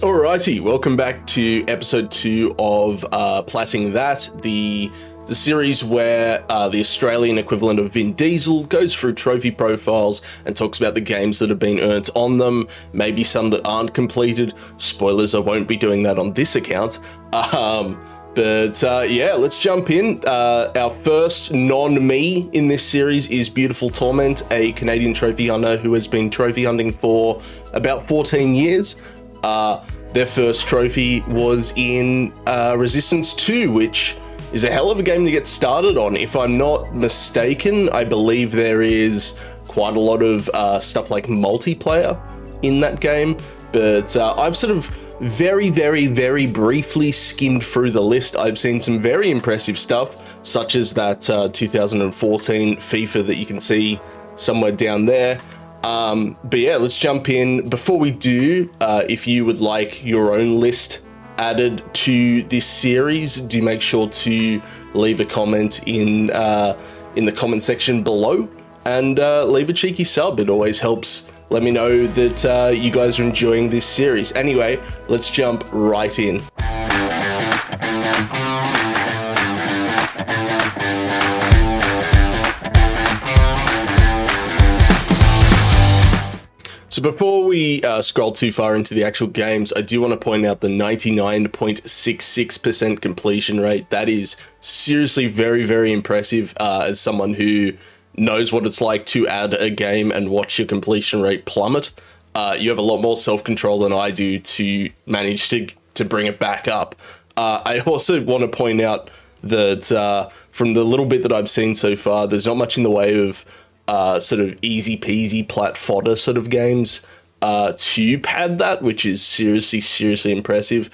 Alrighty, welcome back to episode 2 of Plat'n That, the series where the Australian equivalent of Vin Diesel goes through trophy profiles and talks about the games that have been earned on them, maybe some that aren't completed. Spoilers, I won't be doing that on this account. Yeah, let's jump in. Our first non-me in this series is BeautifulTorment, a Canadian trophy hunter who has been trophy hunting for about 14 years. Their first trophy was in Resistance 2, which is a hell of a game to get started on. If I'm not mistaken, I believe there is quite a lot of stuff like multiplayer in that game, but I've sort of very briefly skimmed through the list. I've seen some very impressive stuff, such as that 2014 FIFA that you can see somewhere down there. But yeah, let's jump in. Before we do, if you would like your own list added to this series, do make sure to leave a comment in the comment section below and leave a cheeky sub. It always helps let me know that you guys are enjoying this series. Anyway, let's jump right in. So before we scroll too far into the actual games, I do want to point out the 99.66% completion rate. That is seriously very impressive as someone who knows what it's like to add a game and watch your completion rate plummet. You have a lot more self-control than I do to manage to bring it back up. I also want to point out that from the little bit that I've seen so far, there's not much in the way of sort of easy peasy plat fodder sort of games to pad that, which is seriously impressive.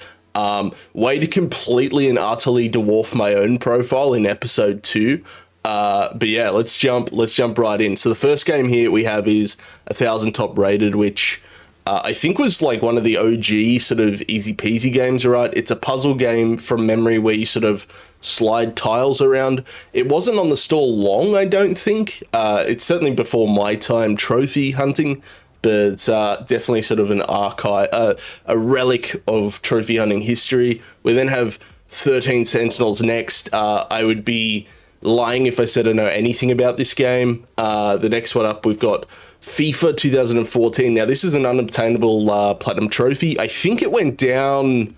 Way to completely and utterly dwarf my own profile in episode 2. But yeah, let's jump right in. So the first game here we have is 1000 top rated, which I think was like one of the OG sort of easy peasy games, right? It's a puzzle game from memory where you sort of slide tiles around. It wasn't on the store long, I don't think. It's certainly before my time trophy hunting, but definitely sort of an archive, a relic of trophy hunting history. We then have 13 Sentinels next. I would be lying if I said I know anything about this game. The next one up, we've got FIFA 2014. Now, this is an unobtainable platinum trophy. I think it went down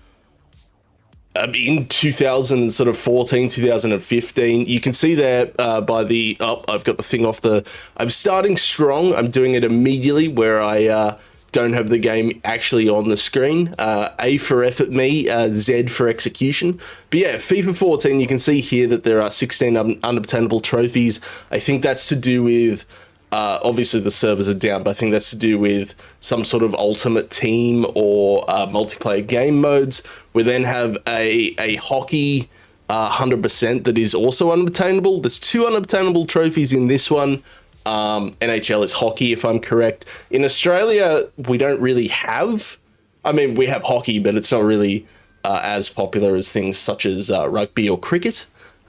in 2014, 2015. You can see there by the... Oh, I've got the thing off the... I'm starting strong. I'm doing it immediately where I don't have the game actually on the screen. A for effort me, Z for execution. But yeah, FIFA 14, you can see here that there are 16 unobtainable trophies. I think that's to do with... obviously the servers are down, but I think that's to do with some sort of ultimate team or multiplayer game modes. We then have a hockey 100% that is also unobtainable. There's 2 unobtainable trophies in this one. NHL is hockey, if I'm correct. In Australia, we don't really have... I mean, we have hockey, but it's not really as popular as things such as rugby or cricket.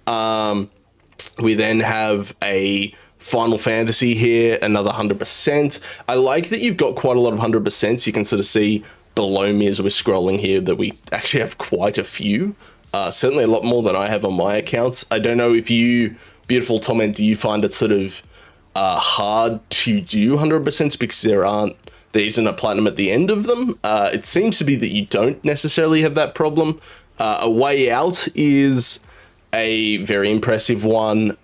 We then have a Final Fantasy here, another 100%. I like that you've got quite a lot of 100%. You can sort of see below me as we're scrolling here that we actually have quite a few. Certainly a lot more than I have on my accounts. I don't know if you, BeautifulTorment, do you find it sort of hard to do 100% because there isn't a platinum at the end of them? It seems to be that you don't necessarily have that problem. A Way Out is a very impressive one.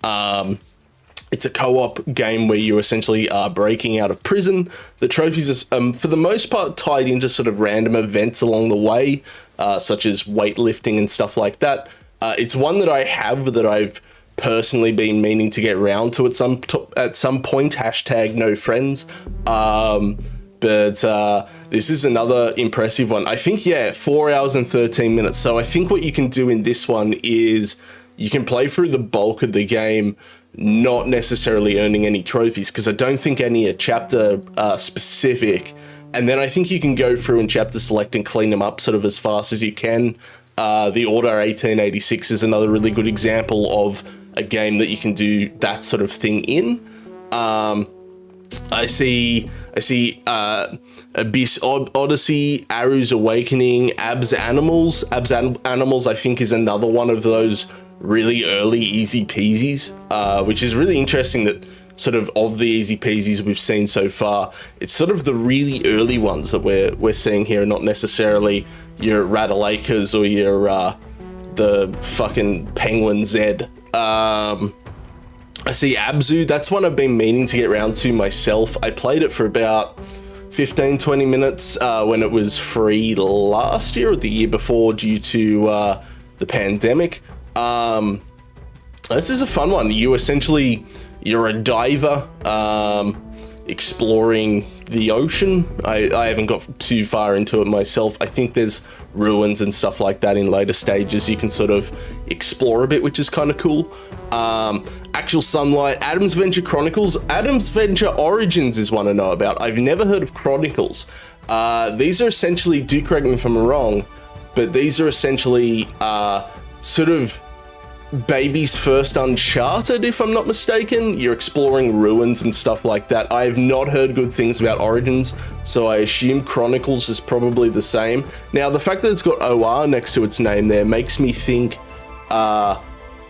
It's a co-op game where you essentially are breaking out of prison. The trophies are, for the most part, tied into sort of random events along the way, such as weightlifting and stuff like that. It's one that I have that I've personally been meaning to get round to at some point. Hashtag no friends. But this is another impressive one. I think, yeah, 4 hours and 13 minutes. So I think what you can do in this one is you can play through the bulk of the game, not necessarily earning any trophies, because I don't think any are chapter specific. And then I think you can go through and chapter select and clean them up sort of as fast as you can. The Order 1886 is another really good example of a game that you can do that sort of thing in. I see Abyss Odyssey, Aru's Awakening, Abs Animals. Animals, I think, is another one of those really early easy peasies, which is really interesting that sort of the easy peasies we've seen so far, it's sort of the really early ones that we're seeing here, not necessarily your Ratalakas or your the fucking Penguin Z. I see Abzu, that's one I've been meaning to get around to myself. I played it for about 15-20 minutes when it was free last year or the year before due to the pandemic. This is a fun one. You're a diver exploring the ocean. I haven't got too far into it myself. I think there's ruins and stuff like that in later stages you can sort of explore a bit, which is kind of cool. Actual Sunlight, Adam's Venture Chronicles. Adam's Venture Origins is one I know about. I've never heard of Chronicles. These are essentially, do correct me if I'm wrong, but these are essentially sort of baby's first Uncharted, if I'm not mistaken. You're exploring ruins and stuff like that. I have not heard good things about Origins, so I assume Chronicles is probably the same. Now, the fact that it's got OR next to its name there makes me think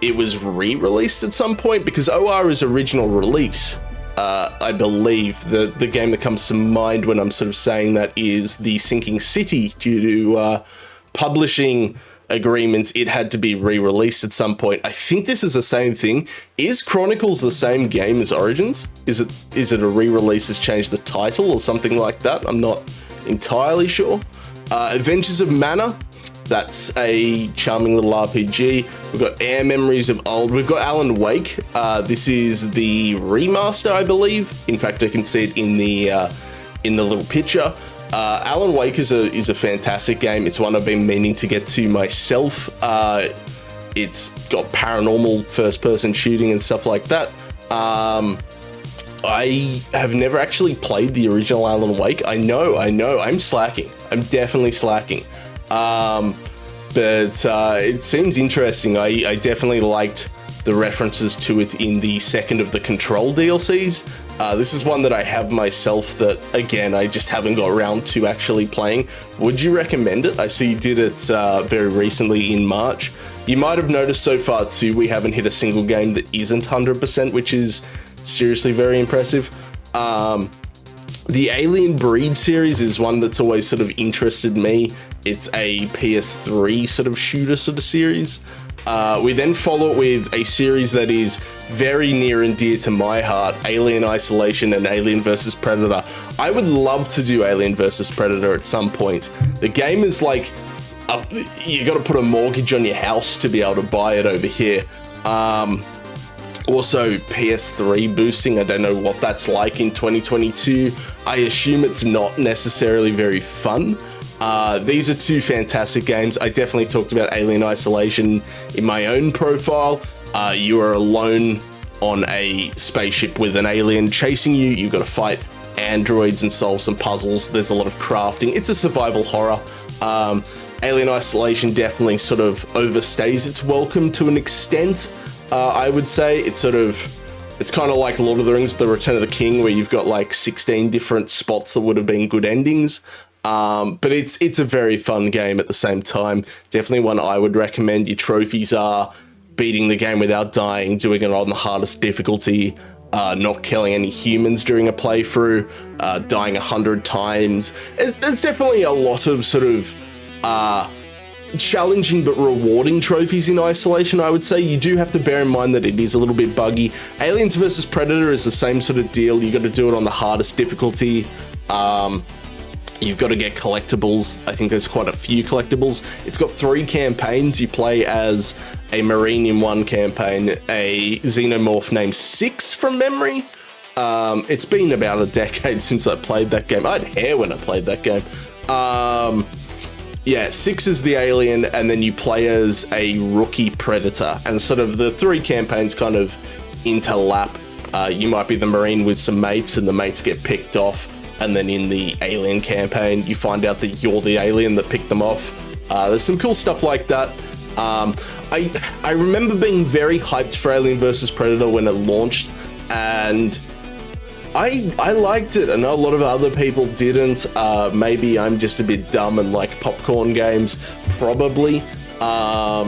it was re-released at some point, because OR is original release. I believe the game that comes to mind when I'm sort of saying that is the Sinking City. Due to publishing agreements, it had to be re-released at some point. I think this is the same thing. Is Chronicles the same game as Origins? Is it a re-release that's changed the title or something like that? I'm not entirely sure. Adventures of Mana, that's a charming little RPG. We've got Air Memories of Old. We've got Alan Wake. This is the remaster, I believe. In fact, I can see it in the little picture. Alan Wake is a fantastic game. It's one I've been meaning to get to myself. It's got paranormal first-person shooting and stuff like that. I have never actually played the original Alan Wake. I know, I'm slacking. I'm definitely slacking. But it seems interesting. I definitely liked the references to it in the second of the Control DLCs. This is one that I have myself that, again, I just haven't got around to actually playing. Would you recommend it? I see you did it very recently in March. You might have noticed so far too, we haven't hit a single game that isn't 100%, which is seriously very impressive. The Alien Breed series is one that's always sort of interested me. It's a PS3 sort of shooter sort of series. We then follow it with a series that is very near and dear to my heart, Alien Isolation and Alien vs. Predator. I would love to do Alien vs. Predator at some point. The game is like, you got to put a mortgage on your house to be able to buy it over here. Also, PS3 boosting, I don't know what that's like in 2022. I assume it's not necessarily very fun. These are two fantastic games. I definitely talked about Alien Isolation in my own profile. You are alone on a spaceship with an alien chasing you. You've got to fight androids and solve some puzzles. There's a lot of crafting. It's a survival horror. Alien Isolation definitely sort of overstays its welcome to an extent. I would say it's kind of like Lord of the Rings, The Return of the King, where you've got like 16 different spots that would have been good endings. But it's a very fun game at the same time. Definitely one I would recommend. Your trophies are beating the game without dying, doing it on the hardest difficulty, not killing any humans during a playthrough, dying 100 times. There's definitely a lot of sort of challenging but rewarding trophies in Isolation, I would say. You do have to bear in mind that it is a little bit buggy. Aliens vs. Predator is the same sort of deal. You got to do it on the hardest difficulty. You've got to get collectibles. I think there's quite a few collectibles. It's got 3 campaigns. You play as a Marine in one campaign, a Xenomorph named Six from memory. It's been about a decade since I played that game. I had hair when I played that game. Yeah, Six is the alien, and then you play as a rookie predator, and sort of the 3 campaigns kind of interlap. You might be the Marine with some mates, and the mates get picked off, and then in the alien campaign, you find out that you're the alien that picked them off. There's some cool stuff like that. I remember being very hyped for Alien vs. Predator when it launched, and I liked it. I know a lot of other people didn't. Maybe I'm just a bit dumb and like popcorn games, probably. But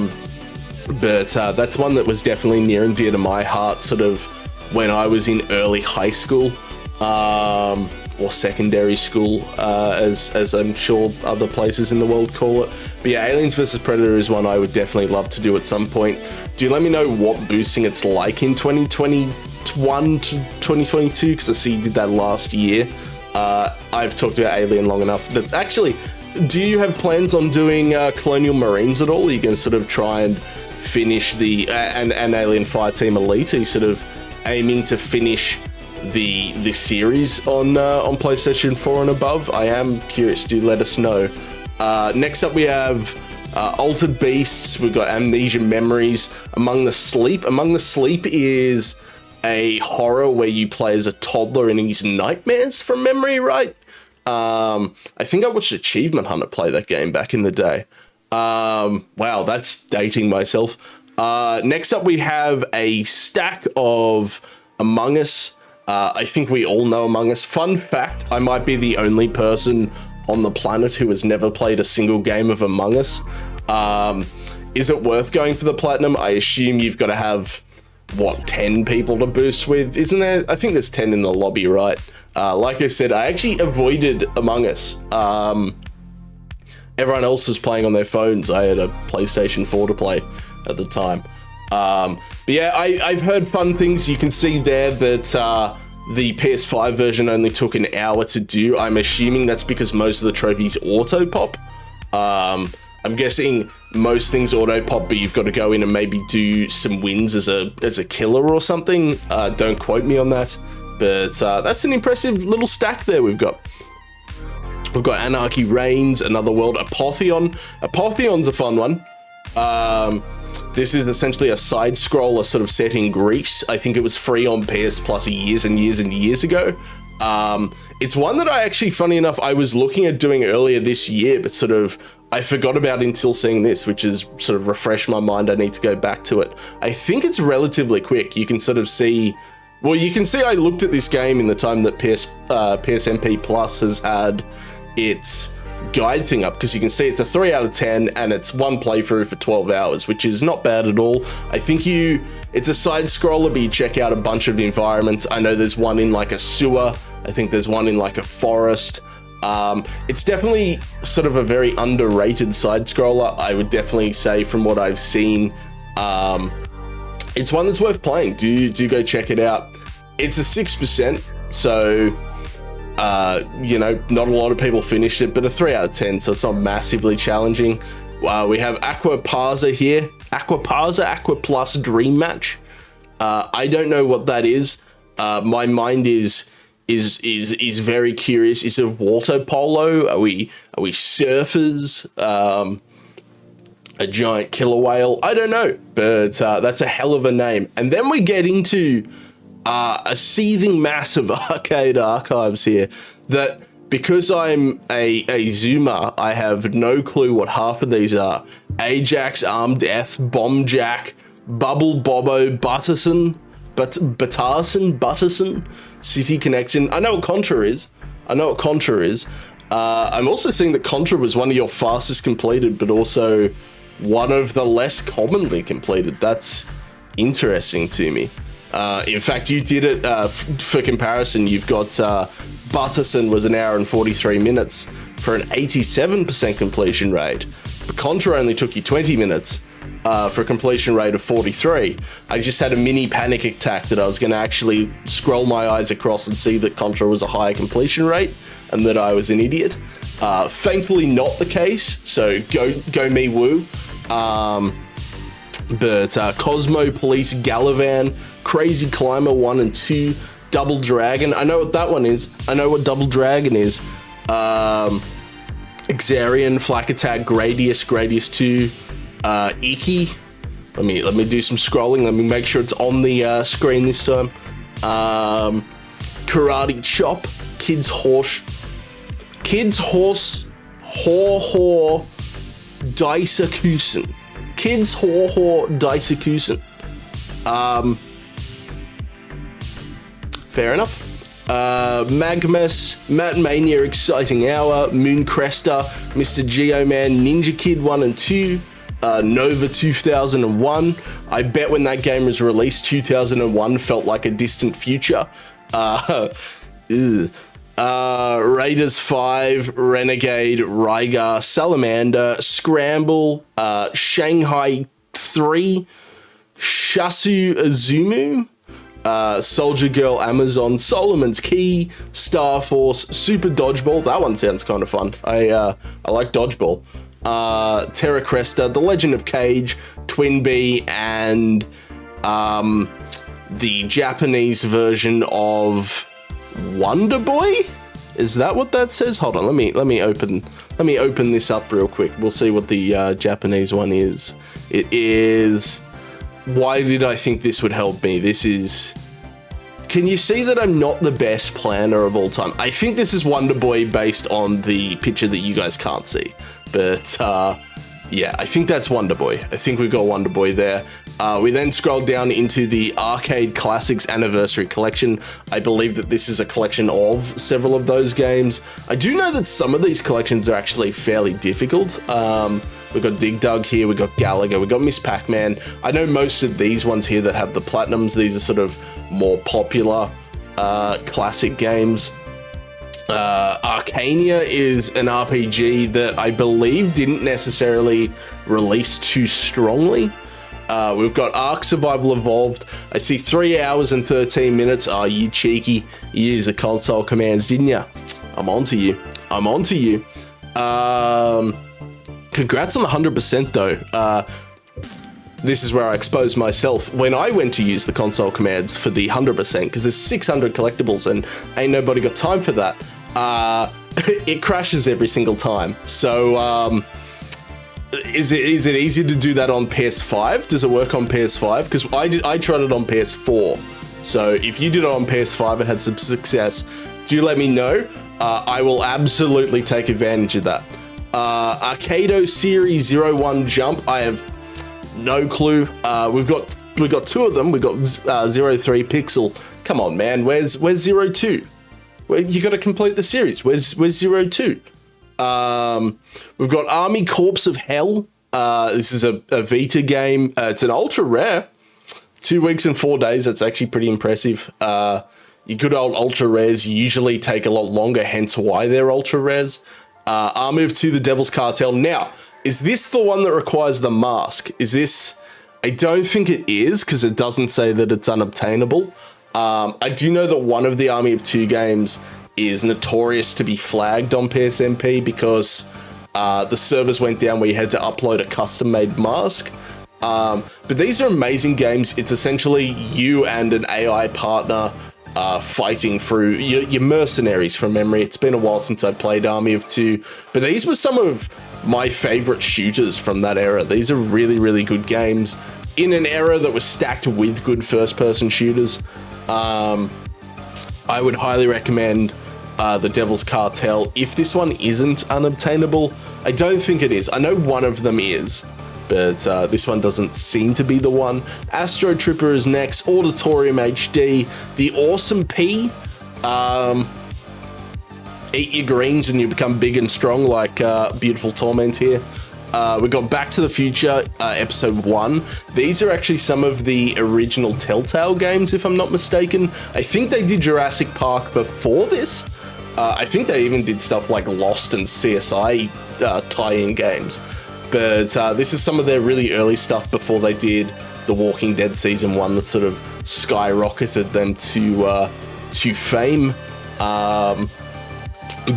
that's one that was definitely near and dear to my heart, sort of when I was in early high school, or secondary school, as I'm sure other places in the world call it. But yeah, Aliens vs Predator is one I would definitely love to do at some point. Do let me know what boosting it's like in 2021 to 2022, because I see you did that last year. I've talked about Alien long enough. That's actually, do you have plans on doing Colonial Marines at all? Are you going to sort of try and finish the and Alien Fireteam Elite? Are you sort of aiming to finish the series on PlayStation 4 and above? I am curious. Do let us know. Next up we have Altered Beasts. We've got Amnesia Memories. Among the Sleep. Among the Sleep is a horror where you play as a toddler in his nightmares from memory, right? I think I watched Achievement Hunter play that game back in the day. Wow, that's dating myself. Next up we have a stack of Among Us. I think we all know Among Us. Fun fact, I might be the only person on the planet who has never played a single game of Among Us. Is it worth going for the Platinum? I assume you've got to have, what, 10 people to boost with? Isn't there? I think there's 10 in the lobby, right? Like I said, I actually avoided Among Us. Everyone else was playing on their phones. I had a PlayStation 4 to play at the time. But yeah, I've heard fun things. You can see there that the PS5 version only took an hour to do. I'm assuming that's because most of the trophies auto pop. I'm guessing most things auto pop, but you've got to go in and maybe do some wins as a killer or something. Don't quote me on that, but that's an impressive little stack there we've got. We've got Anarchy Reigns, Another World, Apotheon. Apotheon's a fun one. This is essentially a side-scroller sort of set in Greece. I think it was free on PS Plus years and years and years ago. It's one that I actually, funny enough, I was looking at doing earlier this year, but sort of I forgot about until seeing this, which is sort of refreshed my mind. I need to go back to it. I think it's relatively quick. You can sort of see, well, you can see I looked at this game in the time that PSMP Plus has had its guide thing up, because you can see it's a 3 out of 10 and it's one playthrough for 12 hours, which is not bad at all. I think it's a side scroller, but you check out a bunch of environments. I know there's one in like a sewer. I think there's one in like a forest. It's definitely sort of a very underrated side scroller, I would definitely say, from what I've seen. It's one that's worth playing. Do go check it out. It's a 6%, so you know, not a lot of people finished it, but a 3 out of 10, so it's not massively challenging. We have Aquaparza here. Aqua Plus Dream Match. I don't know what that is. My mind is very curious. Is it water polo? Are we surfers? A giant killer whale? I don't know, but that's a hell of a name. And then we get into a seething mass of arcade archives here that, because I'm a zoomer, I have no clue what half of these are. Ajax, Armed Death, Bomb Jack, Bubble Bobo, Butterson, City Connection. I know what Contra is. I'm also seeing that Contra was one of your fastest completed, but also one of the less commonly completed. That's interesting to me. In fact, you did it, for comparison, you've got Butterson was 1 hour and 43 minutes for an 87% completion rate, but Contra only took you 20 minutes for a completion rate of 43. I just had a mini panic attack that I was going to actually scroll my eyes across and see that Contra was a higher completion rate and that I was an idiot. Thankfully not the case, so go me woo. But Cosmo Police Galavan, Crazy Climber 1 and 2, Double Dragon. I know what that one is. I know what Double Dragon is. Xarian, Flak Attack, Gradius 2, Iki. Let me do some scrolling. Let me make sure it's on the screen this time. Karate Chop, Kids Horse, Daisakusen. Kids Daisakusen. Fair enough. Magmas, Matt Mania Exciting Hour, Mooncrester, Mr. Geoman, Ninja Kid 1 and 2, Nova 2001. I bet when that game was released, 2001 felt like a distant future. Raiders 5, Renegade, Rygar, Salamander, Scramble, Shanghai 3, Shasu Azumu, Soldier Girl Amazon, Solomon's Key, Star Force, Super Dodgeball. That one sounds kind of fun. I like Dodgeball. Terra Cresta, The Legend of Cage, Twin Bee, and the Japanese version of Wonder Boy? Is that what that says? Hold on, let me open this up real quick. We'll see what the Japanese one is. It is. Why did I think this would help me? This is. Can you see that I'm not the best planner of all time? I think this is Wonder Boy based on the picture that you guys can't see, but yeah, I think that's Wonder Boy. I think we've got Wonder Boy there. We then scroll down into the Arcade Classics Anniversary Collection. I believe that this is a collection of several of those games. I do know that some of these collections are actually fairly difficult. We've got Dig Dug here, we've got Galaga, we've got Miss Pac-Man. I know most of these ones here that have the Platinums, these are sort of more popular classic games. Arcania is an RPG that I believe didn't necessarily release too strongly. We've got Ark Survival Evolved. I see 3 hours and 13 minutes. Oh, you cheeky. You used the console commands, didn't you? I'm onto you. Congrats on the 100% though. This is where I expose myself. When I went to use the console commands for the 100%, because there's 600 collectibles and ain't nobody got time for that, it crashes every single time. So, is it easy to do that on PS5? Does it work on PS5? Because I tried it on PS4. So if you did it on PS5 and had some success, do let me know. I will absolutely take advantage of that. Arcado Series 01 Jump. I have no clue. We've got two of them. We've got 03 Pixel. Come on, man. Where's 02? Well, you got to complete the series. Where's 02? We've got Army Corps of Hell. This is a Vita game. It's an ultra rare. 2 weeks and 4 days. That's actually pretty impressive. Your good old ultra rares usually take a lot longer, hence why they're ultra rares. I'll move to the Devil's Cartel. Now, is this the one that requires the mask? Is this... I don't think it is, because it doesn't say that it's unobtainable. I do know that one of the Army of Two games is notorious to be flagged on PSMP because the servers went down where you had to upload a custom-made mask. But these are amazing games. It's essentially you and an AI partner fighting through your mercenaries from memory. It's been a while since I played Army of Two, but these were some of my favorite shooters from that era. These are really, really good games in an era that was stacked with good first-person shooters. I would highly recommend the Devil's Cartel. If this one isn't unobtainable, I don't think it is. I know one of them is, but this one doesn't seem to be the one. Astro Tripper is next. Auditorium HD. The Awesome P. Eat your greens and you become big and strong like Beautiful Torment here. We got Back to the Future, Episode 1. These are actually some of the original Telltale games, if I'm not mistaken. I think they did Jurassic Park before this. I think they even did stuff like Lost and CSI tie-in games. But this is some of their really early stuff before they did The Walking Dead Season 1 that sort of skyrocketed them to fame.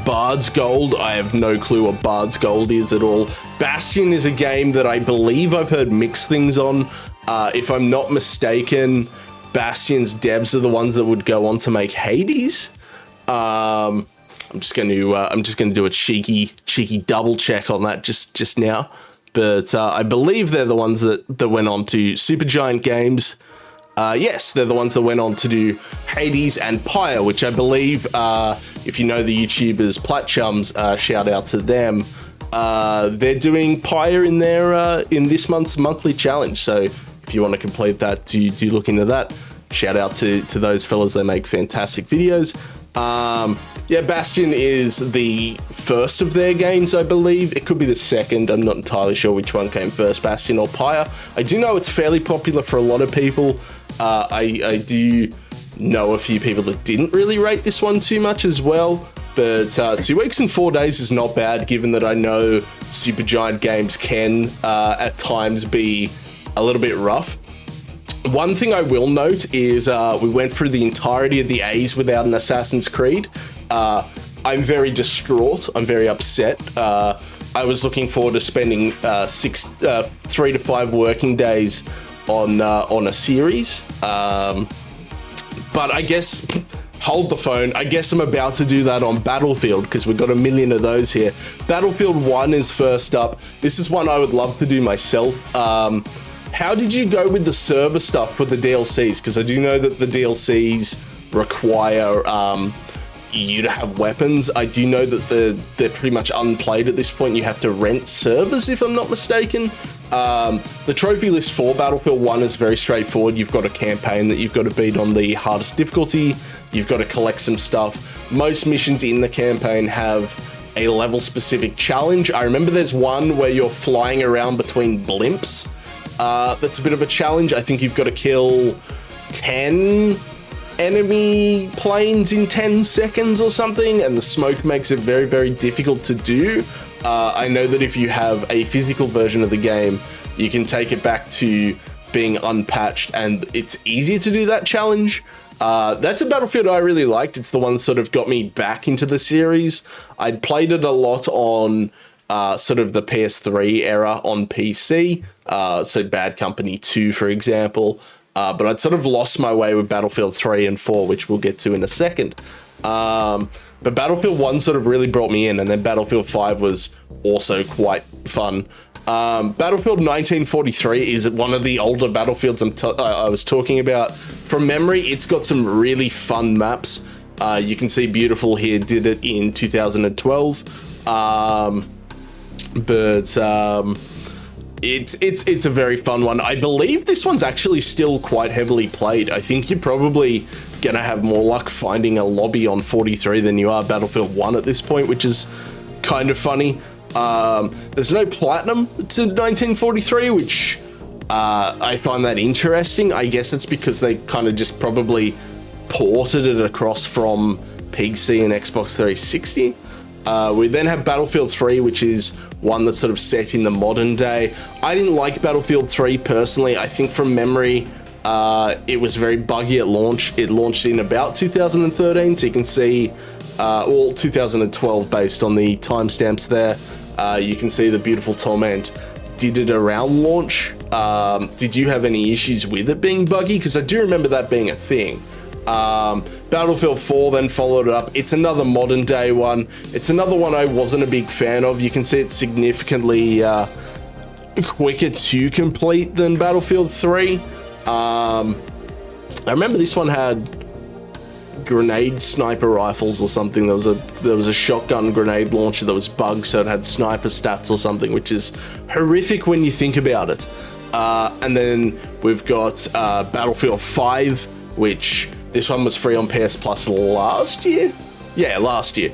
Bard's Gold, I have no clue what Bard's Gold is at all. Bastion is a game that I believe I've heard mixed things on. If I'm not mistaken, Bastion's devs are the ones that would go on to make Hades. I'm just going to do a cheeky double check on that just now. But I believe they're the ones that went on to Supergiant Games. Yes, they're the ones that went on to do Hades and Pyre, which I believe, if you know the YouTubers Plat'Chums, shout out to them. They're doing Pyre in this month's monthly challenge. So if you want to complete that, do look into that. Shout out to those fellas. They make fantastic videos. Yeah, Bastion is the first of their games, I believe. It could be the second. I'm not entirely sure which one came first, Bastion or Pyre. I do know it's fairly popular for a lot of people. I do know a few people that didn't really rate this one too much as well. But 2 weeks and 4 days is not bad, given that I know Supergiant games can at times be a little bit rough. One thing I will note is we went through the entirety of the A's without an Assassin's Creed. I'm very distraught. I'm very upset. I was looking forward to spending 3 to 5 working days on a series. But I guess, hold the phone. I guess I'm about to do that on Battlefield, because we've got a million of those here. Battlefield 1 is first up. This is one I would love to do myself. How did you go with the server stuff for the DLCs? Because I do know that the DLCs require you to have weapons. I do know that they're pretty much unplayed at this point. You have to rent servers, if I'm not mistaken. The trophy list for Battlefield 1 is very straightforward. You've got a campaign that you've got to beat on the hardest difficulty. You've got to collect some stuff. Most missions in the campaign have a level-specific challenge. I remember there's one where you're flying around between blimps. That's a bit of a challenge. I think you've got to kill 10 enemy planes in 10 seconds or something, and the smoke makes it very, very difficult to do. I know that if you have a physical version of the game, you can take it back to being unpatched, and it's easier to do that challenge. That's a Battlefield I really liked. It's the one that sort of got me back into the series. I'd played it a lot on sort of the PS3 era on PC, so Bad Company 2, for example. But I'd sort of lost my way with Battlefield 3 and 4, which we'll get to in a second. But Battlefield 1 sort of really brought me in, and then Battlefield 5 was also quite fun. Battlefield 1943 is one of the older Battlefields I was talking about. From memory, it's got some really fun maps. You can see Beautiful here did it in 2012. It's a very fun one. I believe this one's actually still quite heavily played. I think you're probably gonna have more luck finding a lobby on 43 than you are Battlefield 1 at this point, which is kind of funny. There's no platinum to 1943, which I find that interesting. I guess it's because they kind of just probably ported it across from PC and Xbox 360. We then have Battlefield 3, which is one that's sort of set in the modern day. I didn't like Battlefield 3 personally. I think from memory, it was very buggy at launch. It launched in about 2013, so you can see, 2012 based on the timestamps there. You can see the Beautiful Torment did it around launch. Did you have any issues with it being buggy? Because I do remember that being a thing. Battlefield 4 then followed it up. It's another modern day one. It's another one I wasn't a big fan of. You can see it's significantly quicker to complete than Battlefield 3. I remember this one had grenade sniper rifles or something. There was a shotgun grenade launcher that was bugged, so it had sniper stats or something, which is horrific when you think about it. And then we've got Battlefield 5, which this one was free on PS Plus last year. Yeah, last year.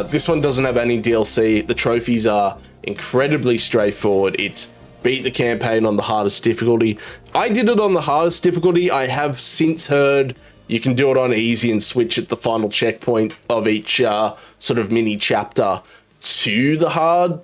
This one doesn't have any DLC. The trophies are incredibly straightforward. It's beat the campaign on the hardest difficulty. I did it on the hardest difficulty. I have since heard you can do it on easy and switch at the final checkpoint of each sort of mini chapter to the hard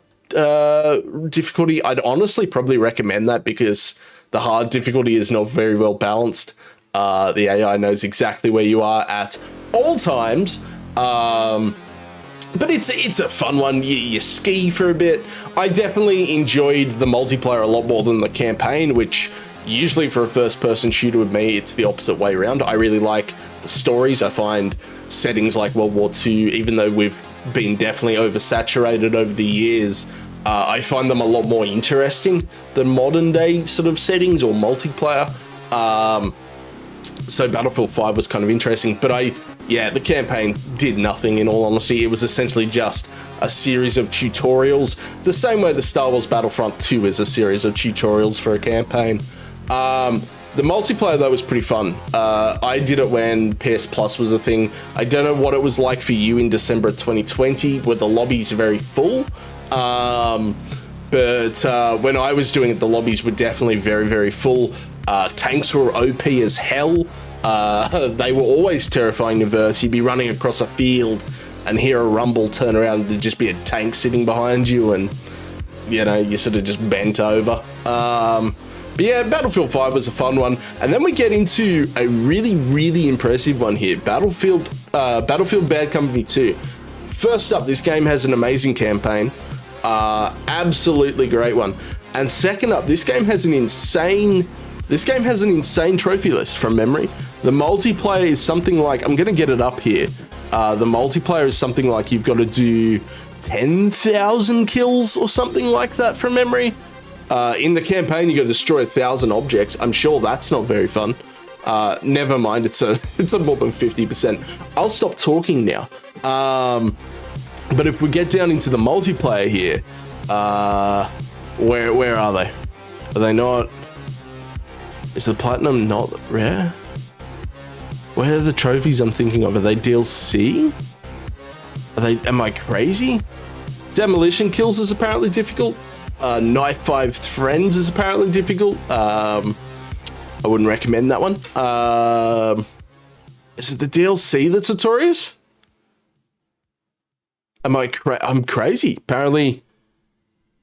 difficulty. I'd honestly probably recommend that because the hard difficulty is not very well balanced. The AI knows exactly where you are at all times. But it's a fun one. You ski for a bit. I definitely enjoyed the multiplayer a lot more than the campaign, which usually for a first-person shooter with me, it's the opposite way around. I really like the stories. I find settings like World War II, even though we've been definitely oversaturated over the years, I find them a lot more interesting than modern-day sort of settings or multiplayer. So Battlefield 5 was kind of interesting, but the campaign did nothing, in all honesty. It was essentially just a series of tutorials, the same way the Star Wars Battlefront 2 is a series of tutorials for a campaign. The multiplayer, though, was pretty fun. I did it when PS Plus was a thing. I don't know what it was like for you in December of 2020, where the lobbies are very full. But when I was doing it, the lobbies were definitely very, very full. Tanks were OP as hell. They were always terrifying to verse. You'd be running across a field and hear a rumble, turn around, and there'd just be a tank sitting behind you, and, you know, you sort of just bent over. But yeah, Battlefield 5 was a fun one. And then we get into a really, really impressive one here. Battlefield Bad Company 2. First up, this game has an amazing campaign. Absolutely great one. And second up, this game has an insane trophy list from memory. The multiplayer is something like, I'm going to get it up here. The multiplayer is something like you've got to do 10,000 kills or something like that from memory. In the campaign, you got to destroy 1,000 objects. I'm sure that's not very fun. Never mind, it's a more than 50%. I'll stop talking now. But if we get down into the multiplayer here, where are they? Are they not? Is the platinum not rare? Where are the trophies I'm thinking of? Are they DLC? Am I crazy? Demolition kills is apparently difficult. Knife by friends is apparently difficult. I wouldn't recommend that one. Is it the DLC that's notorious? I'm crazy. Apparently,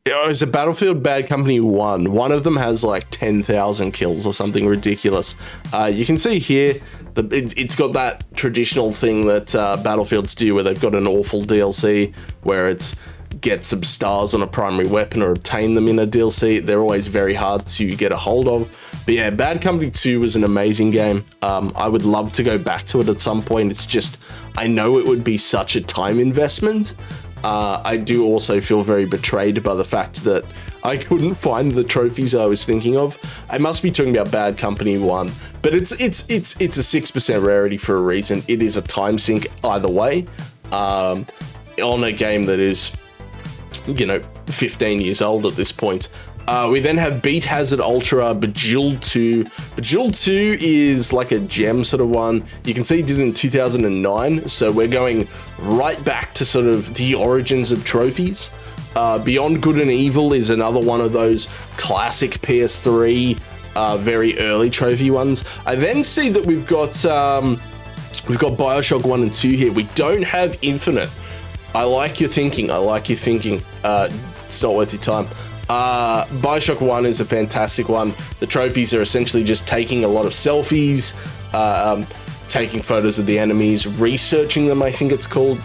it's a Battlefield Bad Company 1. One of them has like 10,000 kills or something ridiculous. You can see here, it's got that traditional thing that Battlefields do, where they've got an awful DLC where it's get some stars on a primary weapon or obtain them in a DLC. They're always very hard to get a hold of. But yeah, Bad Company 2 was an amazing game. I would love to go back to it at some point. It's just, I know it would be such a time investment. I do also feel very betrayed by the fact that I couldn't find the trophies I was thinking of. I must be talking about Bad Company 1, but it's a 6% rarity for a reason. It is a time sink either way, on a game that is, 15 years old at this point. We then have Beat Hazard Ultra, Bejeweled 2. Bejeweled 2 is like a gem sort of one. You can see it did it in 2009, so we're going right back to sort of the origins of trophies. Beyond Good and Evil is another one of those classic PS3, very early trophy ones. I then see that we've got Bioshock 1 and 2 here. We don't have Infinite. I like your thinking. It's not worth your time. Bioshock 1 is a fantastic one. The trophies are essentially just taking a lot of selfies, taking photos of the enemies, researching them, I think it's called.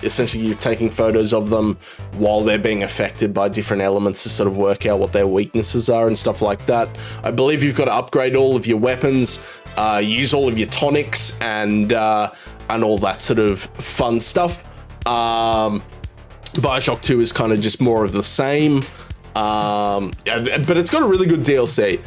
Essentially, you're taking photos of them while they're being affected by different elements to sort of work out what their weaknesses are and stuff like that. I believe you've got to upgrade all of your weapons, use all of your tonics, and all that sort of fun stuff. Bioshock 2 is kind of just more of the same. But it's got a really good DLC.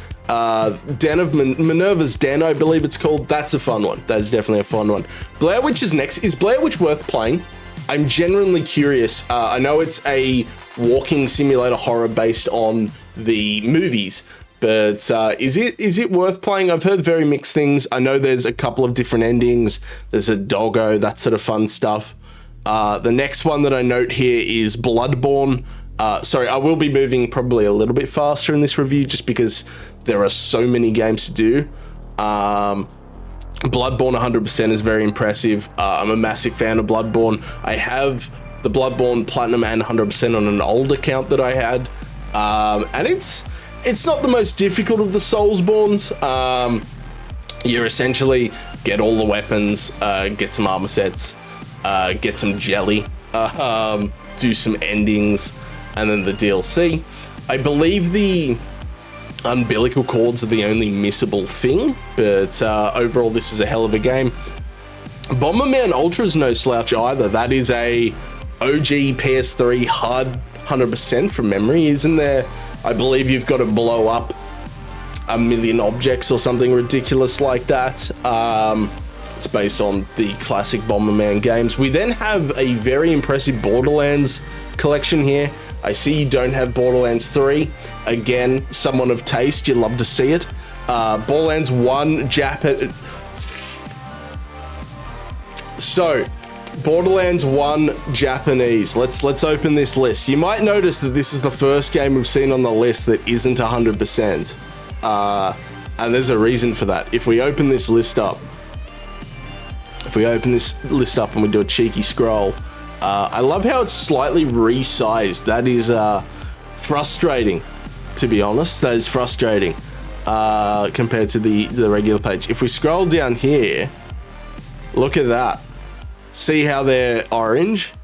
Den of Minerva's Den, I believe it's called. That's a fun one. That's definitely a fun one. Blair Witch is next. Is Blair Witch worth playing? I'm genuinely curious. I know it's a walking simulator horror based on the movies, but is it worth playing? I've heard very mixed things. I know there's a couple of different endings. There's a doggo, that sort of fun stuff. The next one that I note here is Bloodborne. Sorry, I will be moving probably a little bit faster in this review just because there are so many games to do. Bloodborne 100% is very impressive. I'm a massive fan of Bloodborne. I have the Bloodborne Platinum and 100% on an old account that I had. And it's not the most difficult of the Soulsborns. You essentially get all the weapons, get some armor sets, get some jelly, do some endings, and then the DLC. I believe the umbilical cords are the only missable thing, but overall this is a hell of a game. Bomberman Ultra is no slouch either. That is a OG PS3 HUD 100% from memory, isn't there? I believe you've got to blow up 1 million objects or something ridiculous like that. It's based on the classic Bomberman games. We then have a very impressive Borderlands collection here. I see you don't have Borderlands 3. Again, someone of taste, you love to see it. Borderlands 1 Japan. So, Borderlands 1 Japanese. Let's open this list. You might notice that this is the first game we've seen on the list that isn't 100%. And there's a reason for that. If we open this list up, and we do a cheeky scroll, I love how it's slightly resized. That is frustrating, to be honest. That is frustrating compared to the regular page. If we scroll down here, look at that. See how they're orange?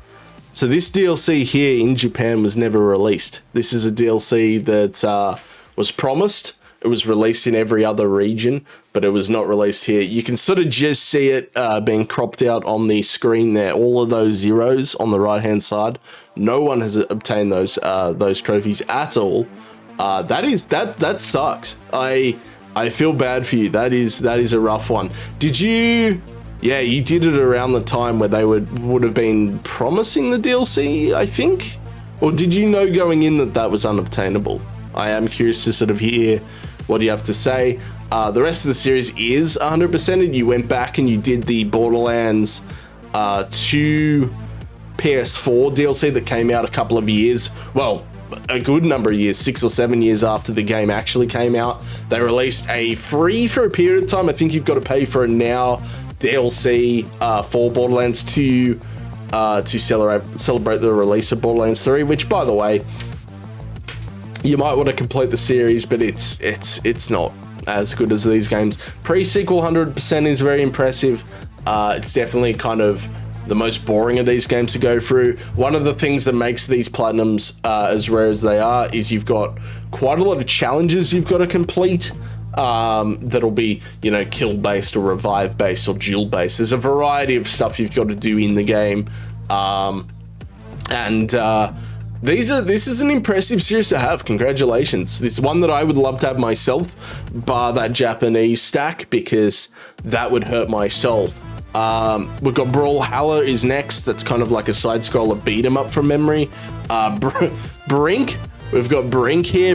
So this DLC here in Japan was never released. This is a DLC that was promised. It was released in every other region, but it was not released here. You can sort of just see it being cropped out on the screen there. All of those zeros on the right-hand side. No one has obtained those trophies at all. That sucks. I feel bad for you. That is a rough one. Did you? Yeah, you did it around the time where they would have been promising the DLC, I think? Or did you know going in that was unobtainable? I am curious to sort of hear what you have to say. The rest of the series is 100%. You went back and you did the Borderlands 2 PS4 DLC that came out a couple of years, well, a good number of years, 6 or 7 years after the game actually came out. They released a free for a period of time. I think you've got to pay for it now. DLC for Borderlands 2 to celebrate the release of Borderlands 3, which, by the way, you might want to complete the series, but it's not as good as these games. Pre-sequel 100% is very impressive. It's definitely kind of the most boring of these games to go through. One of the things that makes these Platinums as rare as they are is you've got quite a lot of challenges you've got to complete. That'll be, kill based or revive based or duel based. There's a variety of stuff you've got to do in the game. This is an impressive series to have. Congratulations. It's one that I would love to have myself, bar that Japanese stack, because that would hurt my soul. We've got Brawlhalla is next. That's kind of like a side scroller beat 'em up from memory. Brink. We've got Brink here.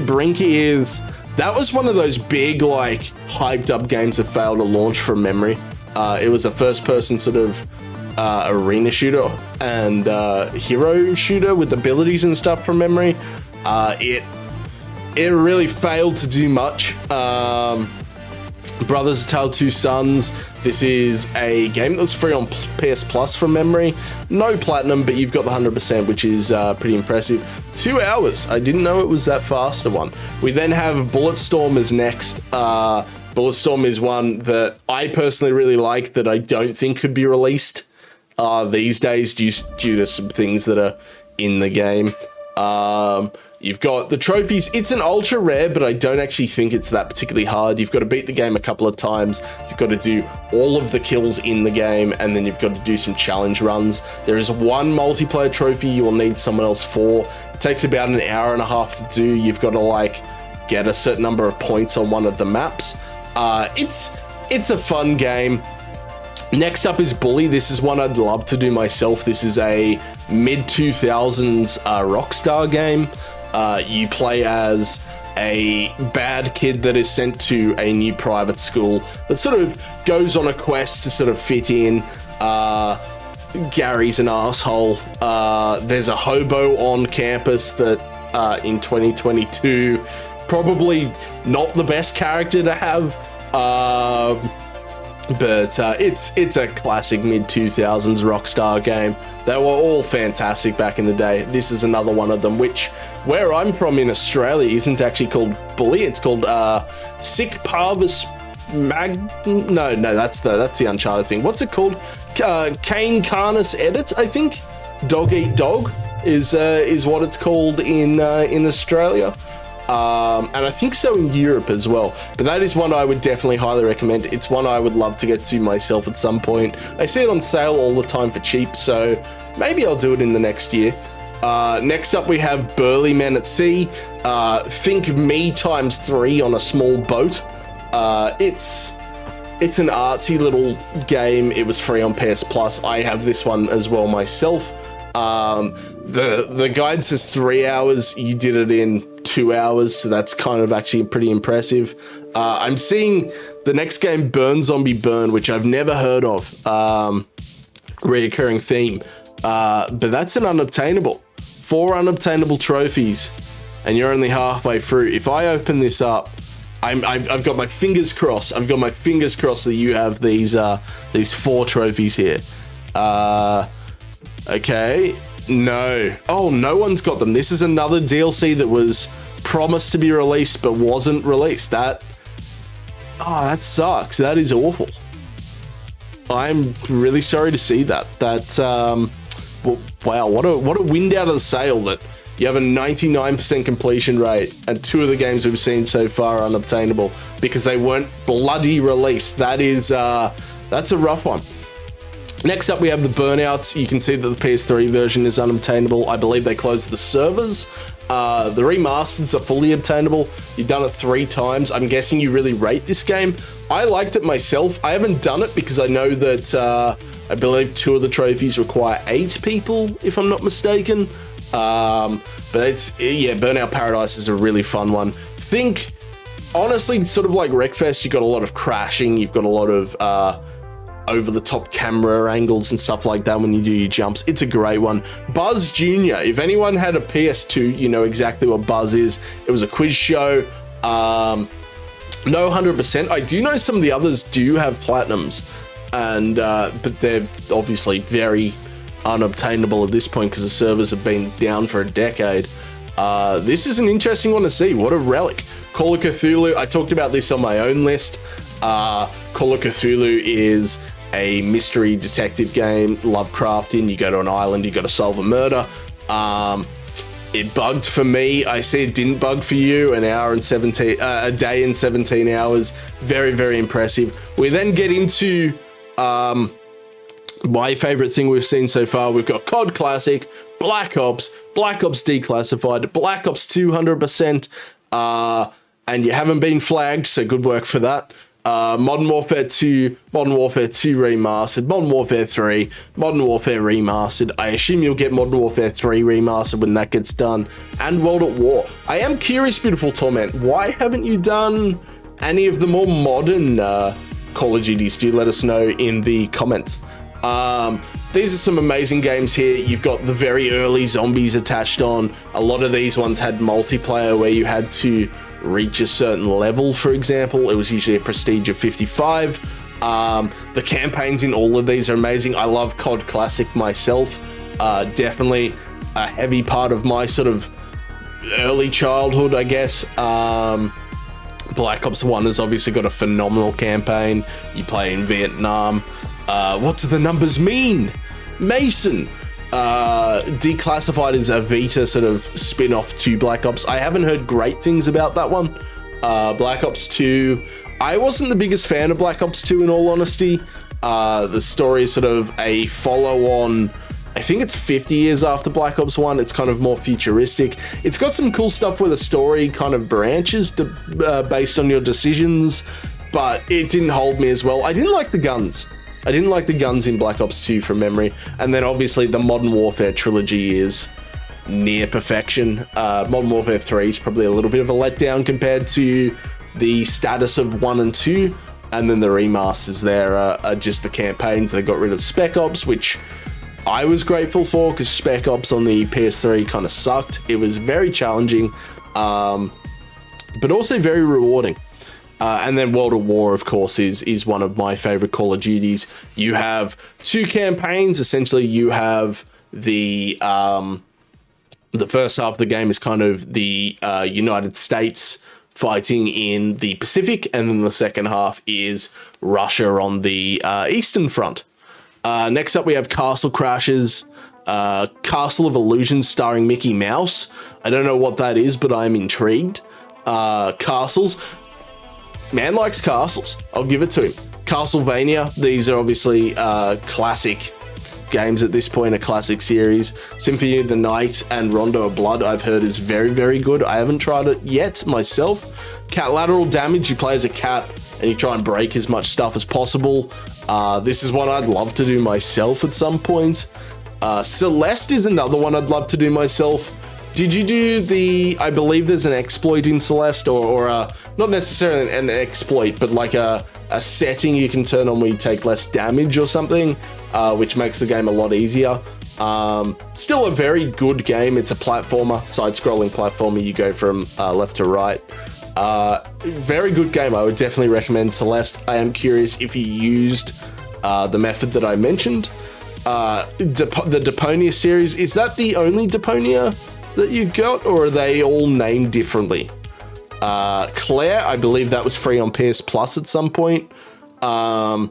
That was one of those big, hyped up games that failed to launch from memory. It was a first-person sort of arena shooter and hero shooter with abilities and stuff from memory. It really failed to do much. Brothers: A Tale of Two Sons. This is a game that was free on PS Plus from memory. No platinum, but you've got the 100%, which is pretty impressive. 2 hours. I didn't know it was that fast a one. We then have Bulletstorm as next. Bulletstorm is one that I personally really like that I don't think could be released these days due to some things that are in the game. You've got the trophies. It's an ultra rare, but I don't actually think it's that particularly hard. You've got to beat the game a couple of times. You've got to do all of the kills in the game, and then you've got to do some challenge runs. There is one multiplayer trophy you will need someone else for. It takes about an hour and a half to do. You've got to get a certain number of points on one of the maps. It's a fun game. Next up is Bully. This is one I'd love to do myself. This is a mid-2000s Rockstar game. You play as a bad kid that is sent to a new private school that sort of goes on a quest to sort of fit in. Gary's an asshole. There's a hobo on campus that in 2022, probably not the best character to have. But it's a classic mid-2000s Rockstar game. They were all fantastic back in the day. This is another one of them, which, where I'm from in Australia, isn't actually called Bully. It's called Sick Parvis No, that's the Uncharted thing. What's it called? Kane Carnus Edit, I think. Dog Eat Dog is what it's called in Australia. And I think so in Europe as well. But that is one I would definitely highly recommend. It's one I would love to get to myself at some point. I see it on sale all the time for cheap, so maybe I'll do it in the next year. Next up we have Burly Men at Sea. Think me times 3 on a small boat. It's an artsy little game. It was free on PS Plus. I have this one as well myself. The guide says 3 hours. You did it in 2 hours, so that's kind of actually pretty impressive. I'm seeing the next game, Burn Zombie Burn, which I've never heard of, reoccurring theme, but that's an unobtainable. 4 unobtainable trophies, and you're only halfway through. If I open this up, I've got my fingers crossed. I've got my fingers crossed that you have these 4 trophies here. Okay, no. Oh, no one's got them. This is another DLC that was promised to be released but wasn't released. That sucks. That is awful. I'm really sorry to see that. Wow, what a wind out of the sail that you have a 99% completion rate, and 2 of the games we've seen so far are unobtainable because they weren't bloody released. That's a rough one. Next up, we have the Burnouts. You can see that the PS3 version is unobtainable. I believe they closed the servers. The remasters are fully obtainable. You've done it 3 times. I'm guessing you really rate this game. I liked it myself. I haven't done it because I know that I believe 2 of the trophies require 8 people, if I'm not mistaken. But Burnout Paradise is a really fun one. Think, honestly, sort of like Wreckfest, you've got a lot of crashing, you've got a lot of over-the-top camera angles and stuff like that when you do your jumps. It's a great one. Buzz Jr., if anyone had a PS2, you know exactly what Buzz is. It was a quiz show. No 100%. I do know some of the others do have platinums, and but they're obviously very unobtainable at this point because the servers have been down for a decade. This is an interesting one to see. What a relic. Call of Cthulhu, I talked about this on my own list. Call of Cthulhu is a mystery detective game, Lovecraftian. You go to an island, you got to solve a murder. It bugged for me. I see it didn't bug for you. A day and 17 hours. Very, very impressive. We then get into my favorite thing we've seen so far. We've got COD Classic, Black Ops Declassified, Black Ops 200%, and you haven't been flagged, so good work for that. Modern Warfare 2, Modern Warfare 2 Remastered, Modern Warfare 3, Modern Warfare Remastered. I assume you'll get Modern Warfare 3 Remastered when that gets done, and World at War. I am curious, Beautiful Torment, why haven't you done any of the more modern Call of Duties? Do let us know in the comments. These are some amazing games here. You've got the very early zombies attached on. A lot of these ones had multiplayer where you had to reach a certain level, for example. It was usually a prestige of 55. The campaigns in all of these are amazing. I love COD Classic myself. Definitely a heavy part of my sort of early childhood, I guess. Black Ops 1 has obviously got a phenomenal campaign. You play in Vietnam. What do the numbers mean? Mason. Declassified is a Vita sort of spin-off to Black Ops. I haven't heard great things about that one. Black Ops 2. I wasn't the biggest fan of Black Ops 2 in all honesty. The story is sort of a follow-on. I think it's 50 years after Black Ops 1. It's kind of more futuristic. It's got some cool stuff where the story kind of branches based on your decisions, but it didn't hold me as well. I didn't like the guns. I didn't like the guns in Black Ops 2 from memory. And then obviously the Modern Warfare trilogy is near perfection. Modern Warfare 3 is probably a little bit of a letdown compared to the status of 1 and 2. And then the remasters there are just the campaigns. They got rid of Spec Ops, which I was grateful for because Spec Ops on the PS3 kind of sucked. It was very challenging, but also very rewarding. And then World at War, of course, is one of my favorite Call of Duties. You have 2 campaigns. Essentially, you have the first half of the game is kind of the United States fighting in the Pacific, and then the second half is Russia on the Eastern Front. Next up, we have Castle Crashers, Castle of Illusions starring Mickey Mouse. I don't know what that is, but I'm intrigued. Castles. Man likes castles. I'll give it to him. Castlevania. These are obviously classic games at this point, a classic series. Symphony of the Night and Rondo of Blood I've heard is very, very good. I haven't tried it yet myself. Cat Lateral Damage. You play as a cat and you try and break as much stuff as possible. This is one I'd love to do myself at some point. Celeste is another one I'd love to do myself. Did you do the, I believe there's an exploit in Celeste, or not necessarily an exploit, but like a setting you can turn on where you take less damage or something, which makes the game a lot easier. Still a very good game. It's a platformer, side-scrolling platformer. You go from left to right. Very good game. I would definitely recommend Celeste. I am curious if you used the method that I mentioned. The Deponia series, is that the only Deponia that you got, or are they all named differently? Claire, I believe that was free on PS Plus at some point. Code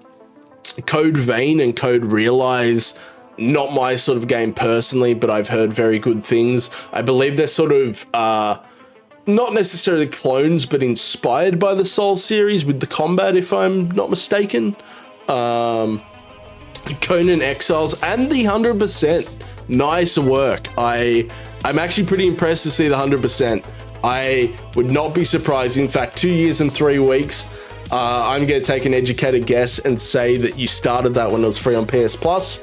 Vein and Code Realize, not my sort of game personally, but I've heard very good things. I believe they're sort of not necessarily clones, but inspired by the Souls series with the combat, if I'm not mistaken. Conan Exiles and the 100%. Nice work. I'm actually pretty impressed to see the 100%. I would not be surprised. In fact, 2 years and 3 weeks, I'm going to take an educated guess and say that you started that when it was free on PS Plus.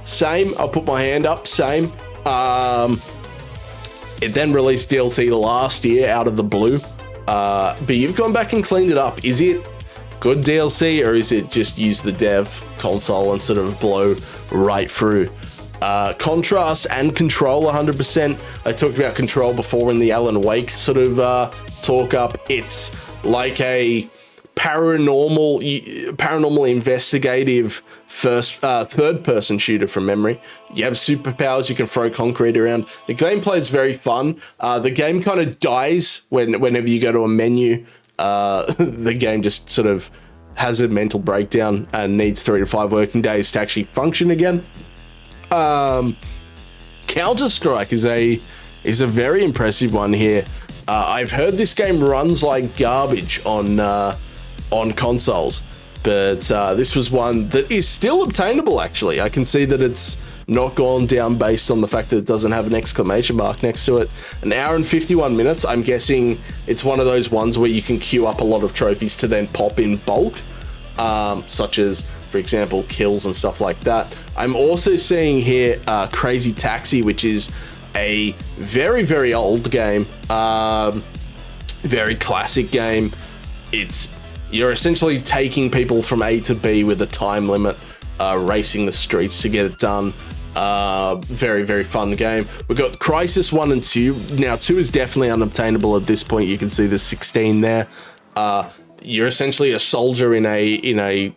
Same. I'll put my hand up. Same. It then released DLC last year out of the blue. But you've gone back and cleaned it up. Is it good DLC, or is it just use the dev console and sort of blow right through? Contrast and Control 100%. I talked about Control before in the Alan Wake sort of talk up. It's like a paranormal investigative third person shooter from memory. You have superpowers, you can throw concrete around. The gameplay is very fun. The game kind of dies whenever you go to a menu. The game just sort of has a mental breakdown and needs 3 to 5 working days to actually function again. Counter-Strike is a very impressive one here. I've heard this game runs like garbage on consoles, but this was one that is still obtainable. Actually, I can see that it's not gone down based on the fact that it doesn't have an exclamation mark next to it. 1 hour and 51 minutes. I'm guessing it's one of those ones where you can queue up a lot of trophies to then pop in bulk, such as, for example, kills and stuff like that. I'm also seeing here Crazy Taxi, which is a very, very old game, very classic game. You're essentially taking people from A to B with a time limit, racing the streets to get it done. Very, very fun game. We've got Crisis 1 and 2. Now, 2 is definitely unobtainable at this point. You can see the 16 there. You're essentially a soldier in a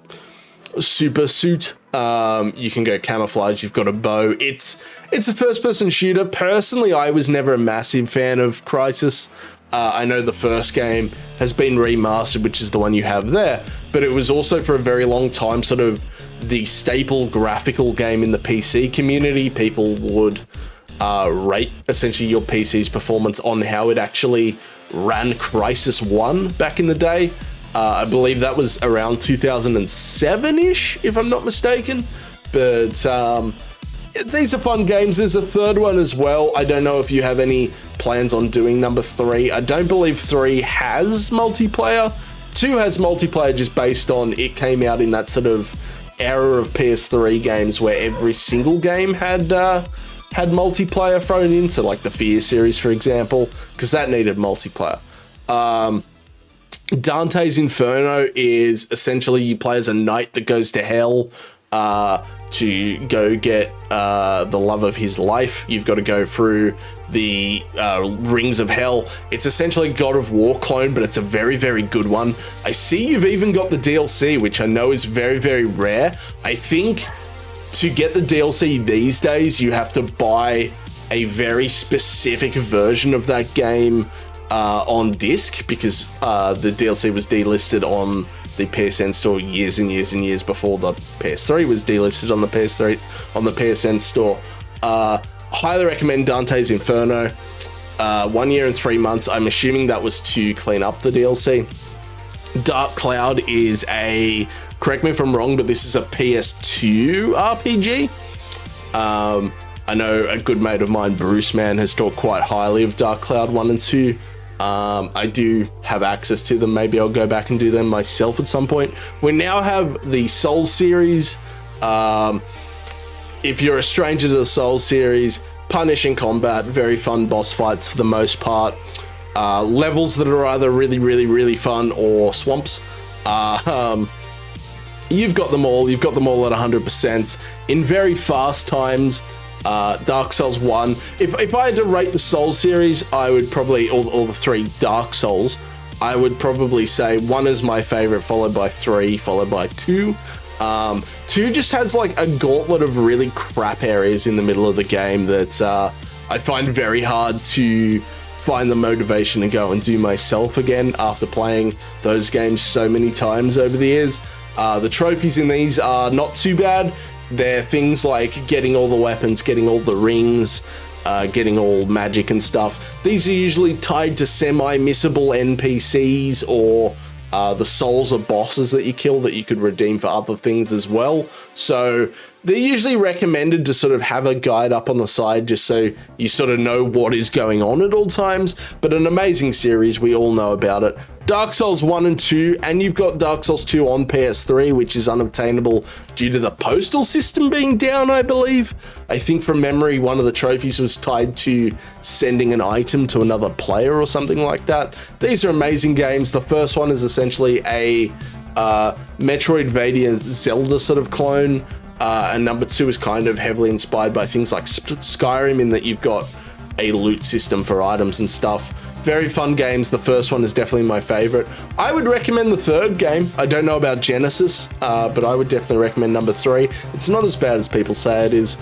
super suit. You can go camouflage. You've got a bow. It's a first-person shooter. Personally, I was never a massive fan of Crisis. I know the first game has been remastered, which is the one you have there, but it was also for a very long time sort of the staple graphical game in the PC community. People would rate essentially your PC's performance on how it actually ran Crisis 1 back in the day. I believe that was around 2007-ish, if I'm not mistaken. But these are fun games. There's a third one as well. I don't know if you have any plans on doing number 3. I don't believe 3 has multiplayer. 2 has multiplayer just based on it came out in that sort of era of PS3 games where every single game had multiplayer thrown in. So like the Fear series, for example, because that needed multiplayer. Dante's Inferno is essentially you play as a knight that goes to hell to go get the love of his life. You've got to go through the rings of hell. It's essentially God of War clone, but it's a very, very good one. I see you've even got the DLC, which I know is very, very rare. I think to get the DLC these days, you have to buy a very specific version of that game on disc, because the DLC was delisted on the PSN store years and years and years before the PS3 was delisted on the PSN store. Highly recommend Dante's Inferno. 1 year and 3 months. I'm assuming that was to clean up the DLC. Dark Cloud is correct me if I'm wrong, but this is a PS2 RPG. I know a good mate of mine, Bruce Man, has talked quite highly of Dark Cloud 1 and 2. I do have access to them. Maybe I'll go back and do them myself at some point. We now have the Souls series. If you're a stranger to the Souls series, punishing combat, very fun boss fights for the most part. Levels that are either really, really, really fun or swamps. You've got them all. You've got them all at 100% in very fast times. Dark Souls 1. If I had to rate the Souls series, I would probably, all the 3 Dark Souls, I would probably say 1 is my favorite, followed by 3, followed by 2. 2 just has like a gauntlet of really crap areas in the middle of the game that I find very hard to find the motivation to go and do myself again after playing those games so many times over the years. The trophies in these are not too bad. They're things like getting all the weapons, getting all the rings, getting all magic and stuff. These are usually tied to semi-missable NPCs or the souls of bosses that you kill that you could redeem for other things as well. So they're usually recommended to sort of have a guide up on the side just so you sort of know what is going on at all times. But an amazing series, we all know about it. Dark Souls 1 and 2, and you've got Dark Souls 2 on PS3, which is unobtainable due to the postal system being down, I believe. I think from memory, one of the trophies was tied to sending an item to another player or something like that. These are amazing games. The first one is essentially a Metroidvania Zelda sort of clone, and number 2 is kind of heavily inspired by things like Skyrim in that you've got a loot system for items and stuff. Very fun games. The first one is definitely my favorite. I would recommend the third game. I don't know about Genesis, but I would definitely recommend number 3. It's not as bad as people say it is.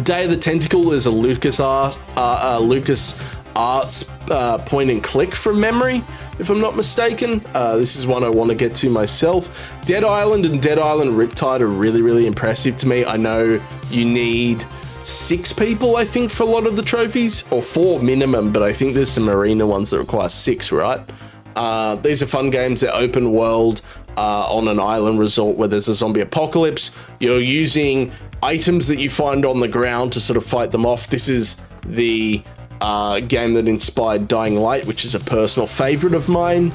Day of the Tentacle is a Lucas Arts point and click from memory, if I'm not mistaken. This is one I want to get to myself. Dead Island and Dead Island Riptide are really, really impressive to me. I know you need 6 people, I think, for a lot of the trophies, or 4 minimum, but I think there's some arena ones that require 6, right? These are fun games. They're open world on an island resort where there's a zombie apocalypse. You're using items that you find on the ground to sort of fight them off. This is the game that inspired Dying Light, which is a personal favorite of mine.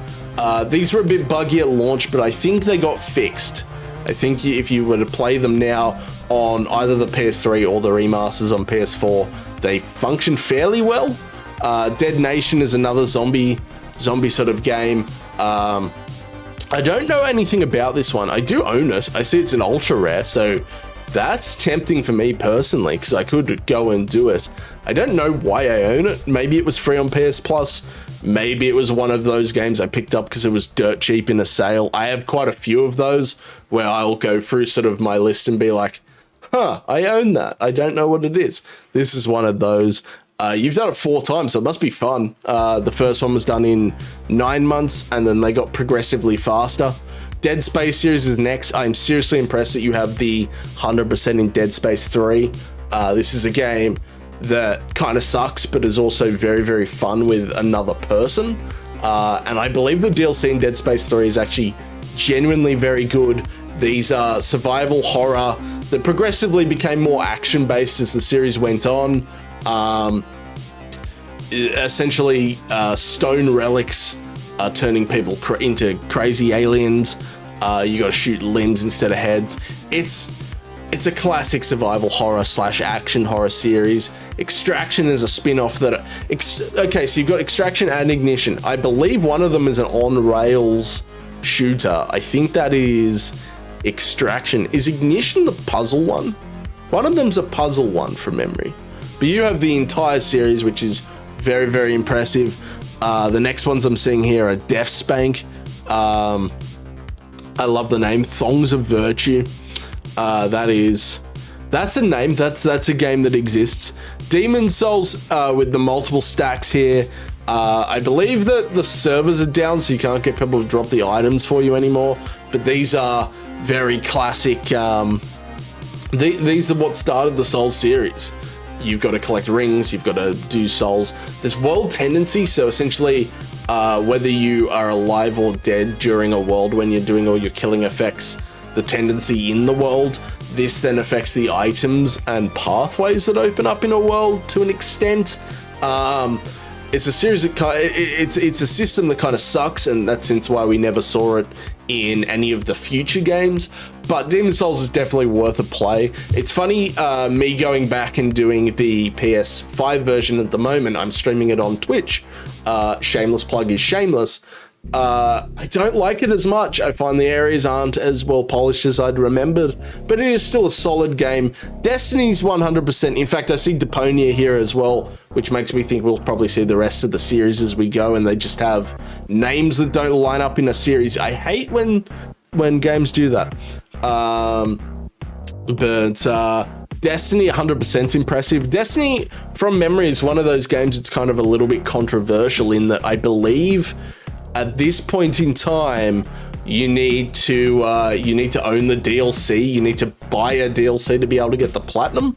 These were a bit buggy at launch, but I think they got fixed. I think if you were to play them now on either the PS3 or the remasters on PS4, they function fairly well. Dead Nation is another zombie sort of game. I don't know anything about this one. I do own it. I see it's an ultra rare, so that's tempting for me personally because I could go and do it. I don't know why I own it. Maybe it was free on PS Plus. Maybe it was one of those games I picked up because it was dirt cheap in a sale. I have quite a few of those where I'll go through sort of my list and be like, huh, I own that. I don't know what it is. This is one of those. You've done it 4 times, so it must be fun. The first one was done in 9 months, and then they got progressively faster. Dead Space series is next. I'm seriously impressed that you have the 100% in Dead Space 3. This is a game that kind of sucks, but is also very, very fun with another person. And I believe the DLC in Dead Space 3 is actually genuinely very good. These are survival horror that progressively became more action-based as the series went on. Essentially, stone relics are turning people into crazy aliens. You gotta shoot limbs instead of heads. It's a classic survival horror / action horror series. Extraction is a spin-off that... Okay, so you've got Extraction and Ignition. I believe one of them is an on-rails shooter. I think that is Extraction. Is Ignition the puzzle one? One of them's a puzzle one from memory. But you have the entire series, which is very, very impressive. The next ones I'm seeing here are Death Spank. I love the name. Thongs of Virtue. That's a name. That's a game that exists. Demon Souls with the multiple stacks here. I believe that the servers are down, so you can't get people to drop the items for you anymore. But these are very classic. These are what started the Souls series. You've got to collect rings. You've got to do souls. There's world tendency, so essentially, whether you are alive or dead during a world when you're doing all your killing affects the tendency in the world. This then affects the items and pathways that open up in a world to an extent. it's a series that it's a system that kind of sucks, and that's since why we never saw it in any of the future games. But Demon's Souls is definitely worth a play. It's funny, me going back and doing the PS5 version at the moment. I'm streaming it on Twitch. Shameless plug is shameless. I don't like it as much. I find the areas aren't as well polished as I'd remembered, but it is still a solid game. Destiny's 100%. In fact, I see Deponia here as well, which makes me think we'll probably see the rest of the series as we go, and they just have names that don't line up in a series. I hate when games do that. Destiny 100% impressive. Destiny, from memory, is one of those games that's kind of a little bit controversial in that I believe at this point in time, you need to own the DLC. You need to buy a DLC to be able to get the platinum.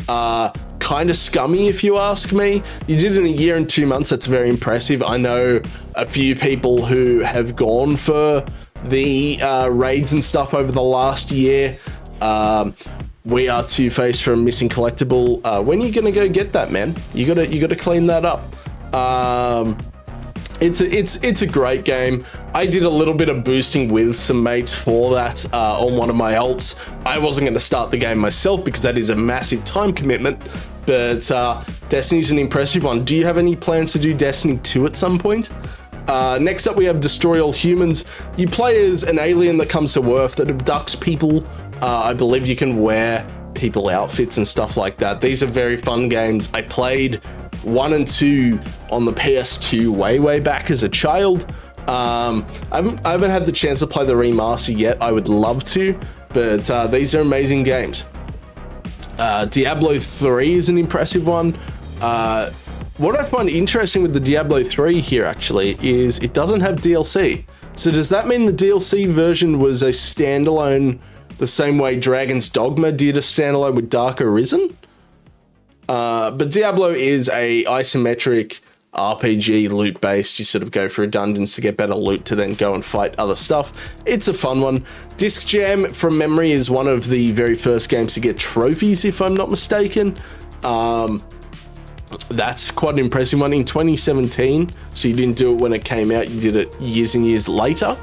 Kind of scummy, if you ask me. You did it in a year and 2 months. That's very impressive. I know a few people who have gone for the raids and stuff over the last year. We are Two-Face from Missing Collectible. When are you gonna go get that, man? You gotta clean that up. It's a great game. I did a little bit of boosting with some mates for that on one of my alts. I wasn't going to start the game myself because that is a massive time commitment, but Destiny's an impressive one. Do you have any plans to do Destiny 2 at some point? Next up, we have Destroy All Humans. You play as an alien that comes to Earth that abducts people. I believe you can wear people outfits and stuff like that. These are very fun games. I played 1 and 2 on the PS2 way back as a child. I haven't had the chance to play the remaster yet. I would love to, but these are amazing games. Diablo 3 is an impressive one. What I find interesting with the Diablo 3 here actually is it doesn't have DLC. So does that mean the DLC version was a standalone the same way Dragon's Dogma did a standalone with Dark Arisen? But Diablo is a isometric RPG loot based. You sort of go through dungeons to get better loot to then go and fight other stuff. It's a fun one. Disc Jam, from memory, is one of the very first games to get trophies, if I'm not mistaken. That's quite an impressive one in 2017. So you didn't do it when it came out, you did it years and years later.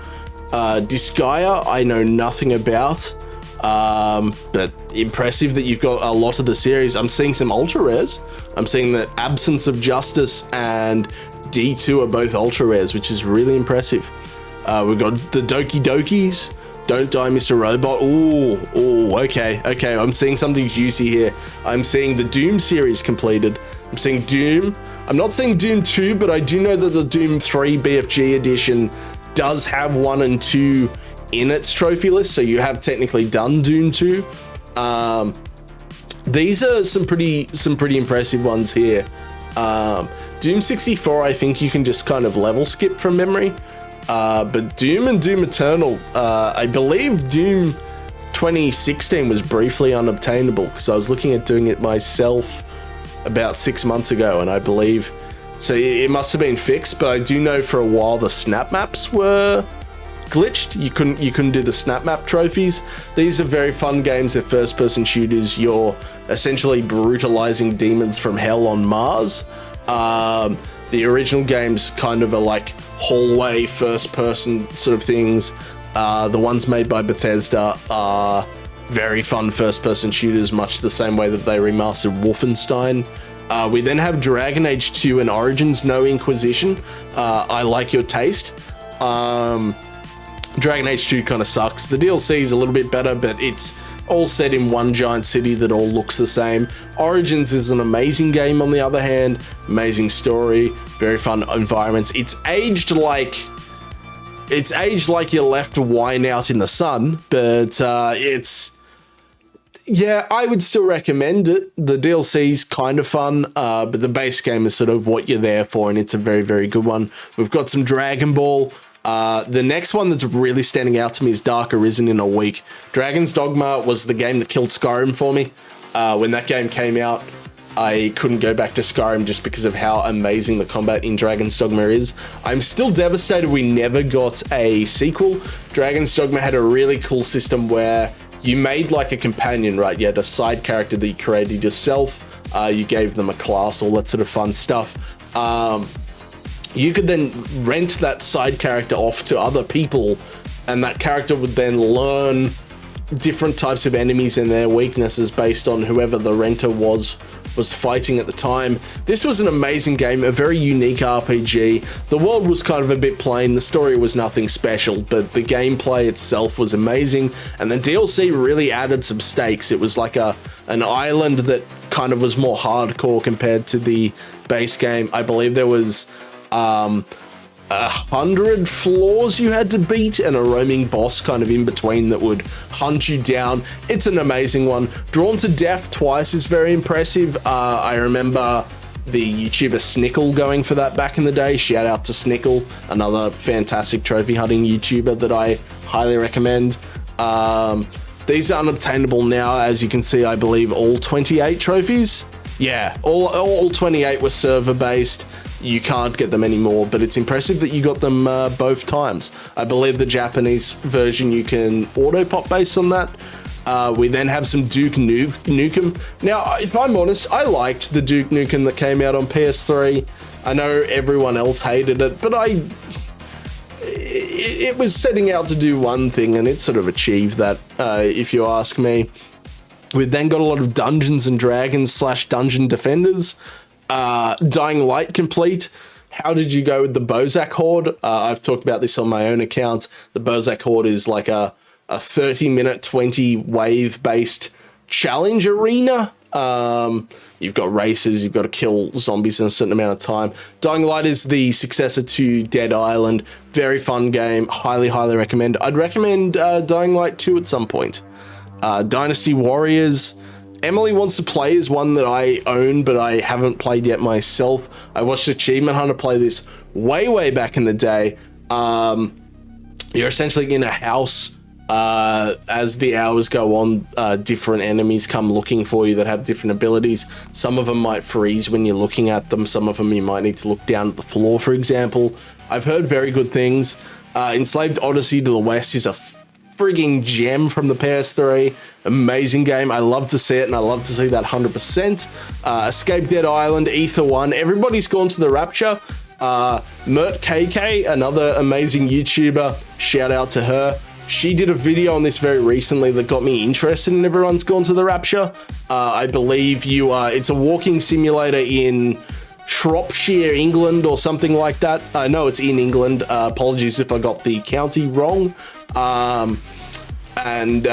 Disgaea, I know nothing about. But impressive that you've got a lot of the series. I'm seeing some ultra rares. I'm seeing that Absence of Justice and D2 are both ultra rares, which is really impressive. We've got the Doki Dokis. Don't Die, Mr. Robot. Oh, okay. I'm seeing something juicy here. I'm seeing the Doom series completed. I'm seeing Doom. I'm not seeing Doom 2, but I do know that the Doom 3 BFG edition does have 1 and 2 in its trophy list, so you have technically done Doom 2. These are some pretty impressive ones here. Doom 64, I think you can just kind of level skip from memory. But Doom and Doom Eternal, I believe Doom 2016 was briefly unobtainable because I was looking at doing it myself about 6 months ago, and I believe so it must have been fixed. But I do know for a while the snap maps were glitched. You couldn't do the snap map trophies. These are very fun games. They're first person shooters. You're essentially brutalizing demons from hell on Mars. The original games kind of are like hallway first person sort of things. The ones made by Bethesda are very fun first person shooters, much the same way that they remastered Wolfenstein. We then have Dragon Age 2 and Origins No Inquisition. I like your taste. Dragon Age 2 kind of sucks. The DLC is a little bit better, but it's all set in one giant city that all looks the same. Origins is an amazing game on the other hand. Amazing story, very fun environments. It's aged like you left wine out in the sun, but yeah, I would still recommend it. The DLC's kind of fun, but the base game is sort of what you're there for, and it's a very, very good one. We've got some Dragon Ball. The next one that's really standing out to me is Dark Arisen in a week. Dragon's Dogma was the game that killed Skyrim for me. When that game came out, I couldn't go back to Skyrim just because of how amazing the combat in Dragon's Dogma is. I'm still devastated we never got a sequel. Dragon's Dogma had a really cool system where you made like a companion, right? You had a side character that you created yourself. You gave them a class, all that sort of fun stuff. you could then rent that side character off to other people, and that character would then learn different types of enemies and their weaknesses based on whoever the renter was fighting at the time. This was an amazing game, a very unique RPG. The world was kind of a bit plain, the story was nothing special, but the gameplay itself was amazing, and the DLC really added some stakes. It was like an island that kind of was more hardcore compared to the base game. I believe there was 100 floors you had to beat, and a roaming boss kind of in between that would hunt you down. It's an amazing one. Drawn to Death twice is very impressive. I remember the YouTuber Snickle going for that back in the day. Shout out to Snickle, another fantastic trophy hunting YouTuber that I highly recommend. These are unobtainable now, as you can see. I believe all 28 trophies. Yeah, all 28 were server based. You can't get them anymore, but it's impressive that you got them both times. I believe the Japanese version you can auto pop based on that. We then have some Duke Nukem. Now, if I'm honest, I liked the Duke Nukem that came out on PS3. I know everyone else hated it, but it was setting out to do one thing, and it sort of achieved that, if you ask me. We've then got a lot of Dungeons and Dragons / Dungeon Defenders. Dying Light complete. How did you go with the Bozak Horde? I've talked about this on my own account. The Bozak Horde is like a 30-minute, 20 wave-based challenge arena. You've got races, you've got to kill zombies in a certain amount of time. Dying Light is the successor to Dead Island. Very fun game. Highly, highly recommend. I'd recommend Dying Light 2 at some point. Dynasty Warriors. Emily Wants to Play is one that I own, but I haven't played yet myself. I watched Achievement Hunter play this way back in the day. You're essentially in a house. As the hours go on, different enemies come looking for you that have different abilities. Some of them might freeze when you're looking at them. Some of them you might need to look down at the floor, for example. I've heard very good things. Enslaved Odyssey to the West is a frigging gem from the PS3. Amazing game. I love to see it, and I love to see that 100%. Escape Dead Island, Ether 1. Everybody's gone to the Rapture. Mert KK, another amazing YouTuber. Shout out to her. She did a video on this very recently that got me interested in Everyone's Gone to the Rapture. I believe it's a walking simulator in Shropshire, England, or something like that. I know it's in England. Apologies if I got the county wrong. And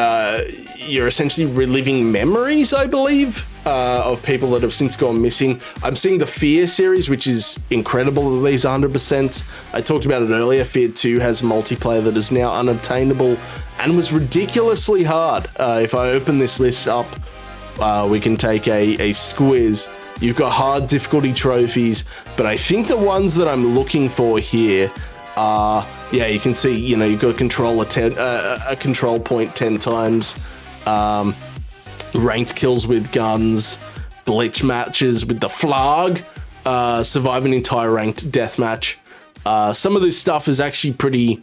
you're essentially reliving memories, I believe, of people that have since gone missing. I'm seeing the Fear series, which is incredible that these are 100%. I talked about it earlier. Fear 2 has multiplayer that is now unobtainable and was ridiculously hard. If I open this list up, we can take a squiz. You've got hard difficulty trophies, but I think the ones that I'm looking for here are, yeah, you can see, you've got to control a control point 10 times, ranked kills with guns, blitz matches with the flag, survive an entire ranked deathmatch. Some of this stuff is actually pretty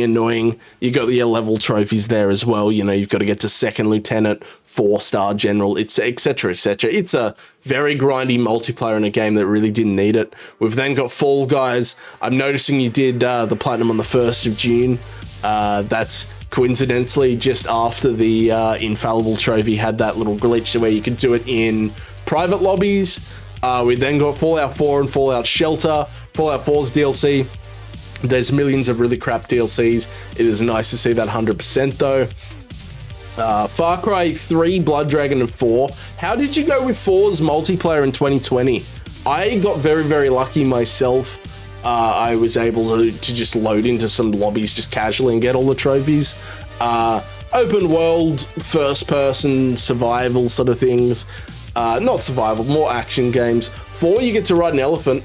annoying. You got your level trophies there as well. You've got to get to second lieutenant, 4-star general, etc, etc. It's a very grindy multiplayer in a game that really didn't need it. We've then got Fall Guys. I'm noticing you did the Platinum on the 1st of June. That's coincidentally just after the Infallible trophy had that little glitch where you could do it in private lobbies. We then got Fallout 4 and Fallout Shelter. Fallout 4's DLC. There's millions of really crap DLCs. It is nice to see that 100% though. Far Cry 3, Blood Dragon, and 4. How did you go with 4's multiplayer in 2020? I got very, very lucky myself. I was able to just load into some lobbies just casually and get all the trophies. Open world, first person, survival sort of things. Not survival, more action games. 4, you get to ride an elephant.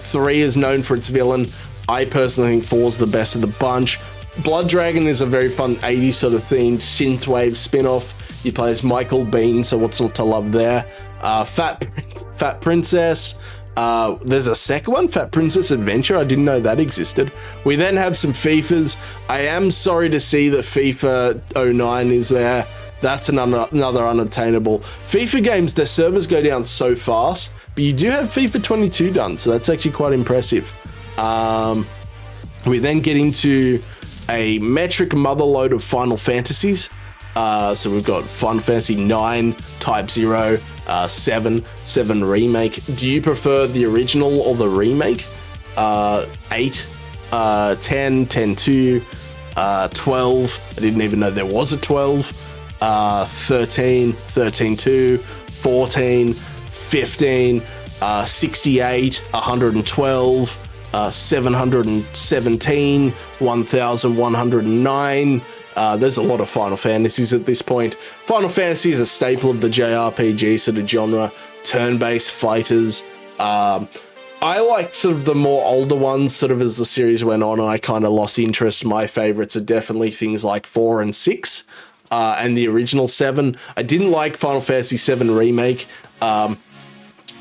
3 is known for its villain. I personally think 4 is the best of the bunch. Blood Dragon is a very fun 80s sort of themed synthwave spin-off. You play as Michael Bean, so what's not to love there? Fat Princess. There's a second one, Fat Princess Adventure. I didn't know that existed. We then have some FIFAs. I am sorry to see that FIFA 09 is there. That's another unattainable. FIFA games, their servers go down so fast, but you do have FIFA 22 done, so that's actually quite impressive. We then get into a metric motherload of Final Fantasies. So we've got Final Fantasy 9, Type 0, 7 Remake. Do you prefer the original or the remake? 8, 10, 10-2, 12. I didn't even know there was a 12. 13, 13-2, 14, 15, 68, 112, 717, 1109. There's a lot of Final Fantasies at this point. Final Fantasy is a staple of the JRPG sort of genre, turn-based fighters. I liked sort of the more older ones sort of as the series went on, and I kind of lost interest. My favorites are definitely things like 4 and 6, and the original 7. I didn't like Final Fantasy 7 Remake.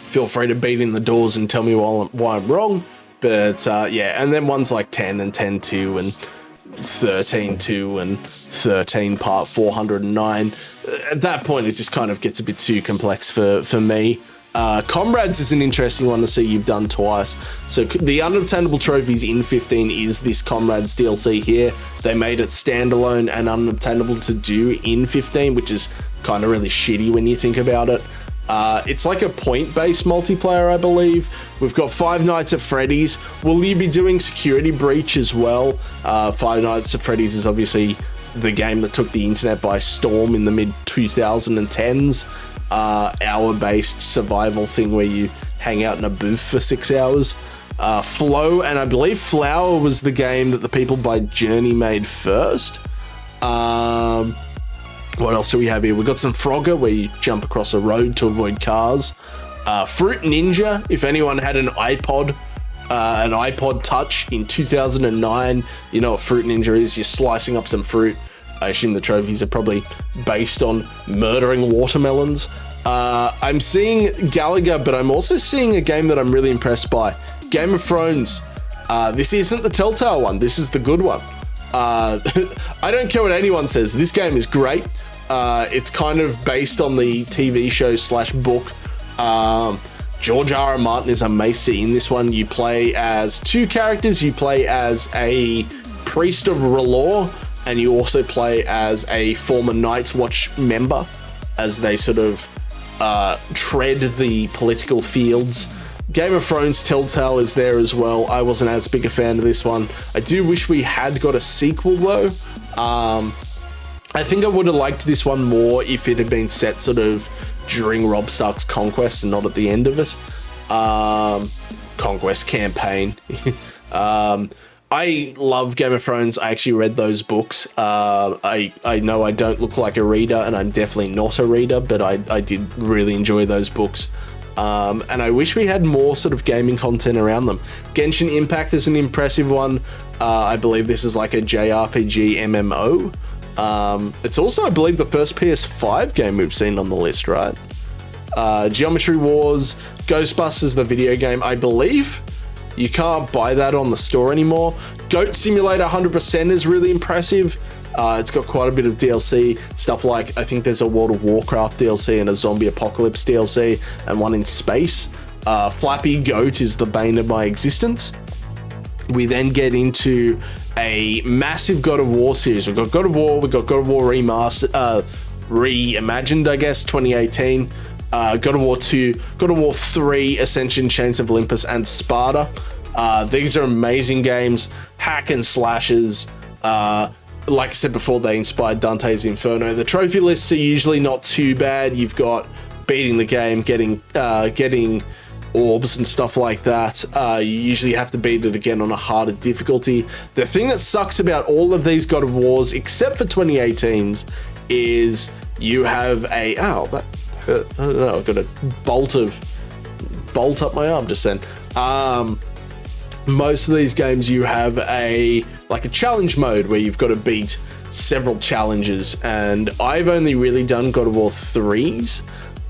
Feel free to beat in the doors and tell me why I'm wrong. But yeah, and then ones like 10 and 10-2 and 13-2 and 13 part 409. At that point, it just kind of gets a bit too complex for me. Comrades is an interesting one to see you've done twice. So the unobtainable trophies in 15 is this Comrades DLC here. They made it standalone and unobtainable to do in 15, which is kind of really shitty when you think about it. It's like a point-based multiplayer, I believe. We've got Five Nights at Freddy's. Will you be doing Security Breach as well? Five Nights at Freddy's is obviously the game that took the internet by storm in the mid-2010s. Hour-based survival thing where you hang out in a booth for 6 hours. Flow, and I believe Flower was the game that the people by Journey made first. What else do we have here? We've got some Frogger, where you jump across a road to avoid cars. Fruit Ninja, if anyone had an iPod Touch in 2009, you know what Fruit Ninja is. You're slicing up some fruit. I assume the trophies are probably based on murdering watermelons. I'm seeing Galaga, but I'm also seeing a game that I'm really impressed by. Game of Thrones. This isn't the Telltale one. This is the good one. I don't care what anyone says. This game is great. It's kind of based on the TV show / book. George R.R. Martin is a maester in this one. You play as two characters. You play as a priest of R'hllor, and you also play as a former Night's Watch member as they sort of tread the political fields. Game of Thrones Telltale is there as well. I wasn't as big a fan of this one. I do wish we had got a sequel though. I think I would have liked this one more if it had been set sort of during Robb Stark's conquest and not at the end of it. Conquest campaign. I love Game of Thrones. I actually read those books. I know I don't look like a reader, and I'm definitely not a reader, but I did really enjoy those books. And I wish we had more sort of gaming content around them. Genshin Impact is an impressive one. I believe this is like a JRPG MMO. It's also, I believe, the first PS5 game we've seen on the list, right? Geometry Wars, Ghostbusters, the video game, I believe. You can't buy that on the store anymore. Goat Simulator 100% is really impressive. It's got quite a bit of DLC, stuff like, I think there's a World of Warcraft DLC and a Zombie Apocalypse DLC, and one in space. Flappy Goat is the bane of my existence. We then get into a massive God of War series. We've got God of War, we've got God of War Remastered, Reimagined, I guess, 2018. God of War 2, God of War 3, Ascension, Chains of Olympus, and Sparta. These are amazing games, hack and slashes. Like I said before, they inspired Dante's Inferno. The trophy lists are usually not too bad. You've got beating the game, getting orbs and stuff like that. You usually have to beat it again on a harder difficulty. The thing that sucks about all of these God of Wars, except for 2018's, is you have a... Oh, that hurt. I don't know, I've got a bolt up my arm just then. Most of these games you have a challenge mode where you've got to beat several challenges, and I've only really done God of War 3's.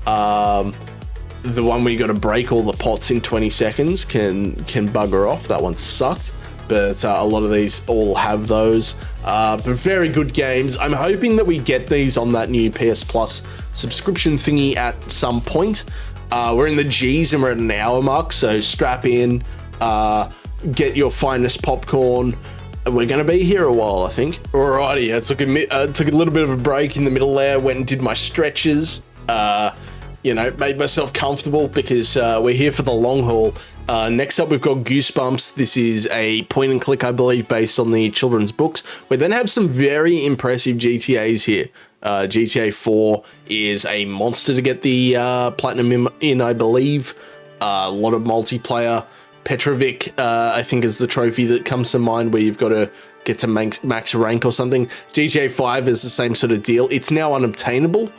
The one where you got to break all the pots in 20 seconds can bugger off. That one sucked. but a lot of these all have those. But very good games. I'm hoping that we get these on that new PS Plus subscription thingy at some point. We're in the G's and we're at an hour mark, so strap in, get your finest popcorn. We're going to be here a while, I think. Alrighty, I took a little bit of a break in the middle there, went and did my stretches, you know, made myself comfortable because we're here for the long haul. Next up, we've got Goosebumps. This is a point and click, I believe, based on the children's books. We then have some very impressive GTAs here. GTA 4 is a monster to get the platinum in, I believe. A lot of multiplayer. Petrovic, I think, is the trophy that comes to mind where you've got to get to max rank or something. GTA 5 is the same sort of deal. It's now unobtainable.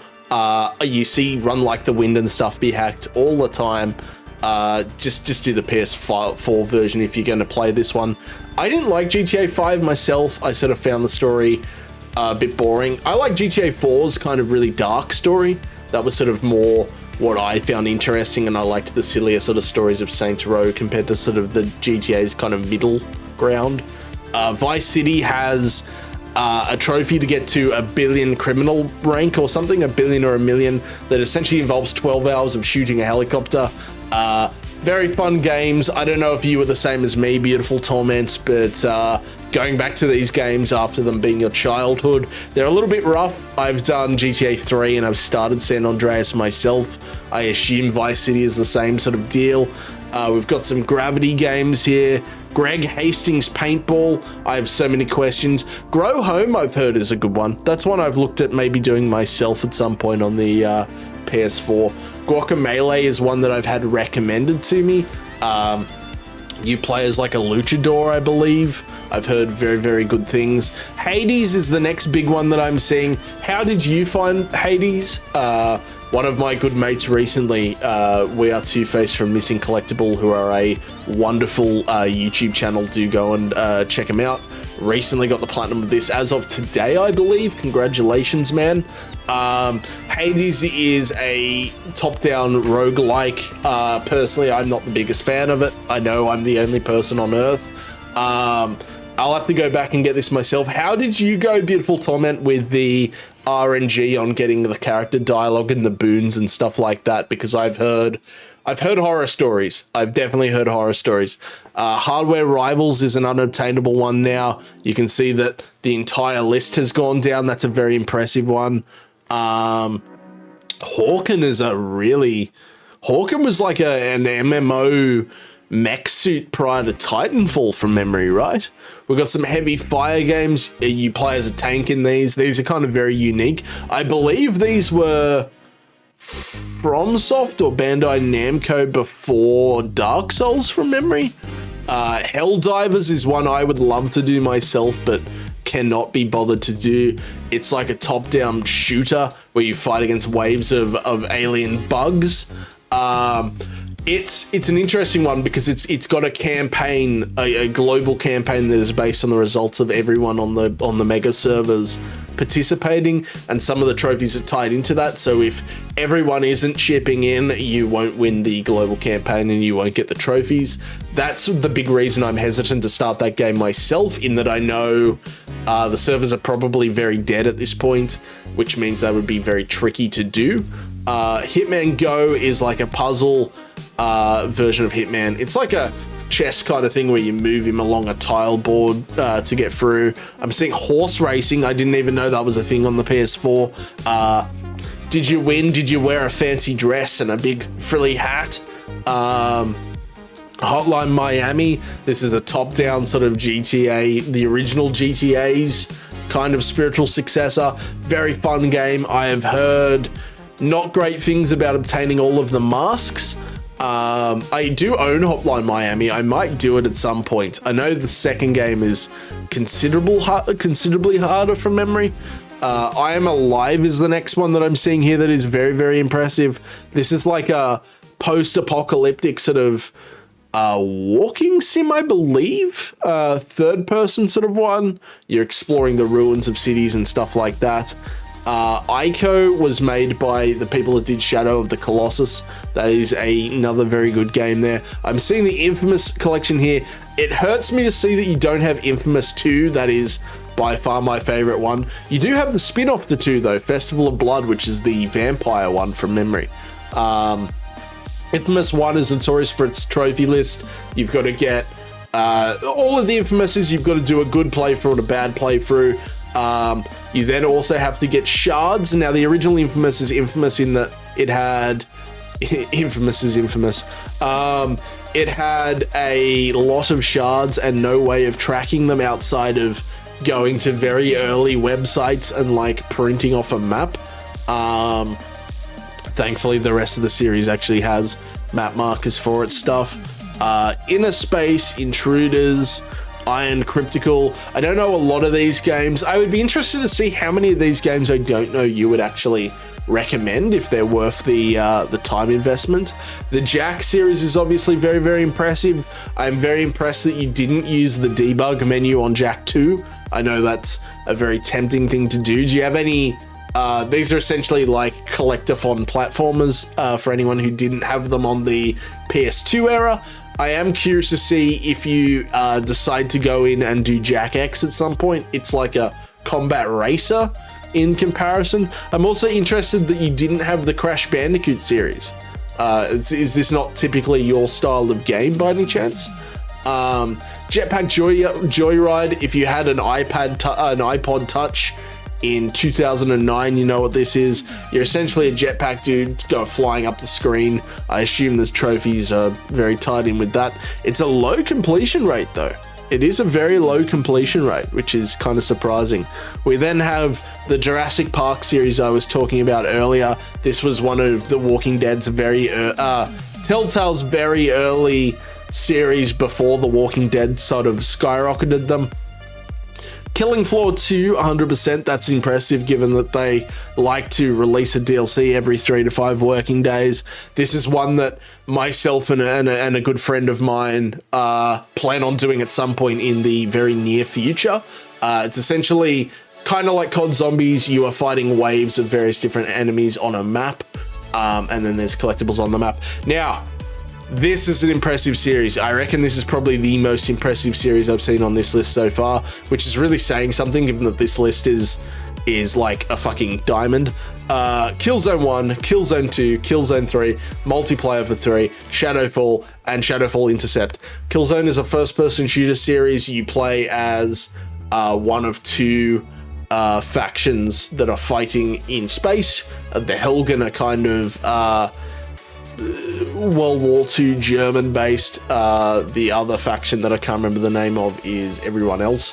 You see Run Like the Wind and stuff be hacked all the time. Just do the PS4 version if you're going to play this one. I didn't like GTA 5 myself. I sort of found the story a bit boring. I like GTA 4's kind of really dark story. That was sort of more what I found interesting, and I liked the sillier sort of stories of Saints Row compared to sort of the GTA's kind of middle ground. Vice City has a trophy to get to 1 billion criminal rank or something, 1 billion or 1 million, that essentially involves 12 hours of shooting a helicopter. Very fun games. I don't know if you were the same as me, Beautiful Torment's, but going back to these games after them being your childhood, they're a little bit rough. I've done GTA 3 and I've started San Andreas myself. I assume Vice City is the same sort of deal. We've got some Gravity games here. Greg Hastings Paintball. I have so many questions. Grow Home, I've heard, is a good one. That's one I've looked at maybe doing myself at some point on the PS4. Guacamelee is one that I've had recommended to me. You play as like a luchador, I believe. I've heard very, very good things. Hades is the next big one that I'm seeing. How did you find Hades? One of my good mates recently, We Are Two-Face from Missing Collectible, who are a wonderful YouTube channel. Do go and check them out. Recently got the platinum of this as of today, I believe. Congratulations, man. Hades is a top-down roguelike. Personally, I'm not the biggest fan of it. I know I'm the only person on Earth. I'll have to go back and get this myself. How did you go, Beautiful Torment, with the RNG on getting the character dialogue and the boons and stuff like that? Because I've heard horror stories. I've definitely heard horror stories. Hardware Rivals is an unobtainable one now. You can see that the entire list has gone down. That's a very impressive one. Hawken was like an MMO mech suit prior to Titanfall from memory, right? We've got some heavy fire games. You play as a tank in these. These are kind of very unique. I believe these were FromSoft or Bandai Namco before Dark Souls from memory. Helldivers is one I would love to do myself, but cannot be bothered to do. It's like a top-down shooter where you fight against waves of alien bugs. It's an interesting one because it's got a campaign, a global campaign that is based on the results of everyone on the mega servers participating, and some of the trophies are tied into that. So if everyone isn't chipping in, you won't win the global campaign and you won't get the trophies. That's the big reason I'm hesitant to start that game myself, in that I know the servers are probably very dead at this point, which means that would be very tricky to do. Hitman Go is like a puzzle version of Hitman. It's like a chess kind of thing where you move him along a tile board to get through. I'm seeing horse racing. I didn't even know that was a thing on the PS4. Did you win? Did you wear a fancy dress and a big frilly hat? Hotline Miami. This is a top-down sort of GTA, the original GTA's kind of spiritual successor. Very fun game. I have heard not great things about obtaining all of the masks. I do own Hotline Miami. I might do it at some point. I know the second game is considerably harder from memory. I Am Alive is the next one that I'm seeing here that is very, very impressive. This is like a post-apocalyptic sort of walking sim, I believe. Third person sort of one. You're exploring the ruins of cities and stuff like that. Ico was made by the people that did Shadow of the Colossus. That is another very good game there. I'm seeing the Infamous collection here. It hurts me to see that you don't have Infamous 2. That is by far my favorite one. You do have the spin-off to 2 though, Festival of Blood, which is the vampire one from memory. Infamous 1 is notorious for its trophy list. You've got to get all of the Infamouses. You've got to do a good playthrough and a bad playthrough. You then also have to get shards. Now the original Infamous is infamous in that it had Infamous is infamous. It had a lot of shards and no way of tracking them outside of going to very early websites and like printing off a map. Thankfully, the rest of the series actually has map markers for its stuff. Inner Space, Intruders, Iron Cryptical. I don't know a lot of these games. I would be interested to see how many of these games I don't know you would actually recommend if they're worth the time investment. The Jack series is obviously very, very impressive. I'm very impressed that you didn't use the debug menu on Jack 2. I know that's a very tempting thing to do. Do you have any... these are essentially like collectathon platformers for anyone who didn't have them on the PS2 era. I am curious to see if you decide to go in and do Jack X at some point. It's like a combat racer in comparison. I'm also interested that you didn't have the Crash Bandicoot series. Is this not typically your style of game by any chance? Jetpack Joyride, if you had an iPod Touch in 2009, you know what this is. You're essentially a jetpack dude go flying up the screen. I assume the trophies are very tied in with that. It's a low completion rate though. It is a very low completion rate, which is kind of surprising. We then have the Jurassic Park series I was talking about earlier. This was one of the Walking Dead's Telltale's very early series before the Walking Dead sort of skyrocketed them. Killing Floor 2, 100%, that's impressive given that they like to release a DLC every 3 to 5 working days. This is one that myself and a good friend of mine plan on doing at some point in the very near future. It's essentially kind of like COD Zombies. You are fighting waves of various different enemies on a map, and then there's collectibles on the map. Now, this is an impressive series. I reckon this is probably the most impressive series I've seen on this list so far, which is really saying something given that this list is like a fucking diamond. Killzone 1, Killzone 2, Killzone 3, multiplayer for 3, Shadowfall, and Shadowfall Intercept. Killzone is a first-person shooter series. You play as one of 2 factions that are fighting in space. The Helgen are kind of... World War II German-based. The other faction that I can't remember the name of is everyone else.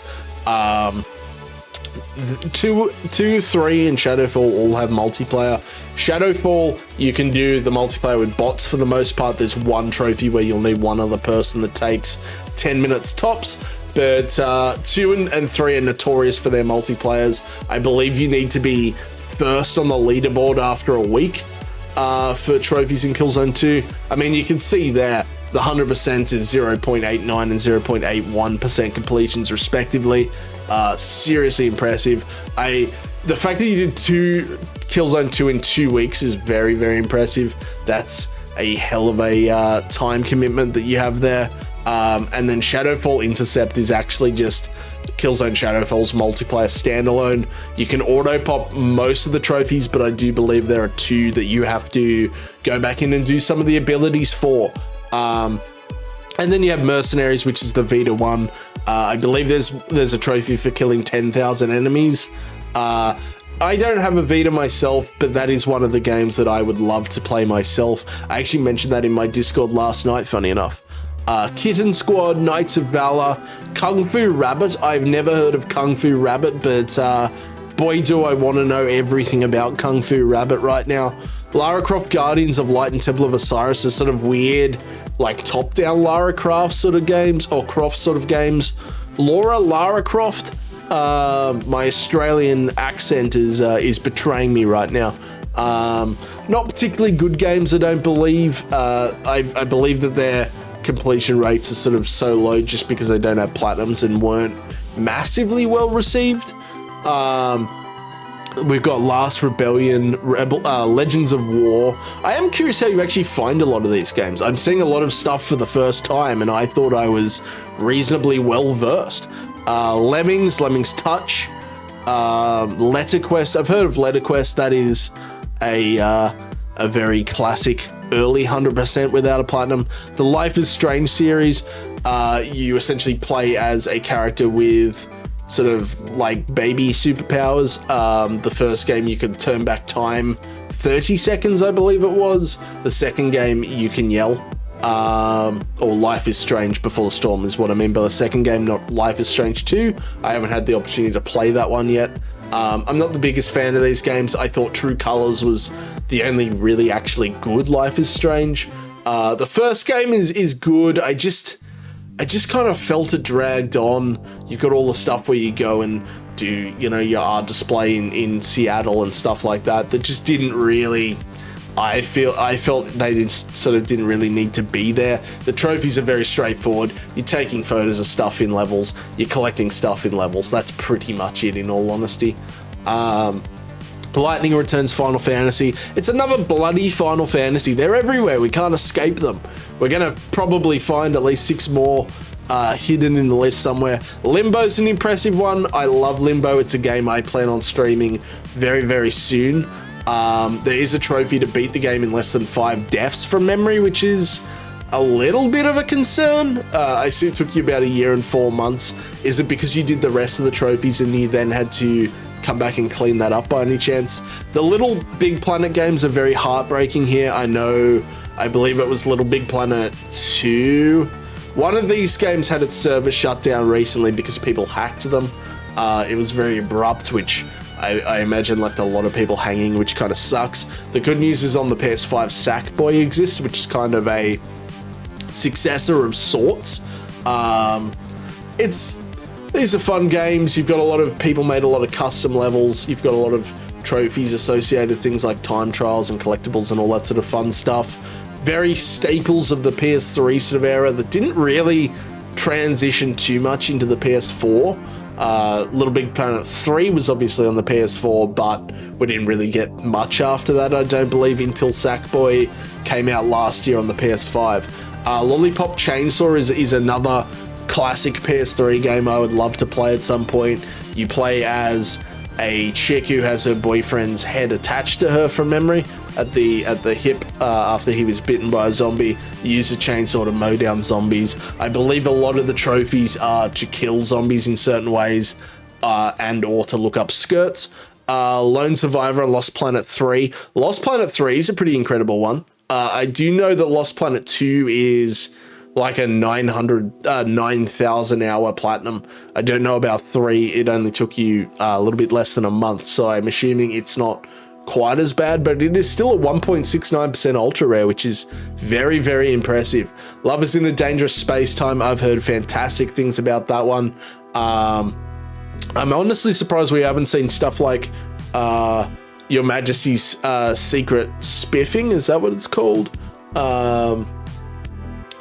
2, 3, and Shadowfall all have multiplayer. Shadowfall, you can do the multiplayer with bots for the most part. There's one trophy where you'll need one other person that takes 10 minutes tops. But 2 and 3 are notorious for their multiplayers. I believe you need to be first on the leaderboard after a week. For trophies in Killzone 2. I mean, you can see there, the 100% is 0.89 and 0.81% completions respectively. Seriously impressive. The fact that you did Killzone 2 in 2 weeks is very, very impressive. That's a hell of a time commitment that you have there. And then Shadowfall Intercept is actually just Killzone Shadowfall's multiplayer standalone. You can auto pop most of the trophies, but I do believe there are 2 that you have to go back in and do some of the abilities for. And then you have Mercenaries, which is the Vita one. I believe there's a trophy for killing 10,000 enemies. I don't have a Vita myself, but that is one of the games that I would love to play myself. I actually mentioned that in my Discord last night, funny enough. Kitten Squad, Knights of Valor, Kung Fu Rabbit. I've never heard of Kung Fu Rabbit, but boy, do I want to know everything about Kung Fu Rabbit right now. Lara Croft Guardians of Light and Temple of Osiris is sort of weird, like top-down Lara Croft sort of games, or Croft sort of games. Lara Croft. My Australian accent is betraying me right now. Not particularly good games, I don't believe. I believe that they're completion rates are sort of so low just because they don't have platinums and weren't massively well received. We've got Last Rebellion, Legends of War. I am curious how you actually find a lot of these games. I'm seeing a lot of stuff for the first time, and I thought I was reasonably well versed. Lemmings Touch, Letterquest. I've heard of Letterquest. That is a very classic early 100% without a platinum. The Life is Strange series, you essentially play as a character with sort of like baby superpowers. The first game you could turn back time 30 seconds, I believe it was. The second game you can yell, or Life is Strange Before the Storm is what I mean by the second game, not Life is Strange 2. I haven't had the opportunity to play that one yet. I'm not the biggest fan of these games. I thought True Colors was the only really actually good Life is Strange. The first game is good. I just kind of felt it dragged on. You've got all the stuff where you go and do, your art display in Seattle and stuff like that just didn't really, I felt they didn't really need to be there. The trophies are very straightforward. You're taking photos of stuff in levels. You're collecting stuff in levels. That's pretty much it, in all honesty. Lightning Returns Final Fantasy. It's another bloody Final Fantasy. They're everywhere. We can't escape them. We're going to probably find at least 6 more hidden in the list somewhere. Limbo's an impressive one. I love Limbo. It's a game I plan on streaming very, very soon. There is a trophy to beat the game in less than 5 deaths from memory, which is a little bit of a concern. I see it took you about 1 year and 4 months. Is it because you did the rest of the trophies and you then had to come back and clean that up by any chance? The Little Big Planet games are very heartbreaking here. I believe it was Little Big Planet 2. One of these games had its server shut down recently because people hacked them. It was very abrupt, which I imagine left a lot of people hanging, which kind of sucks. The good news is on the PS5, Sackboy exists, which is kind of a successor of sorts. These are fun games. You've got a lot of people made a lot of custom levels. You've got a lot of trophies associated, things like time trials and collectibles and all that sort of fun stuff. Very staples of the PS3 sort of era that didn't really transition too much into the PS4. Little Big Planet 3 was obviously on the PS4, but we didn't really get much after that, I don't believe, until Sackboy came out last year on the PS5. Lollipop Chainsaw is another classic PS3 game I would love to play at some point. You play as a chick who has her boyfriend's head attached to her from memory at the hip after he was bitten by a zombie. You use a chainsaw to mow down zombies. I believe a lot of the trophies are to kill zombies in certain ways and or to look up skirts. Lone Survivor and Lost Planet 3. Lost Planet 3 is a pretty incredible one. I do know that Lost Planet 2 is like a 9,000 hour platinum. I don't know about 3. It only took you a little bit less than a month, so I'm assuming it's not quite as bad, but it is still at 1.69% ultra rare, which is very, very impressive. Lovers in a Dangerous Space-Time. I've heard fantastic things about that one. I'm honestly surprised we haven't seen stuff like Your Majesty's Secret Spiffing. Is that what it's called?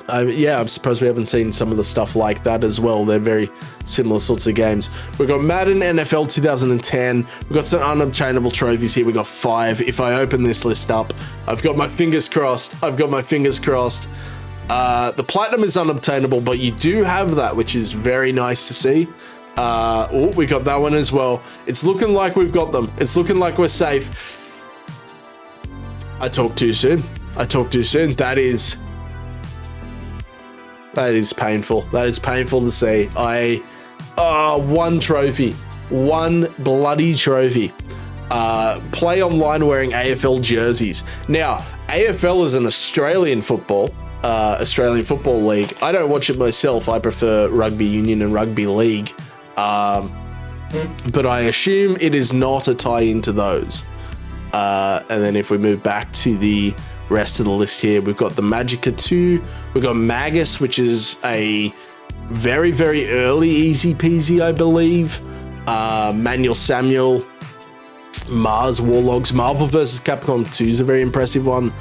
I'm surprised we haven't seen some of the stuff like that as well. They're very similar sorts of games. We've got Madden NFL 2010. We've got some unobtainable trophies here. We've got 5. If I open this list up, I've got my fingers crossed. The platinum is unobtainable, but you do have that, which is very nice to see. We got that one as well. It's looking like we've got them. It's looking like we're safe. I talked too soon. That is painful. That is painful to see. One trophy. One bloody trophy. Play online wearing AFL jerseys. Now, AFL is an Australian football league. I don't watch it myself. I prefer rugby union and rugby league. But I assume it is not a tie-in to those. And then if we move back to the rest of the list here, we've got the Magica 2, we've got Magus, which is a very, very early easy peasy, I believe. Manuel Samuel, Mars Warlogs, Marvel vs. Capcom 2 is a very impressive one.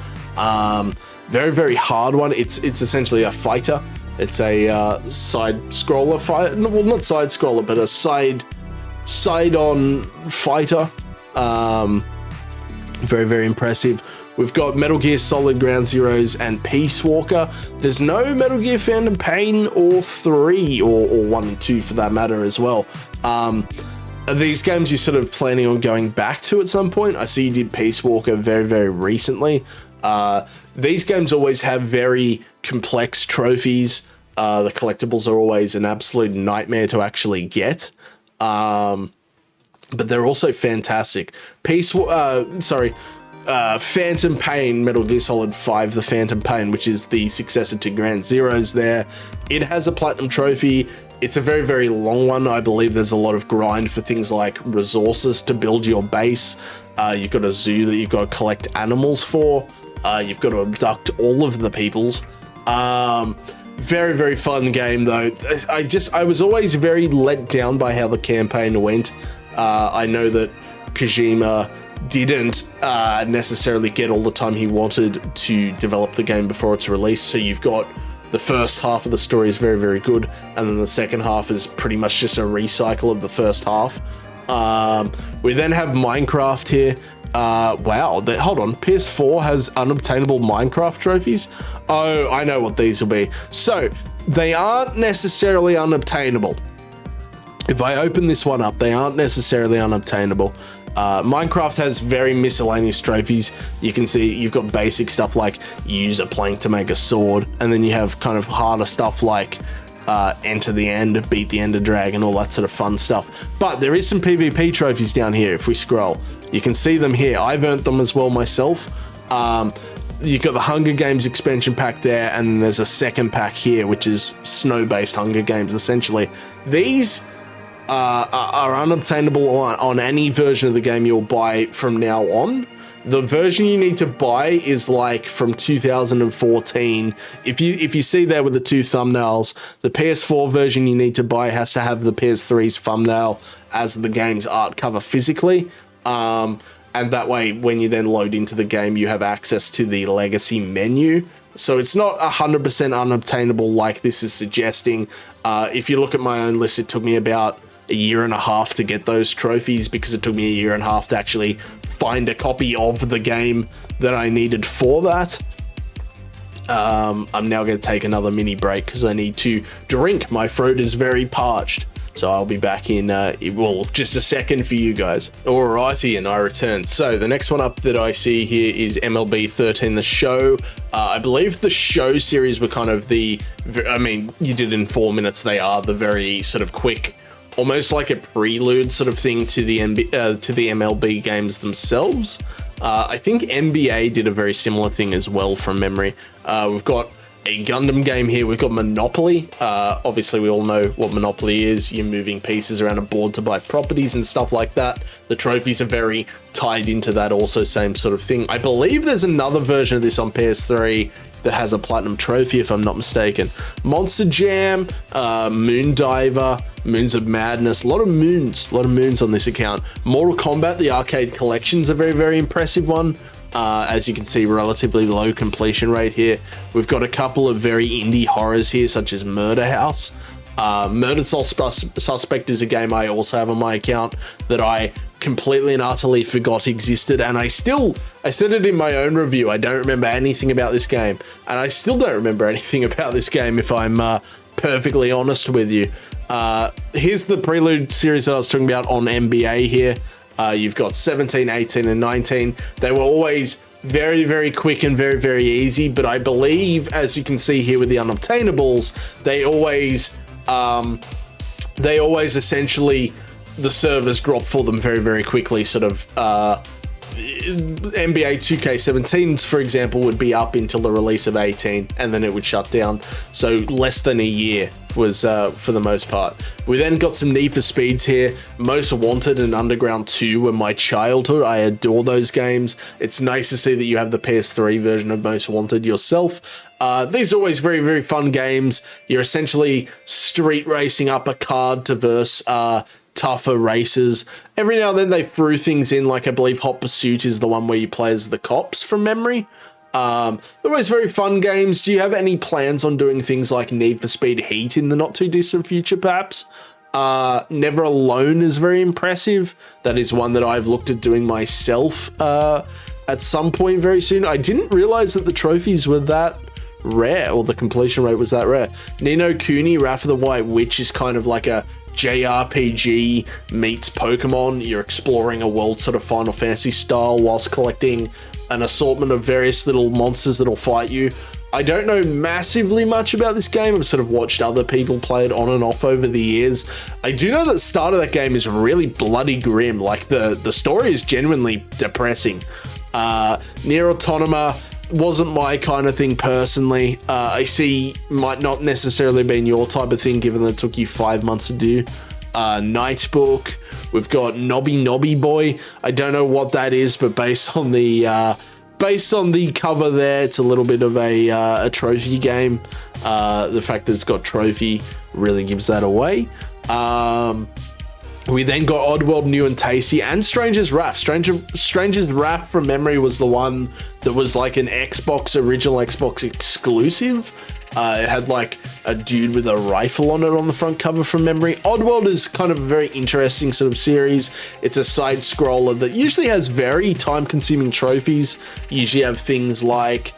Very, very hard one. It's essentially a fighter. It's a side scroller fight. Well, not side scroller, but a side on fighter. Very, very impressive. We've got Metal Gear Solid Ground Zeroes and Peace Walker. There's no Metal Gear Phantom Pain or 3, or 1 and 2 for that matter as well. Are these games you're sort of planning on going back to at some point? I see you did Peace Walker very, very recently. These games always have very complex trophies. The collectibles are always an absolute nightmare to actually get. But they're also fantastic. Phantom Pain, Metal Gear Solid 5, the Phantom Pain, which is the successor to Ground Zeroes there. It has a platinum trophy. It's a very, very long one. I believe there's a lot of grind for things like resources to build your base. You've got a zoo that you've got to collect animals for. You've got to abduct all of the peoples. Very, very fun game though. I was always very let down by how the campaign went. I know that Kojima didn't necessarily get all the time he wanted to develop the game before its release. So you've got the first half of the story is very, very good, and then the second half is pretty much just a recycle of the first half. We then have Minecraft here. Wow, hold on, PS4 has unobtainable Minecraft trophies? Oh, I know what these will be. So, they aren't necessarily unobtainable. If I open this one up, they aren't necessarily unobtainable. Minecraft has very miscellaneous trophies. You can see you've got basic stuff like use a plank to make a sword, and then you have kind of harder stuff like enter the end, beat the ender dragon, all that sort of fun stuff. But there is some PvP trophies down here. If we scroll, you can see them here. I've earned them as well myself. You've got the Hunger Games expansion pack there, and then there's a second pack here, which is snow-based Hunger Games, essentially. These are unobtainable on any version of the game you'll buy from now on. The version you need to buy is like from 2014. If you see there with the two thumbnails, the PS4 version you need to buy has to have the PS3's thumbnail as the game's art cover physically. And that way, when you then load into the game, you have access to the legacy menu. So it's not 100% unobtainable like this is suggesting. If you look at my own list, it took me about a year and a half to get those trophies because it took me a year and a half to actually find a copy of the game that I needed for that. I'm now going to take another mini break because I need to drink. My throat is very parched. So I'll be back in, just a second for you guys. Alrighty, and I return. So the next one up that I see here is MLB 13, the show. I believe the show series were kind of you did it in 4 minutes. They are the very sort of quick, almost like a prelude sort of thing to the MLB games themselves. I think NBA did a very similar thing as well from memory. We've got a Gundam game here. We've got Monopoly. Obviously, we all know what Monopoly is. You're moving pieces around a board to buy properties and stuff like that. The trophies are very tied into that also, same sort of thing. I believe there's another version of this on PS3 that has a platinum trophy, if I'm not mistaken. Monster Jam, Moon Diver, Moons of Madness, a lot of moons on this account. Mortal Kombat, the arcade collection's a very, very impressive one. As you can see, relatively low completion rate here. We've got a couple of very indie horrors here, such as Murder House. Murdered Suspect is a game I also have on my account that I completely and utterly forgot existed, and I said it in my own review. I don't remember anything about this game, and I still don't remember anything about this game if I'm perfectly honest with you. Here's the Prelude series that I was talking about on NBA here. You've got 17, 18, and 19. They were always very, very quick and very, very easy, but I believe, as you can see here with the unobtainables, they always essentially, the servers drop for them very, very quickly. Sort of NBA 2K17, for example, would be up until the release of 18, and then it would shut down. So less than a year was for the most part. We then got some Need for Speeds here. Most Wanted and Underground 2 were my childhood. I adore those games. It's nice to see that you have the PS3 version of Most Wanted yourself. These are always very, very fun games. You're essentially street racing up a card to verse tougher races. Every now and then they threw things in, like I believe Hot Pursuit is the one where you play as the cops from memory. They're always very fun games. Do you have any plans on doing things like Need for Speed Heat in the not too distant future, perhaps? Never Alone is very impressive. That is one that I've looked at doing myself at some point very soon. I didn't realize that the trophies were that rare, or the completion rate was that rare. Ni no Kuni, Wrath of the White Witch is kind of like a JRPG meets Pokemon. You're exploring a world sort of Final Fantasy style whilst collecting an assortment of various little monsters that'll fight you. I don't know massively much about this game. I've sort of watched other people play it on and off over the years. I do know that the start of that game is really bloody grim. Like the story is genuinely depressing. Nier Automata wasn't my kind of thing personally. I see might not necessarily been your type of thing, given that it took you 5 months to do. Nightbook. We've got Nobby Nobby Boy. I don't know what that is, but based on the cover there, it's a little bit of a trophy game. The fact that it's got trophy really gives that away. We then got Oddworld New and Tasty and Stranger's Wrath. Stranger's Wrath from memory was the one that was like an original Xbox exclusive. It had like a dude with a rifle on it on the front cover from memory. Oddworld is kind of a very interesting sort of series. It's a side scroller that usually has very time consuming trophies. You usually have things like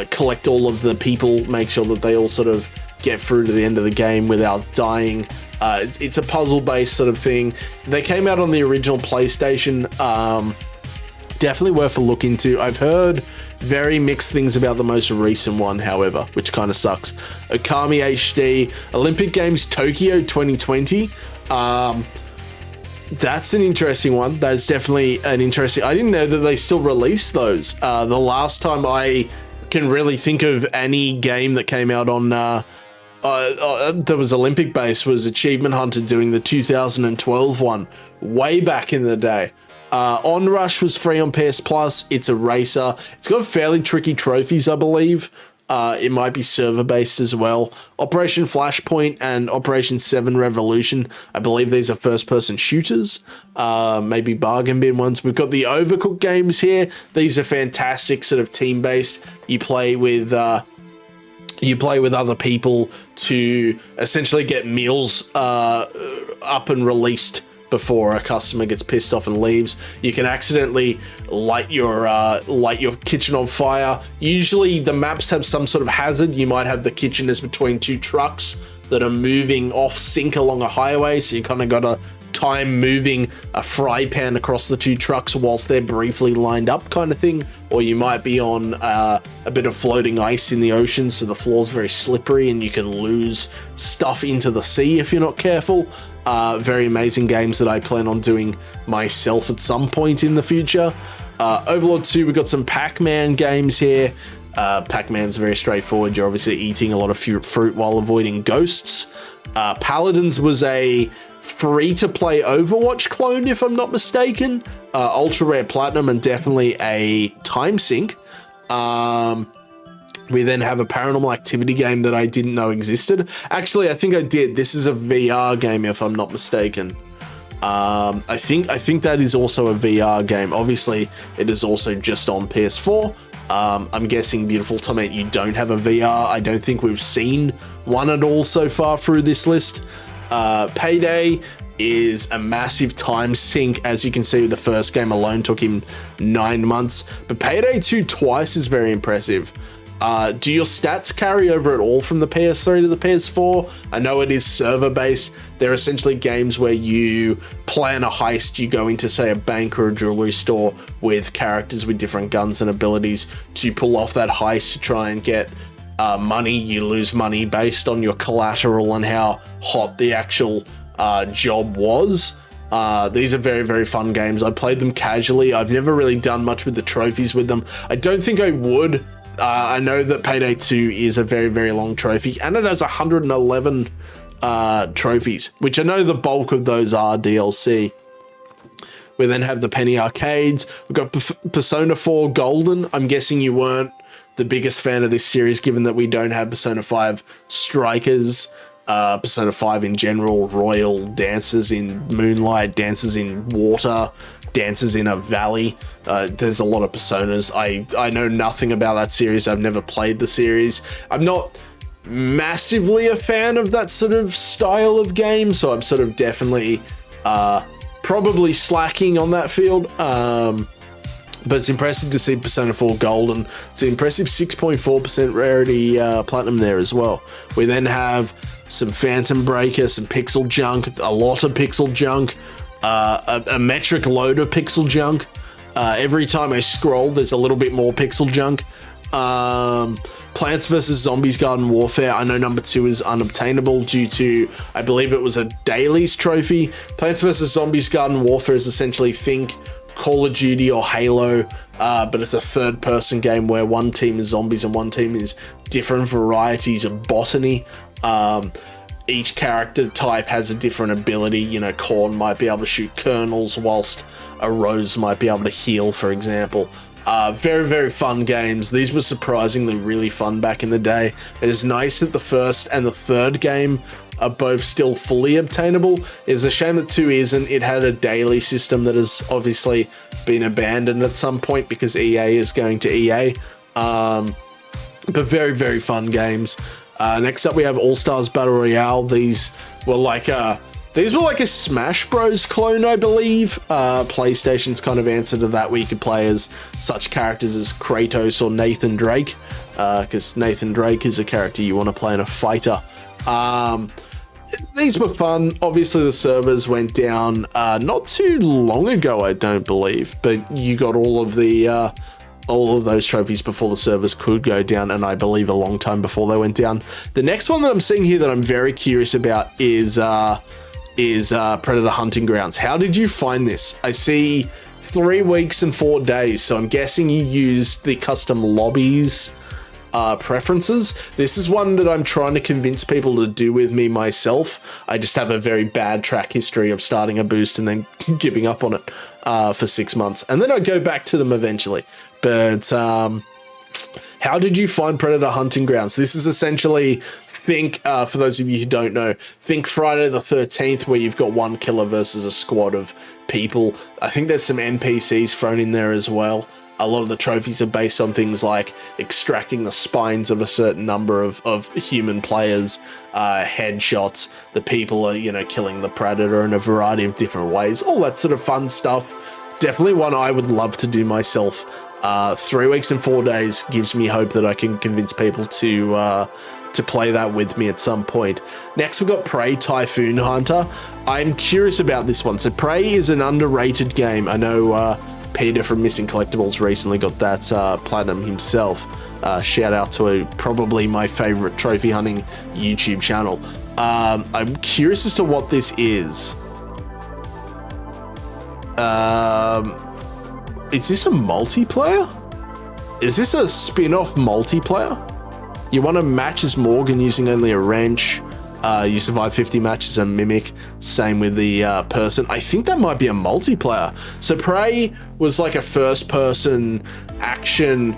collect all of the people, make sure that they all sort of get through to the end of the game without dying. It's a puzzle based sort of thing. They came out on the original PlayStation. Definitely worth a look into. I've heard very mixed things about the most recent one, however, which kind of sucks. Okami HD, Olympic Games Tokyo 2020. That's an interesting one. That's definitely an interesting... I didn't know that they still release those. The last time I can really think of any game that came out on... that was Olympic based was Achievement Hunter doing the 2012 one way back in the day. Onrush was free on PS Plus. It's a racer. It's got fairly tricky trophies, I believe. It might be server based as well. Operation Flashpoint and Operation 7 Revolution. I believe these are first person shooters. Maybe bargain bin ones. We've got the Overcooked games here. These are fantastic, sort of team based. You play with other people to essentially get meals up and released before a customer gets pissed off and leaves. You can accidentally light your kitchen on fire. Usually the maps have some sort of hazard. You might have the kitchen is between two trucks that are moving off sync along a highway, so you kind of got to time moving a fry pan across the two trucks whilst they're briefly lined up kind of thing. Or you might be on a bit of floating ice in the ocean, so the floor's very slippery and you can lose stuff into the sea if you're not careful. Very amazing games that I plan on doing myself at some point in the future. Overlord 2, we've got some Pac-Man games here. Pac-Man's very straightforward. You're obviously eating a lot of fruit while avoiding ghosts. Paladins was a free-to-play Overwatch clone, if I'm not mistaken. Ultra rare platinum and definitely a time sink. We then have a paranormal activity game that I didn't know existed. Actually, I think I did. This is a VR game, if I'm not mistaken. I think that is also a VR game. Obviously, it is also just on PS4. I'm guessing Beautiful Torment, you don't have a VR. I don't think we've seen one at all so far through this list. Payday is a massive time sink. As you can see, the first game alone took him 9 months. But Payday 2 twice is very impressive. Do your stats carry over at all from the PS3 to the PS4? I know it is server based. They're essentially games where you plan a heist. You go into, say, a bank or a jewelry store with characters with different guns and abilities to pull off that heist to try and get money. You lose money based on your collateral and how hot the actual job was. These are very, very fun games. I played them casually. I've never really done much with the trophies with them. I don't think I would. I know that Payday 2 is a very, very long trophy, and it has 111 trophies, which I know the bulk of those are DLC. We then have the Penny Arcades. We've got Persona 4 Golden. I'm guessing you weren't the biggest fan of this series, given that we don't have Persona 5 Strikers, Persona 5 in general, Royale, Dances in Moonlight, Dances in Water, Dances in a Valley. There's a lot of Personas. I know nothing about that series. I've never played the series. I'm not massively a fan of that sort of style of game, so I'm sort of definitely probably slacking on that field. But it's impressive to see Persona 4 Gold, and it's an impressive 6.4% rarity platinum there as well. We then have some Phantom Breaker, some pixel junk, a lot of pixel junk, a metric load of pixel junk. Every time I scroll, there's a little bit more pixel junk. Plants vs. Zombies Garden Warfare, I know number 2 is unobtainable due to, I believe it was a dailies trophy. Plants vs. Zombies Garden Warfare is essentially think Call of Duty or Halo, but it's a third-person game where one team is zombies and one team is different varieties of botany. Each character type has a different ability. You know, corn might be able to shoot kernels, whilst a rose might be able to heal, for example. Very, very fun games. These were surprisingly really fun back in the day. It is nice that the first and the third game are both still fully obtainable. It's a shame that 2 isn't. It had a daily system that has obviously been abandoned at some point because EA is going to EA. But very, very fun games. Next up we have All Stars Battle Royale. These were like a Smash Bros clone, I believe. PlayStation's kind of answer to that, where you could play as such characters as Kratos or Nathan Drake, because Nathan Drake is a character you want to play in a fighter. These were fun. Obviously the servers went down not too long ago, I don't believe, but you got all of those trophies before the servers could go down, and I believe a long time before they went down. The next one that I'm seeing here that I'm very curious about is Predator Hunting Grounds. How did you find this? I see 3 weeks and 4 days, so I'm guessing you used the custom lobbies preferences. This is one that I'm trying to convince people to do with me myself. I just have a very bad track history of starting a boost and then giving up on it for 6 months, and then I go back to them eventually. But how did you find Predator Hunting Grounds? This is essentially, think, for those of you who don't know, think Friday the 13th, where you've got one killer versus a squad of people. I think there's some NPCs thrown in there as well. A lot of the trophies are based on things like extracting the spines of a certain number of human players, headshots. The people are, you know, killing the predator in a variety of different ways. All that sort of fun stuff. Definitely one I would love to do myself. 3 weeks and 4 days gives me hope that I can convince people to play that with me at some point. Next, we've got Prey Typhoon Hunter. I'm curious about this one. So Prey is an underrated game. I know Peter from Missing Collectibles recently got that platinum himself. Shout out to probably my favorite trophy hunting YouTube channel. I'm curious as to what this is. Is this a multiplayer? Is this a spin-off multiplayer? You want to match as Morgan using only a wrench. You survive 50 matches a mimic. Same with the person. I think that might be a multiplayer. So Prey was like a first-person action,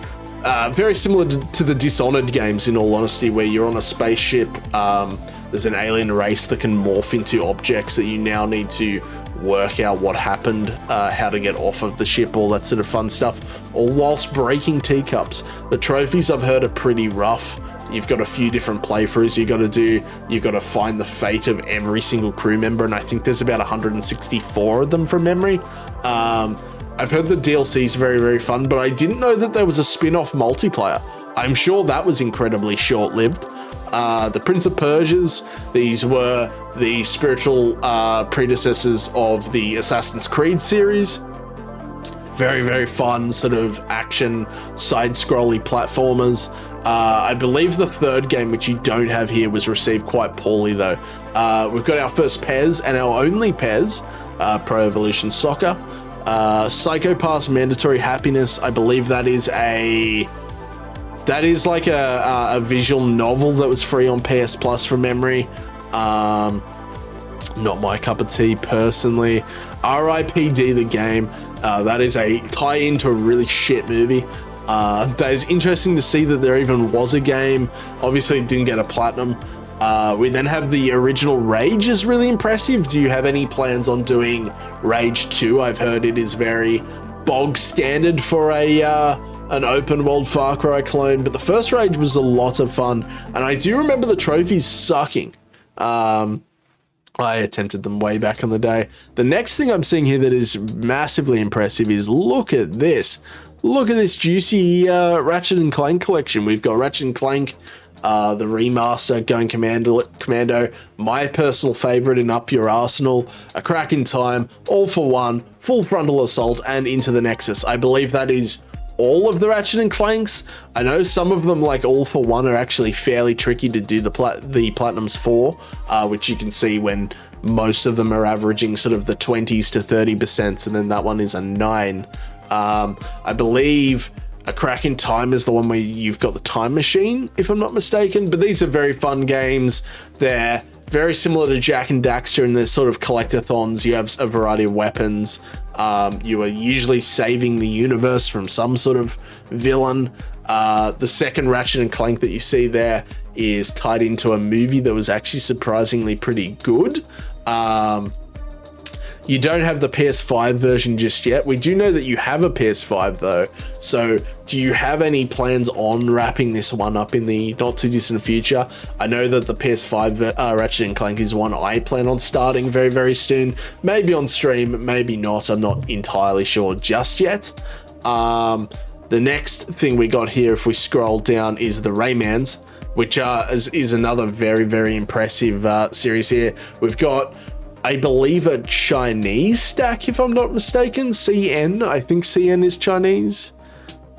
very similar to the Dishonored games, in all honesty, where you're on a spaceship. There's an alien race that can morph into objects that you now need to work out what happened, how to get off of the ship, all that sort of fun stuff, all whilst breaking teacups. The trophies, I've heard, are pretty rough. You've got a few different playthroughs you got to do. You've got to find the fate of every single crew member, and I think there's about 164 of them from memory. I've heard the DLC is very, very fun, but I didn't know that there was a spin-off multiplayer. I'm sure that was incredibly short-lived. The Prince of Persias, these were the spiritual predecessors of the Assassin's Creed series. Very, very fun sort of action, side-scrolly platformers. I believe the third game, which you don't have here, was received quite poorly though. We've got our first PES and our only PES, Pro Evolution Soccer. Psycho Pass Mandatory Happiness, I believe that is like a visual novel that was free on PS Plus from memory. Not my cup of tea personally. R.I.P.D. the game. That is a tie-in to a really shit movie. That is interesting to see that there even was a game. Obviously it didn't get a platinum. We then have the original Rage is really impressive. Do you have any plans on doing Rage 2? I've heard it is very bog standard for a an open world Far Cry clone, but the first Rage was a lot of fun, and I do remember the trophies sucking. I attempted them way back in the day. The next thing I'm seeing here that is massively impressive is look at this. Look at this juicy Ratchet and Clank collection. We've got Ratchet and Clank, the remaster, Going Commando, my personal favorite in Up Your Arsenal, A Crack in Time, All for One, Full Frontal Assault, and Into the Nexus. I believe that is all of the Ratchet and Clanks. I know some of them, like All for One, are actually fairly tricky to do the Platinums for, which you can see when most of them are averaging sort of the 20s to 30%, and then that one is a 9. I believe A Crack in Time is the one where you've got the time machine, if I'm not mistaken, but these are very fun games. They're very similar to Jak and Daxter in their sort of collectathons. You have a variety of weapons. You are usually saving the universe from some sort of villain. The second Ratchet and Clank that you see there is tied into a movie that was actually surprisingly pretty good. You don't have the PS5 version just yet. We do know that you have a PS5 though. So do you have any plans on wrapping this one up in the not too distant future? I know that the PS5 Ratchet and Clank is one I plan on starting very, very soon. Maybe on stream, maybe not. I'm not entirely sure just yet. The next thing we got here, if we scroll down, is the Raymans, which is another very, very impressive series here. We've got, I believe, a Chinese stack, if I'm not mistaken. CN, I think CN is Chinese.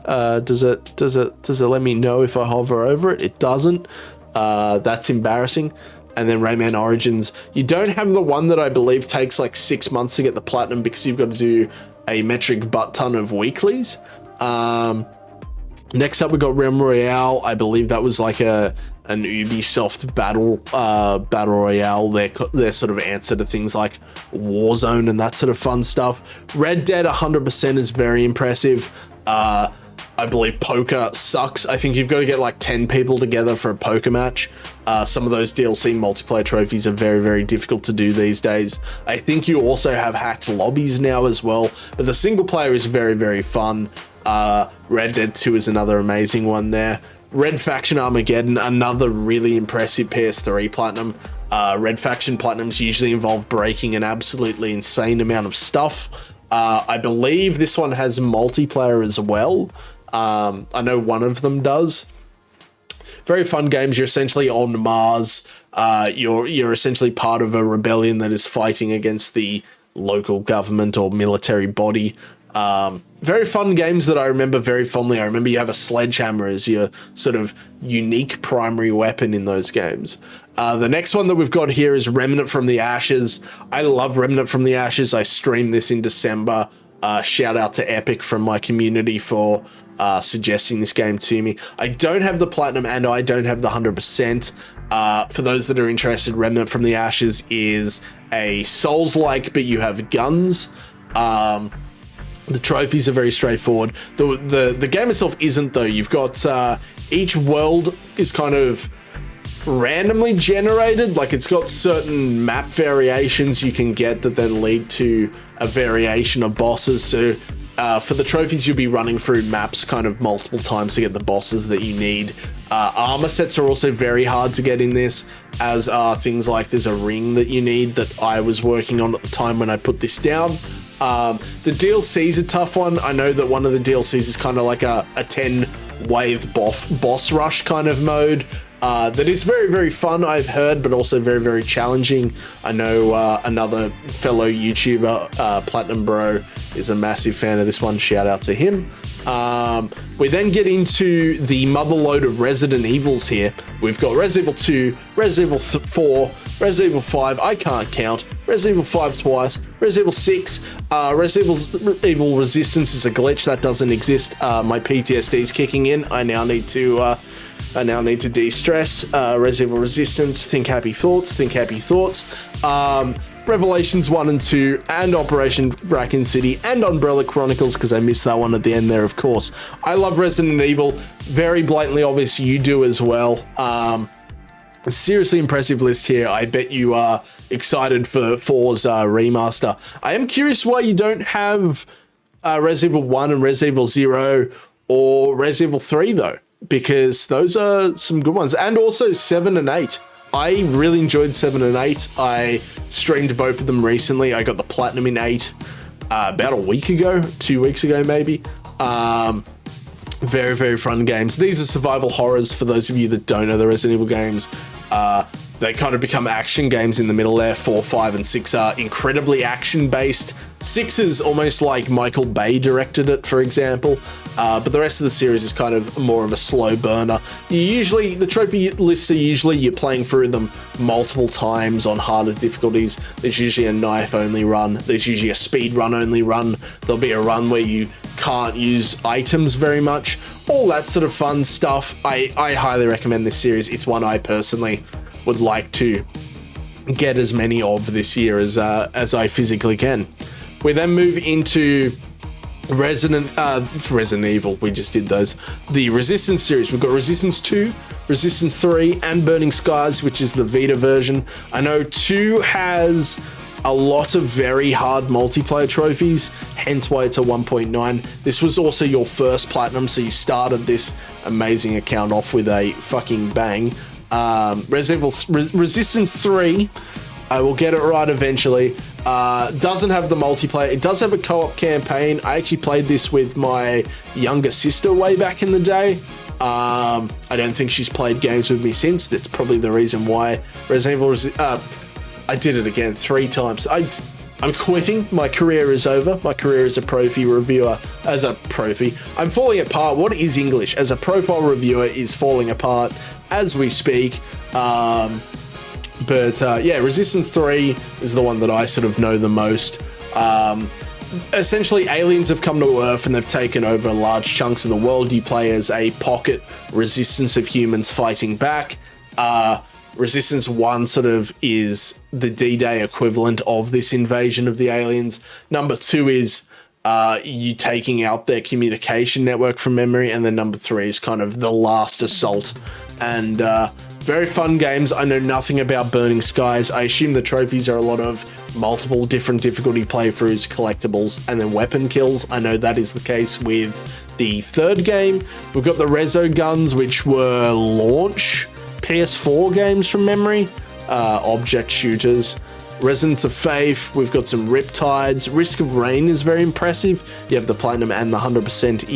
Does it let me know if I hover over it? It doesn't. That's embarrassing. And then Rayman Origins. You don't have the one that I believe takes like 6 months to get the platinum because you've got to do a metric butt ton of weeklies. Next up, we got Realm Royale. I believe that was like an Ubisoft battle royale. Their sort of answer to things like Warzone and that sort of fun stuff. Red Dead 100% is very impressive. I believe poker sucks. I think you've got to get like 10 people together for a poker match. Some of those DLC multiplayer trophies are very, very difficult to do these days. I think you also have hacked lobbies now as well, but the single player is very, very fun. Red Dead 2 is another amazing one there. Red Faction Armageddon, another really impressive PS3 platinum. Red Faction platinums usually involve breaking an absolutely insane amount of stuff. I believe this one has multiplayer as well. I know one of them does. Very fun games. You're essentially on Mars. You're essentially part of a rebellion that is fighting against the local government or military body. Very fun games that I remember very fondly. I remember you have a sledgehammer as your sort of unique primary weapon in those games. The next one that we've got here is Remnant from the Ashes. I love Remnant from the Ashes. I streamed this in December. Shout out to Epic from my community for suggesting this game to me. I don't have the platinum and I don't have the 100%. For those that are interested, Remnant from the Ashes is a Souls-like, but you have guns. The trophies are very straightforward. The game itself isn't, though. You've got each world is kind of randomly generated. Like, it's got certain map variations you can get that then lead to a variation of bosses. So for the trophies, you'll be running through maps kind of multiple times to get the bosses that you need. Armor sets are also very hard to get in this, as are things like there's a ring that you need that I was working on at the time when I put this down. The DLC is a tough one. I know that one of the DLCs is kind of like a 10 wave boss rush kind of mode. That is very, very fun, I've heard, but also very, very challenging. I know another fellow YouTuber, Platinum Bro, is a massive fan of this one. Shout out to him. We then get into the motherload of Resident Evils here. We've got Resident Evil 2, Resident Evil 4, Resident Evil 5, I can't count, Resident Evil 5 twice, Resident Evil 6, Resident Evil Resistance is a glitch that doesn't exist. My PTSD is kicking in. I now need to de-stress. Resident Evil Resistance, think happy thoughts, think happy thoughts. Revelations 1 and 2, and Operation Raccoon City, and Umbrella Chronicles, because I missed that one at the end there, of course. I love Resident Evil. Very blatantly obvious you do as well. A seriously impressive list here. I bet you are excited for 4's remaster. I am curious why you don't have Resident Evil 1 and Resident Evil 0 or Resident Evil 3 though, because those are some good ones. And also 7 and 8. I really enjoyed 7 and 8. I streamed both of them recently. I got the Platinum in 8 about a week ago, 2 weeks ago maybe. Very, very fun games. These are survival horrors for those of you that don't know the Resident Evil games. They kind of become action games in the middle there. 4, 5, and 6 are incredibly action-based. 6 is almost like Michael Bay directed it, for example. But the rest of the series is kind of more of a slow burner. The trophy lists are usually you're playing through them multiple times on harder difficulties. There's usually a knife-only run. There's usually a speed run-only run. There'll be a run where you can't use items very much. All that sort of fun stuff. I highly recommend this series. It's one I personally would like to get as many of this year as I physically can. We then move into Resident Evil. We just did those. The Resistance series. We've got Resistance 2, Resistance 3, and Burning Skies, which is the Vita version. I know 2 has a lot of very hard multiplayer trophies, hence why it's a 1.9. This was also your first Platinum, so you started this amazing account off with a fucking bang. Resistance 3, I will get it right eventually. Doesn't have the multiplayer. It does have a co-op campaign. I actually played this with my younger sister way back in the day. I don't think she's played games with me since. That's probably the reason why Resident Evil I did it again 3 times. I'm quitting. My career is over. My career as a profi reviewer. I'm falling apart. What is English? As a profile reviewer is falling apart as we speak. Resistance 3 is the one that I sort of know the most. Essentially, aliens have come to Earth and they've taken over large chunks of the world. You play as a pocket resistance of humans fighting back. Resistance 1 sort of is the D-Day equivalent of this invasion of the aliens. Number 2 is you taking out their communication network from memory. And then number 3 is kind of the last assault. And very fun games. I know nothing about Burning Skies. I assume the trophies are a lot of multiple different difficulty playthroughs, collectibles, and then weapon kills. I know that is the case with the third game. We've got the Rezo guns, which were launch PS4 games from memory, object shooters. Resonance of Faith, we've got some Riptides. Risk of Rain is very impressive. You have the Platinum and the 100%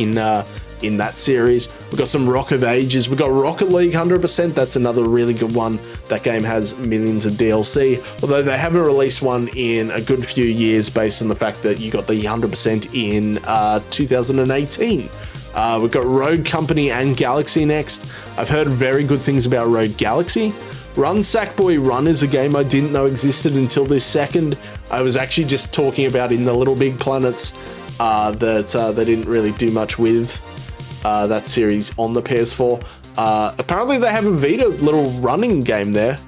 in that series. We've got some Rock of Ages. We've got Rocket League 100%. That's another really good one. That game has millions of DLC, although they haven't released one in a good few years based on the fact that you got the 100% in 2018. We've got Rogue Company and Galaxy next. I've heard very good things about Rogue Galaxy. Run Sackboy Run is a game I didn't know existed until this second. I was actually just talking about in the Little Big Planets that they didn't really do much with that series on the PS4. Apparently they have a Vita little running game there.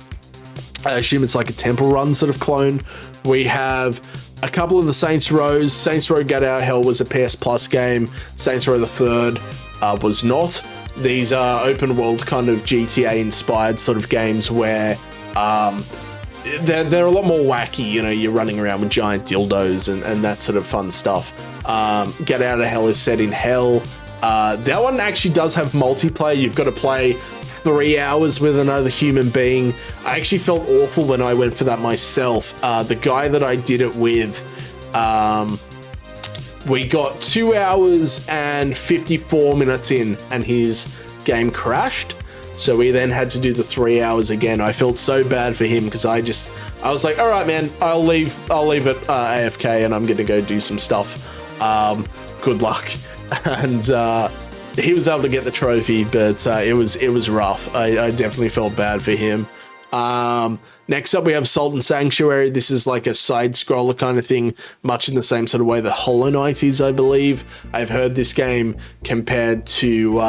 I assume it's like a Temple Run sort of clone. We have a couple of the Saints Rows. Saints Row Get Out of Hell was a PS Plus game. Saints Row the Third was not. These are open world kind of GTA inspired sort of games where they're a lot more wacky. You know, you're running around with giant dildos and that sort of fun stuff. Get Out of Hell is set in hell. That one actually does have multiplayer. You've got to play 3 hours with another human being. I actually felt awful when I went for that myself. The guy that I did it with, we got 2 hours and 54 minutes in and his game crashed. So we then had to do the 3 hours again. I felt so bad for him because I was like, all right, man, I'll leave it AFK and I'm going to go do some stuff. Good luck. And he was able to get the trophy, but it was rough. I definitely felt bad for him. Next up, we have Salt and Sanctuary. This is like a side-scroller kind of thing, much in the same sort of way that Hollow Knight is, I believe. I've heard this game compared to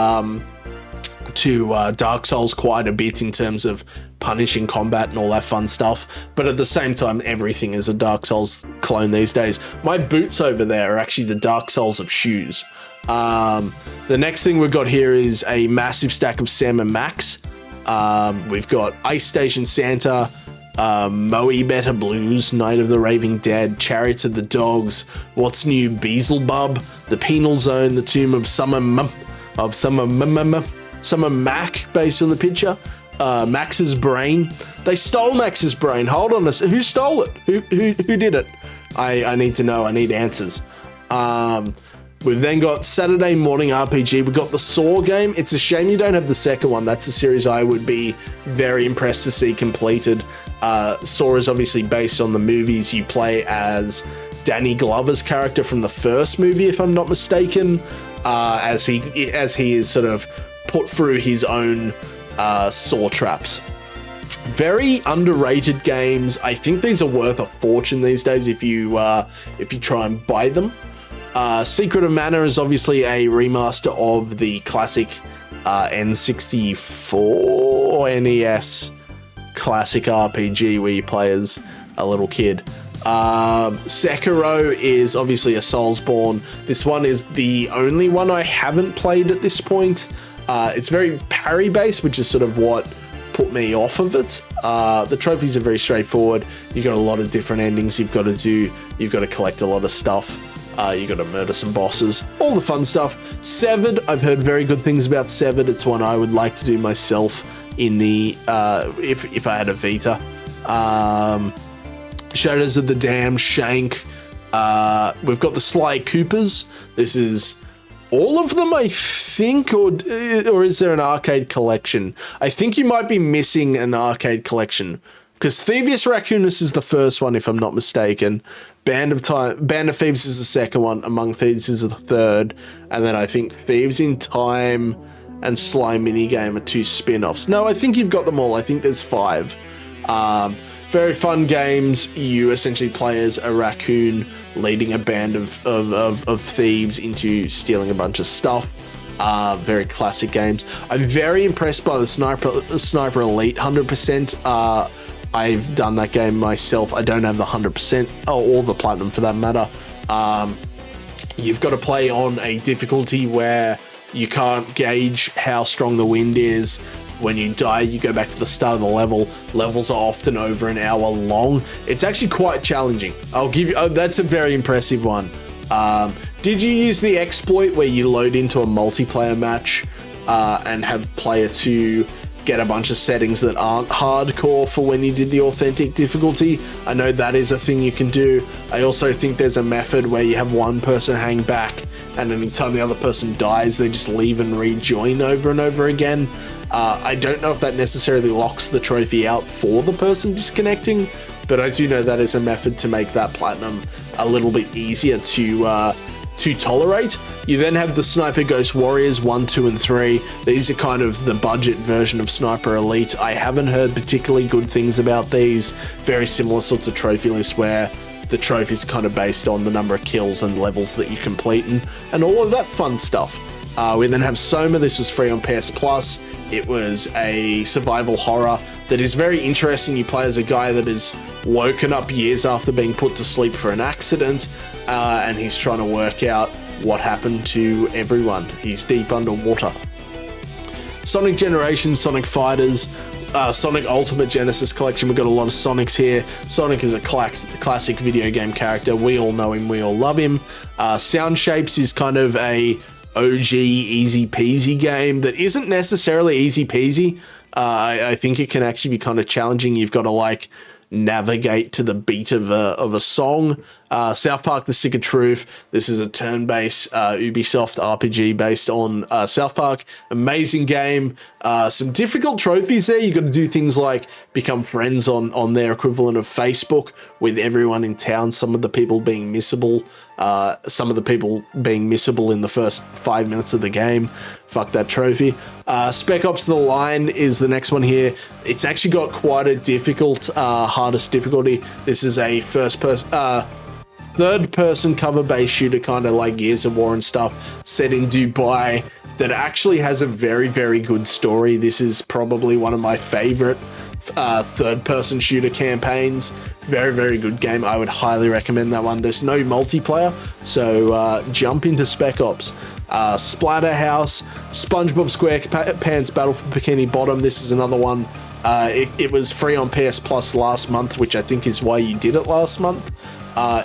Dark Souls quite a bit in terms of punishing combat and all that fun stuff. But at the same time, everything is a Dark Souls clone these days. My boots over there are actually the Dark Souls of shoes. The next thing we've got here is a massive stack of Sam and Max. We've got Ice Station Santa, Moe Better Blues, Night of the Raving Dead, Chariots of the Dogs, What's New, Beelzebub, The Penal Zone, The Tomb of Summer of some Mac based on the picture. Max's brain. They stole Max's brain. Hold on a second. Who stole it? Who did it? I need to know. I need answers. We've then got Saturday Morning RPG. We've got the Saw game. It's a shame you don't have the second one. That's a series I would be very impressed to see completed. Saw is obviously based on the movies. You play as Danny Glover's character from the first movie, if I'm not mistaken, as he is sort of put through his own saw traps. Very underrated games. I think these are worth a fortune these days if you try and buy them. Secret of Mana is obviously a remaster of the classic N64 NES classic RPG where you play as a little kid. Sekiro is obviously a Soulsborne. This one is the only one I haven't played at this point. It's very parry based, which is sort of what put me off of it. The trophies are very straightforward. You've got a lot of different endings you've got to do. You've got to collect a lot of stuff. You got to murder some bosses, all the fun stuff. Severed, I've heard very good things about Severed. It's one I would like to do myself in the if I had a Vita. Shadows of the Damned, Shank. We've got the Sly Coopers. This is all of them, I think, or is there an arcade collection? I think you might be missing an arcade collection because Thievius Raccoonus is the first one, if I'm not mistaken. Band of Thieves is the second one. Among Thieves is the third. And then I think Thieves in Time and Sly Minigame are 2 spin-offs. No, I think you've got them all. I think there's 5. Very fun games. You essentially play as a raccoon leading a band of thieves into stealing a bunch of stuff. Very classic games. I'm very impressed by the Sniper Elite 100%. I've done that game myself. I don't have the 100%, or the platinum for that matter. You've got to play on a difficulty where you can't gauge how strong the wind is. When you die, you go back to the start of the level. Levels are often over an hour long. It's actually quite challenging. I'll give you, that's a very impressive one. Did you use the exploit where you load into a multiplayer match and have player 2 get a bunch of settings that aren't hardcore for when you did the authentic difficulty? I know that is a thing you can do. I also think there's a method where you have one person hang back and anytime the other person dies, they just leave and rejoin over and over again. I don't know if that necessarily locks the trophy out for the person disconnecting, but I do know that is a method to make that platinum a little bit easier to tolerate. You then have the Sniper Ghost Warriors 1, 2, and 3. These are kind of the budget version of Sniper Elite. I haven't heard particularly good things about these. Very similar sorts of trophy lists where the trophy's kind of based on the number of kills and levels that you complete and all of that fun stuff. We then have Soma. This was free on PS Plus. It was a survival horror that is very interesting. You play as a guy that is woken up years after being put to sleep for an accident, and he's trying to work out what happened to everyone. He's deep underwater. Sonic Generations, Sonic Fighters, Sonic Ultimate Genesis Collection. We've got a lot of Sonics here. Sonic is a classic video game character. We all know him. We all love him. Sound Shapes is kind of a OG easy peasy game that isn't necessarily easy peasy. I think it can actually be kind of challenging. You've got to like navigate to the beat of a song. South Park: The Stick of Truth. This is a turn-based Ubisoft RPG based on South Park. Amazing game. Some difficult trophies there. You got to do things like become friends on their equivalent of Facebook with everyone in town. Some of the people being missable. Some of the people being missable in the first 5 minutes of the game. Fuck that trophy. Spec Ops The Line is the next one here. It's actually got quite a difficult, hardest difficulty. This is a third-person cover-based shooter, kind of like Gears of War and stuff, set in Dubai, that actually has a very, very good story. This is probably one of my favorite third-person shooter campaigns. Very, very good game. I would highly recommend that one. There's no multiplayer, so jump into Spec Ops. Splatterhouse, SpongeBob SquarePants Battle for Bikini Bottom. This is another one. It was free on PS Plus last month, which I think is why you did it last month.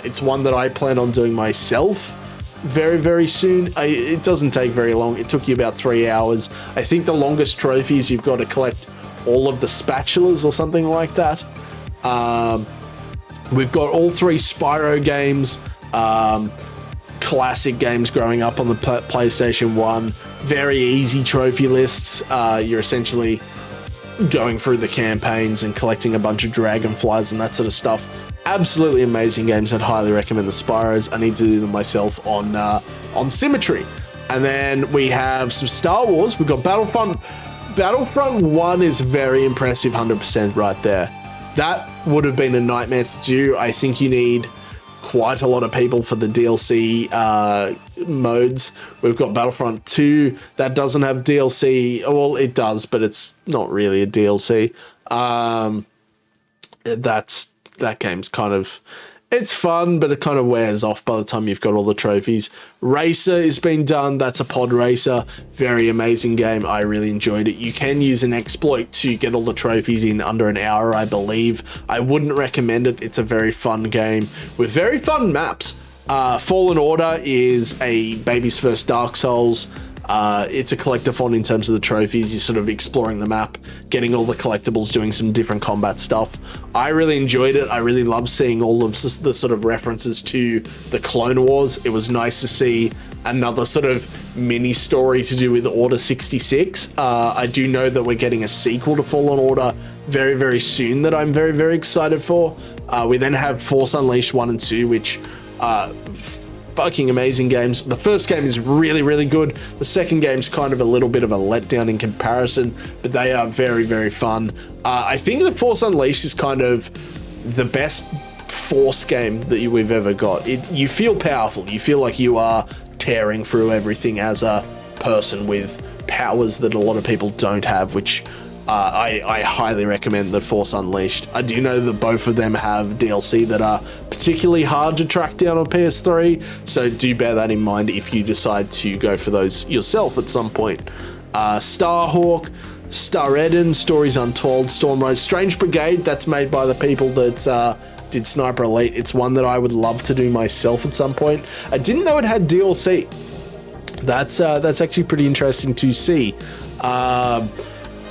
It's one that I plan on doing myself. very, very soon. It doesn't take very long. It took you about 3 hours. I think the longest trophies you've got to collect all of the spatulas or something like that. We've got all 3 Spyro games, classic games growing up on the PlayStation 1. Very easy trophy lists. You're essentially going through the campaigns and collecting a bunch of dragonflies and that sort of stuff. Absolutely amazing games. I'd highly recommend the Spyros. I need to do them myself on Symmetry. And then we have some Star Wars. We've got Battlefront. Battlefront 1 is very impressive, 100% right there. That would have been a nightmare to do. I think you need quite a lot of people for the DLC modes. We've got Battlefront 2 that doesn't have DLC. Well, it does, but it's not really a DLC. That game's kind of, it's fun, but it kind of wears off by the time you've got all the trophies. Racer is being done. That's a pod racer. Very amazing game. I really enjoyed it. You can use an exploit to get all the trophies in under an hour, I believe. I wouldn't recommend it. It's a very fun game with very fun maps. Fallen Order is a baby's first Dark Souls. It's a collectathon in terms of the trophies. You're sort of exploring the map, getting all the collectibles, doing some different combat stuff. I really enjoyed it. I really loved seeing all of the sort of references to the Clone Wars. It was nice to see another sort of mini story to do with Order 66. I do know that we're getting a sequel to Fallen Order very, very soon that I'm very, very excited for. We then have Force Unleashed 1 and 2, which fucking amazing games. The first game is really, really good. The second game's kind of a little bit of a letdown in comparison, but they are very, very fun. I think the Force Unleashed is kind of the best Force game that we've ever got. You feel powerful. You feel like you are tearing through everything as a person with powers that a lot of people don't have, which I highly recommend the Force Unleashed. I do know that both of them have DLC that are particularly hard to track down on PS3, so do bear that in mind if you decide to go for those yourself at some point. Starhawk, Staredin, Stories Untold, Stormrise, Strange Brigade, that's made by the people that did Sniper Elite. It's one that I would love to do myself at some point. I didn't know it had DLC. That's actually pretty interesting to see.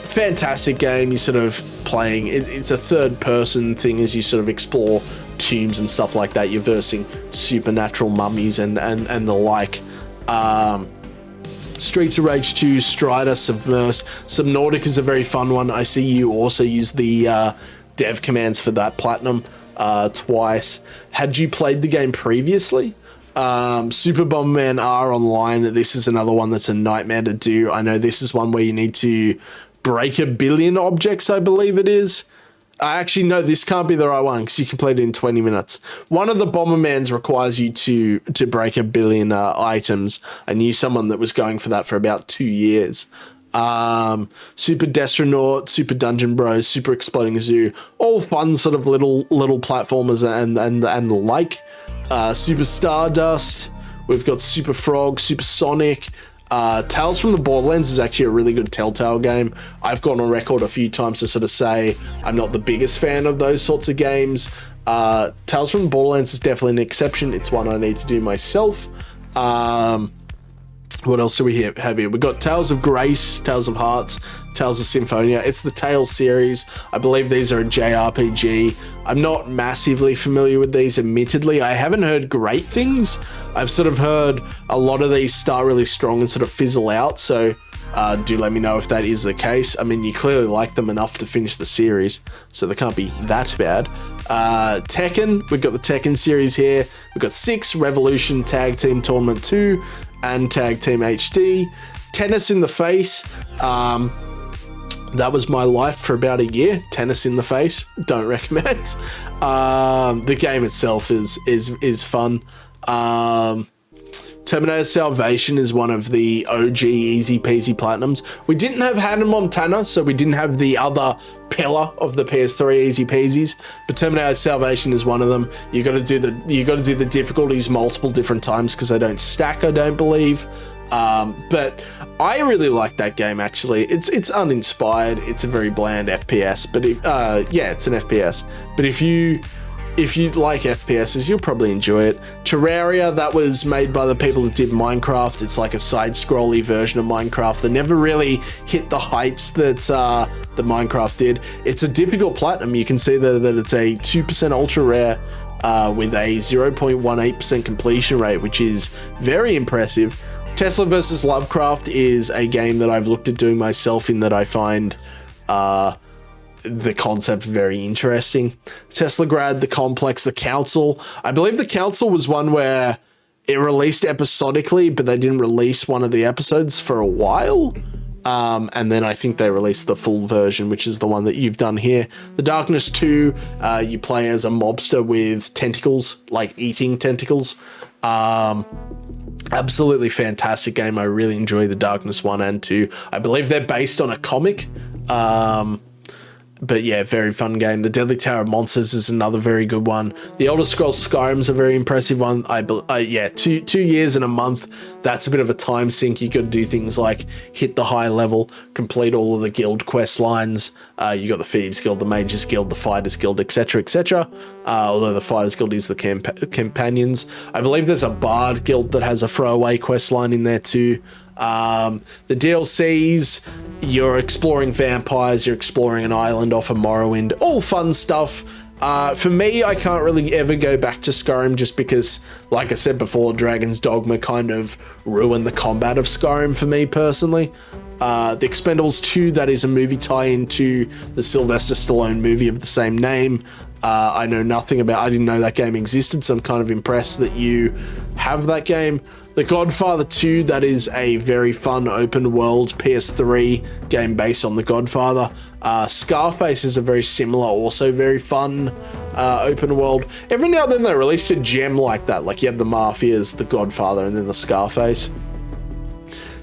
Fantastic game. You sort of playing, it's a third person thing as you sort of explore tombs and stuff like that. You're versing supernatural mummies and the like. Streets of Rage 2, Strider, Submerse. Subnautica is a very fun one. I see you also use the dev commands for that, Platinum, twice. Had you played the game previously? Super Bomberman R Online, this is another one that's a nightmare to do. I know this is one where you need to break 1 billion objects, I believe it is. Actually, no, this can't be the right one because you complete it in 20 minutes. One of the Bombermans requires you to break 1 billion items. I knew someone that was going for that for about 2 years. Super Destronaut, Super Dungeon Bros, Super Exploding Zoo, all fun sort of little platformers and the like. Super Stardust, we've got Super Frog, Super Sonic. Tales from the Borderlands is actually a really good Telltale game. I've gone on record a few times to sort of say I'm not the biggest fan of those sorts of games. Tales from the Borderlands is definitely an exception. It's one I need to do myself. What else do we have here? We've got Tales of Grace, Tales of Hearts, Tales of Symphonia. It's the Tales series. I believe these are a JRPG. I'm not massively familiar with these, admittedly. I haven't heard great things. I've sort of heard a lot of these start really strong and sort of fizzle out, so do let me know if that is the case. I mean, you clearly like them enough to finish the series, so they can't be that bad. Tekken, we've got the Tekken series here. We've got 6, Revolution, Tag Team Tournament 2, and Tag Team HD. Tennis in the Face, that was my life for about a year. Tennis in the Face, don't recommend. The game itself is fun. Terminator Salvation is one of the OG easy peasy platinums. We didn't have Hannah Montana, so we didn't have the other pillar of the PS3 easy peasies, but Terminator Salvation is one of them. You got to do the difficulties multiple different times because they don't stack, I don't believe. But I really like that game actually. It's uninspired. It's a very bland FPS, but yeah, it's an FPS. But if you if you like FPSs, you'll probably enjoy it. Terraria, that was made by the people that did Minecraft. It's like a side-scrolly version of Minecraft that never really hit the heights that the Minecraft did. It's a difficult platinum. You can see that it's a 2% ultra rare with a 0.18% completion rate, which is very impressive. Tesla vs. Lovecraft is a game that I've looked at doing myself, in that I find the concept very interesting. Teslagrad, The Complex, The Council. I believe The Council was one where it released episodically, but they didn't release one of the episodes for a while. And then I think they released the full version, which is the one that you've done here. The Darkness 2, you play as a mobster with tentacles, like eating tentacles. Absolutely fantastic game. I really enjoy The Darkness 1 and 2. I believe they're based on a comic. But yeah, very fun game. The Deadly Tower of Monsters is another very good one. The Elder Scrolls Skyrim's a very impressive one. Yeah, 2 years and a month. That's a bit of a time sink. You got to do things like hit the high level, complete all of the guild quest lines. You got the Thieves Guild, the Mages Guild, the Fighters Guild, etc., etc. Although the Fighters Guild is the companions. I believe there's a Bard Guild that has a throwaway quest line in there too. The DLCs, you're exploring vampires, you're exploring an island off of Morrowind, all fun stuff. For me, I can't really ever go back to Skyrim just because, like I said before, Dragon's Dogma kind of ruined the combat of Skyrim for me personally. The Expendables 2, that is a movie tie-in to the Sylvester Stallone movie of the same name. I know nothing about, I didn't know that game existed, so I'm kind of impressed that you have that game. The Godfather 2, that is a very fun open world PS3 game based on The Godfather. Scarface is a very similar, also very fun open world. Every now and then they release a gem like that, like you have the Mafias, The Godfather, and then the Scarface.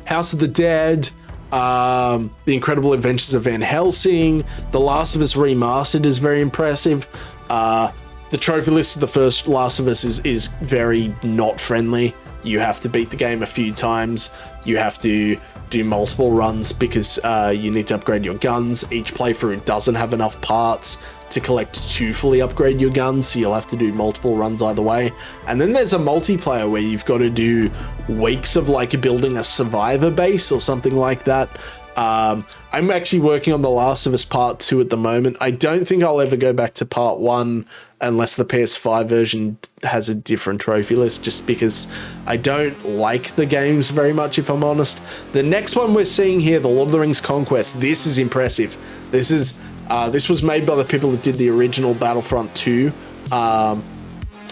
House of the Dead, The Incredible Adventures of Van Helsing, The Last of Us Remastered is very impressive. The trophy list of the first Last of Us is very not friendly. You have to beat the game a few times. You have to do multiple runs because you need to upgrade your guns. Each playthrough doesn't have enough parts to collect to fully upgrade your guns, so you'll have to do multiple runs either way. And then there's a multiplayer where you've got to do weeks of like building a survivor base or something like that. I'm actually working on The Last of Us Part 2 at the moment. I don't think I'll ever go back to Part 1 unless the PS5 version has a different trophy list, just because I don't like the games very much, if I'm honest. The next one we're seeing here, The Lord of the Rings Conquest, this is impressive. This was made by the people that did the original Battlefront 2.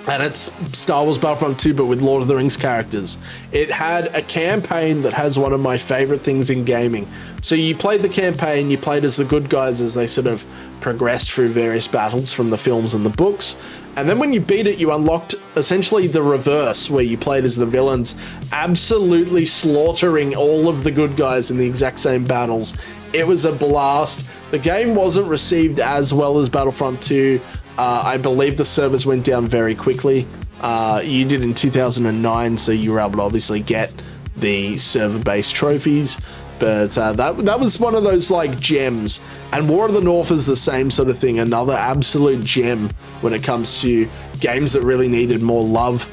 And it's Star Wars Battlefront 2, but with Lord of the Rings characters. It had a campaign that has one of my favorite things in gaming. So you played the campaign, you played as the good guys as they sort of progressed through various battles from the films and the books. And then when you beat it, you unlocked essentially the reverse, where you played as the villains, absolutely slaughtering all of the good guys in the exact same battles. It was a blast. The game wasn't received as well as Battlefront 2. I believe the servers went down very quickly. You did in 2009, so you were able to obviously get the server-based trophies. But that was one of those like gems. And War of the North is the same sort of thing. Another absolute gem when it comes to games that really needed more love.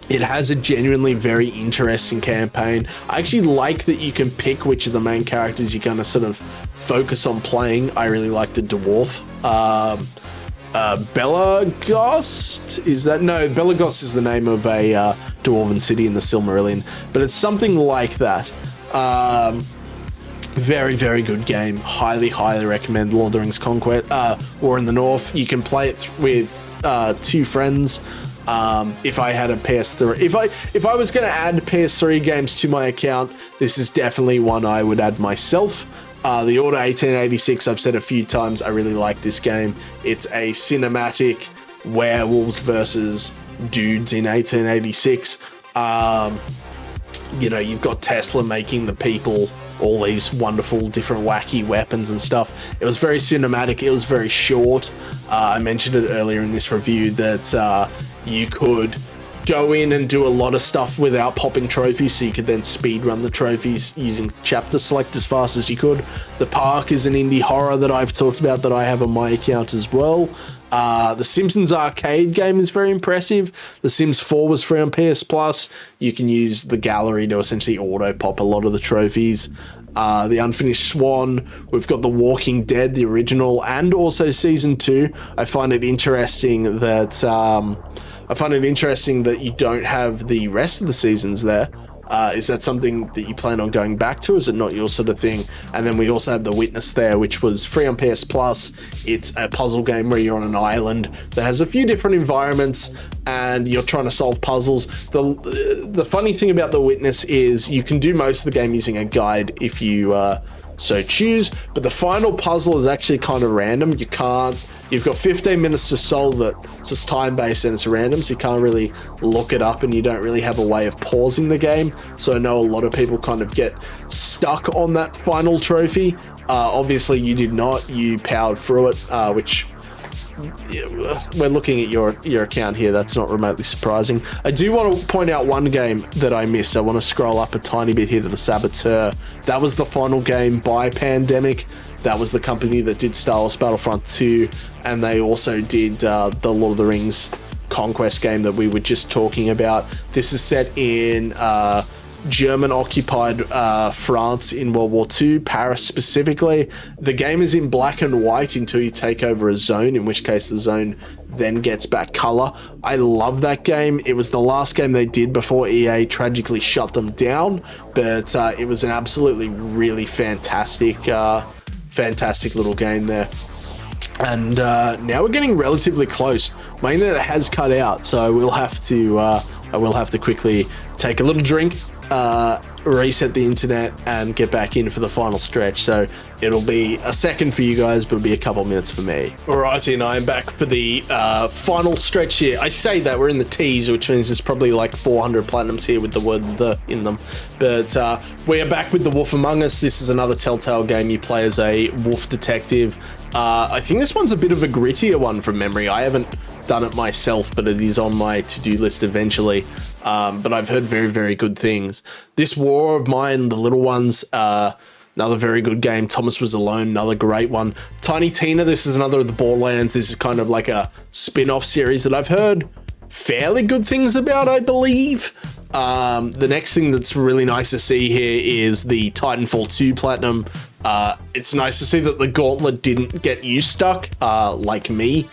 It has a genuinely very interesting campaign. I actually like that you can pick which of the main characters you're going to sort of focus on playing. I really like the dwarf. Belagost? Is that? No, Belagost is the name of a dwarven city in the Silmarillion. But it's something like that. Very, very good game. Highly, highly recommend Lord of the Rings Conquest. War in the North. You can play it with 2 friends. If I had a PS3, if I was going to add PS3 games to my account, this is definitely one I would add myself. The Order 1886, I've said a few times, I really like this game. It's a cinematic werewolves versus dudes in 1886. You know, you've got Tesla making the people all these wonderful different wacky weapons and stuff. It was very cinematic. It was very short. I mentioned it earlier in this review that you could go in and do a lot of stuff without popping trophies, so you could then speed run the trophies using chapter select as fast as you could. The Park is an indie horror that I've talked about that I have on my account as well. The Simpsons arcade game is very impressive. The Sims 4 was free on PS Plus. You can use the gallery to essentially auto-pop a lot of the trophies. The Unfinished Swan, we've got The Walking Dead, the original, and also Season 2. I find it interesting that you don't have the rest of the seasons there. Is that something that you plan on going back to? Is it not your sort of thing? And then we also have The Witness there, which was free on PS Plus. It's a puzzle game where you're on an island that has a few different environments and you're trying to solve puzzles. The funny thing about The Witness is you can do most of the game using a guide if you so choose, but the final puzzle is actually kind of random. You've got 15 minutes to solve it, so it's time-based and it's random, so you can't really look it up and you don't really have a way of pausing the game. So I know a lot of people kind of get stuck on that final trophy. Obviously you did not, you powered through it, which we're looking at your account here. That's not remotely surprising. I do want to point out one game that I missed. I want to scroll up a tiny bit here to the Saboteur. That was the final game by Pandemic. That was the company that did Star Wars Battlefront 2, and they also did the Lord of the Rings Conquest game that we were just talking about. This is set in German-occupied France in World War II, Paris specifically. The game is in black and white until you take over a zone, in which case the zone then gets back color. I love that game. It was the last game they did before EA tragically shut them down, but it was an absolutely really fantastic little game there. And now we're getting relatively close. My internet has cut out, so I will have to quickly take a little drink, reset the internet, and get back in for the final stretch. So it'll be a second for you guys, but it'll be a couple minutes for me. Alrighty, and I'm back for the final stretch here. I say that we're in the T's, which means there's probably like 400 platinums here with the word "the" in them. But we are back with The Wolf Among Us. This is another Telltale game. You play as a wolf detective. I think this one's a bit of a grittier one from memory. I haven't done it myself, but it is on my to-do list eventually. But I've heard very, very good things. This War of Mine, The Little Ones, another very good game. Thomas Was Alone, another great one. Tiny Tina, this is another of the Borderlands. This is kind of like a spin-off series that I've heard fairly good things about, I believe. The next thing that's really nice to see here is the Titanfall 2 Platinum. It's nice to see that the gauntlet didn't get you stuck, like me.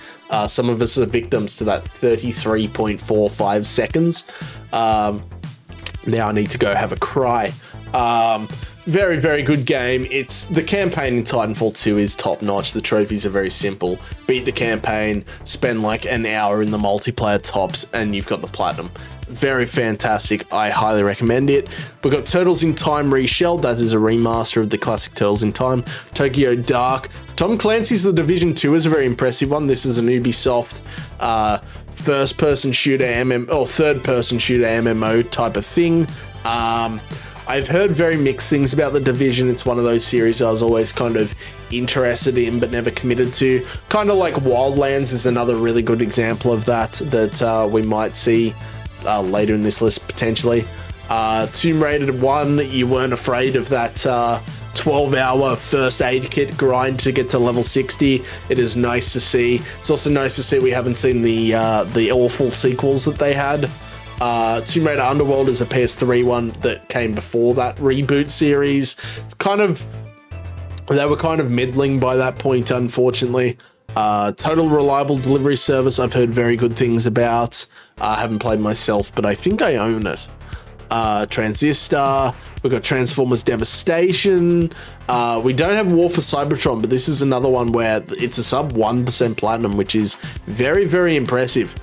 Some of us are victims to that 33.45 seconds. Now I need to go have a cry. Very, very good game. It's the campaign in Titanfall 2 is top notch. The trophies are very simple. Beat the campaign, spend like an hour in the multiplayer tops, and you've got the platinum. Very fantastic. I highly recommend it. We've got Turtles in Time Reshelled. That is a remaster of the classic Turtles in Time. Tokyo Dark. Tom Clancy's The Division 2 is a very impressive one. This is an Ubisoft first-person shooter third-person shooter MMO type of thing. I've heard very mixed things about The Division. It's one of those series I was always kind of interested in but never committed to. Kind of like Wildlands is another really good example of that we might see later in this list potentially. Tomb Raider 1, you weren't afraid of that 12-hour first aid kit grind to get to level 60. It is nice to see. It's also nice to see we haven't seen the awful sequels that they had. Tomb Raider Underworld is a PS3 one that came before that reboot series. They were kind of middling by that point, unfortunately. Total Reliable Delivery Service, I've heard very good things about. I haven't played myself, but I think I own it. Transistor, we've got Transformers Devastation. We don't have War for Cybertron, but this is another one where it's a sub 1% platinum, which is very, very impressive.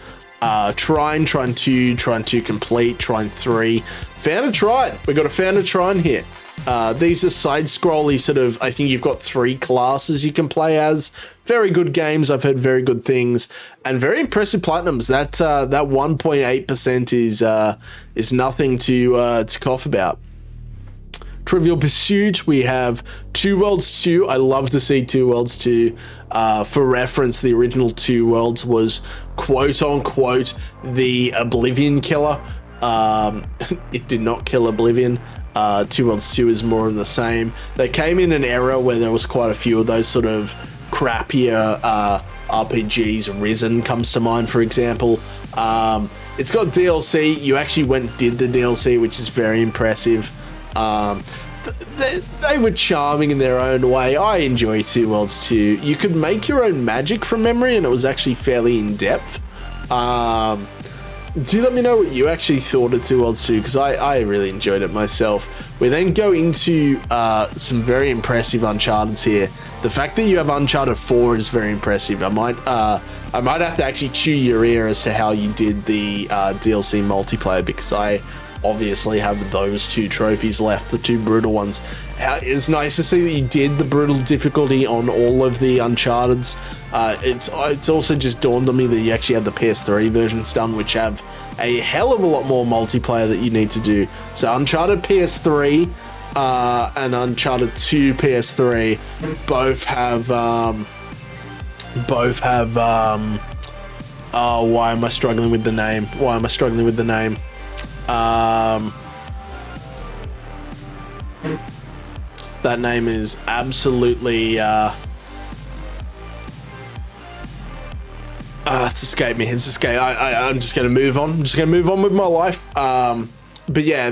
Trine 2, Trine 2 Complete, Trine 3. Fan of Trine. We've got a Fan of Trine here. These are side-scrolly sort of, I think you've got 3 classes you can play as. Very good games. I've heard very good things. And very impressive platinums. That 1.8% is nothing to cough about. Trivial Pursuit, we have Two Worlds 2. I love to see Two Worlds 2. For reference, the original Two Worlds was quote-unquote the Oblivion killer. It did not kill Oblivion. Two Worlds 2 is more of the same. They came in an era where there was quite a few of those sort of crappier RPGs. Risen comes to mind, for example. It's got DLC. You actually went and did the DLC, which is very impressive. They were charming in their own way. I enjoy Two Worlds 2. You could make your own magic from memory, and it was actually fairly in-depth. Do let me know what you actually thought of Two Worlds 2, because I really enjoyed it myself. We then go into some very impressive Uncharted's here. The fact that you have Uncharted 4 is very impressive. I might have to actually chew your ear as to how you did the DLC multiplayer, because I obviously have those 2 trophies left, the 2 brutal ones. It's nice to see that you did the brutal difficulty on all of the Uncharted's. It's also just dawned on me that you actually have the PS3 versions done, which have a hell of a lot more multiplayer that you need to do. So Uncharted PS3 and Uncharted 2 PS3 both have oh, why am I struggling with the name? That name is absolutely it's escaped me. I'm just gonna move on. With my life. But yeah,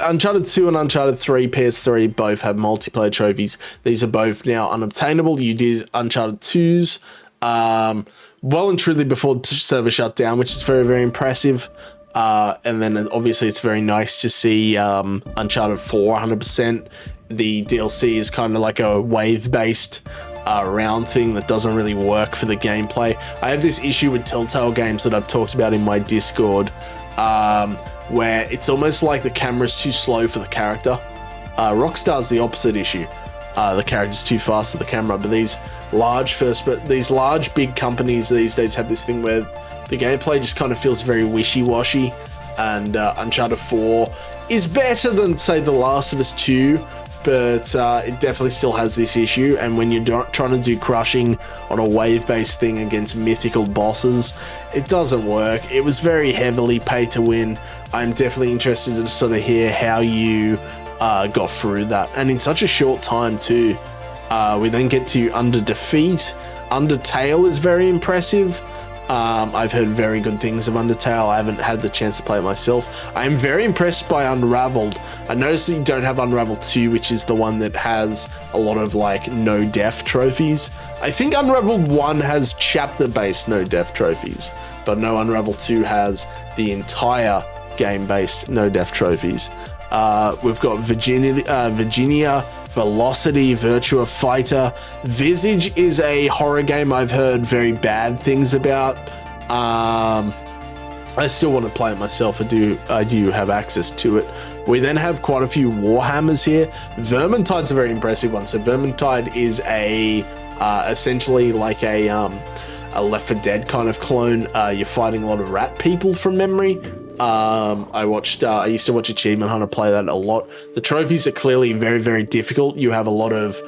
Uncharted 2 and Uncharted 3 PS3 both have multiplayer trophies. These are both now unobtainable. You did Uncharted 2's well and truly before the server shut down, which is very, very impressive. And then obviously it's very nice to see Uncharted 4 100%. The DLC is kind of like a wave-based round thing that doesn't really work for the gameplay. I have this issue with Telltale games that I've talked about in my Discord, where it's almost like the camera's too slow for the character. Rockstar's the opposite issue. The character's too fast for the camera, but these large big companies these days have this thing where the gameplay just kind of feels very wishy-washy, and Uncharted 4 is better than, say, The Last of Us 2, but it definitely still has this issue, and when you're trying to do crushing on a wave-based thing against mythical bosses, it doesn't work. It was very heavily pay-to-win. I'm definitely interested to sort of hear how you got through that, and in such a short time too. We then get to Under Defeat. Undertale is very impressive. I've heard very good things of Undertale. I haven't had the chance to play it myself. I am very impressed by Unraveled. I noticed that you don't have Unraveled 2, which is the one that has a lot of like no death trophies. I think Unraveled 1 has chapter-based no death trophies, but no, Unraveled 2 has the entire game-based no death trophies. We've got Virginia, Velocity, Virtua Fighter. Visage is a horror game I've heard very bad things about. I still want to play it myself. I do have access to it. We then have quite a few Warhammers here. Vermintide's a very impressive one. So Vermintide is essentially like a Left 4 Dead kind of clone. You're fighting a lot of rat people from memory. I used to watch Achievement Hunter play that a lot. The trophies are clearly very, very difficult. You have a lot of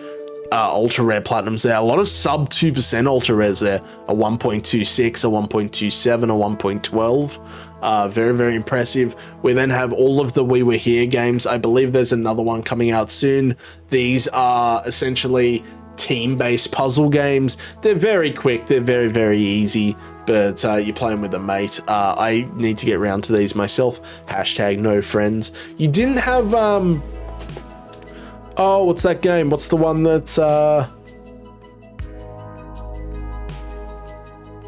ultra rare platinums there, a lot of sub 2% ultra rares there, a 1.26, a 1.27, a 1.12. Very, very impressive. We then have all of the We Were Here games. I believe there's another one coming out soon. These are essentially team-based puzzle games. They're very quick. They're very, very easy. But you're playing with a mate. I need to get around to these myself. Hashtag no friends. You didn't have, oh, what's that game? What's the one that's, oh,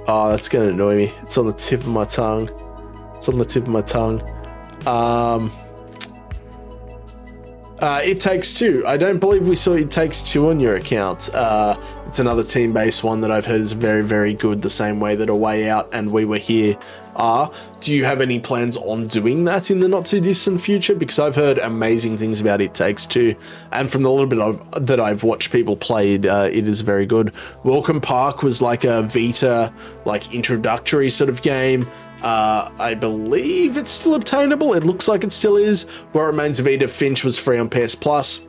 that's going to annoy me. It's on the tip of my tongue. It Takes Two. I don't believe we saw It Takes Two on your account. It's another team-based one that I've heard is very, very good, the same way that A Way Out and We Were Here are. Do you have any plans on doing that in the not-too-distant future? Because I've heard amazing things about It Takes Two, and from the little bit that I've watched people play, it is very good. Welcome Park was like a Vita, like, introductory sort of game. I believe it's still obtainable. It looks like it still is. What Remains of Edith Finch was free on PS Plus.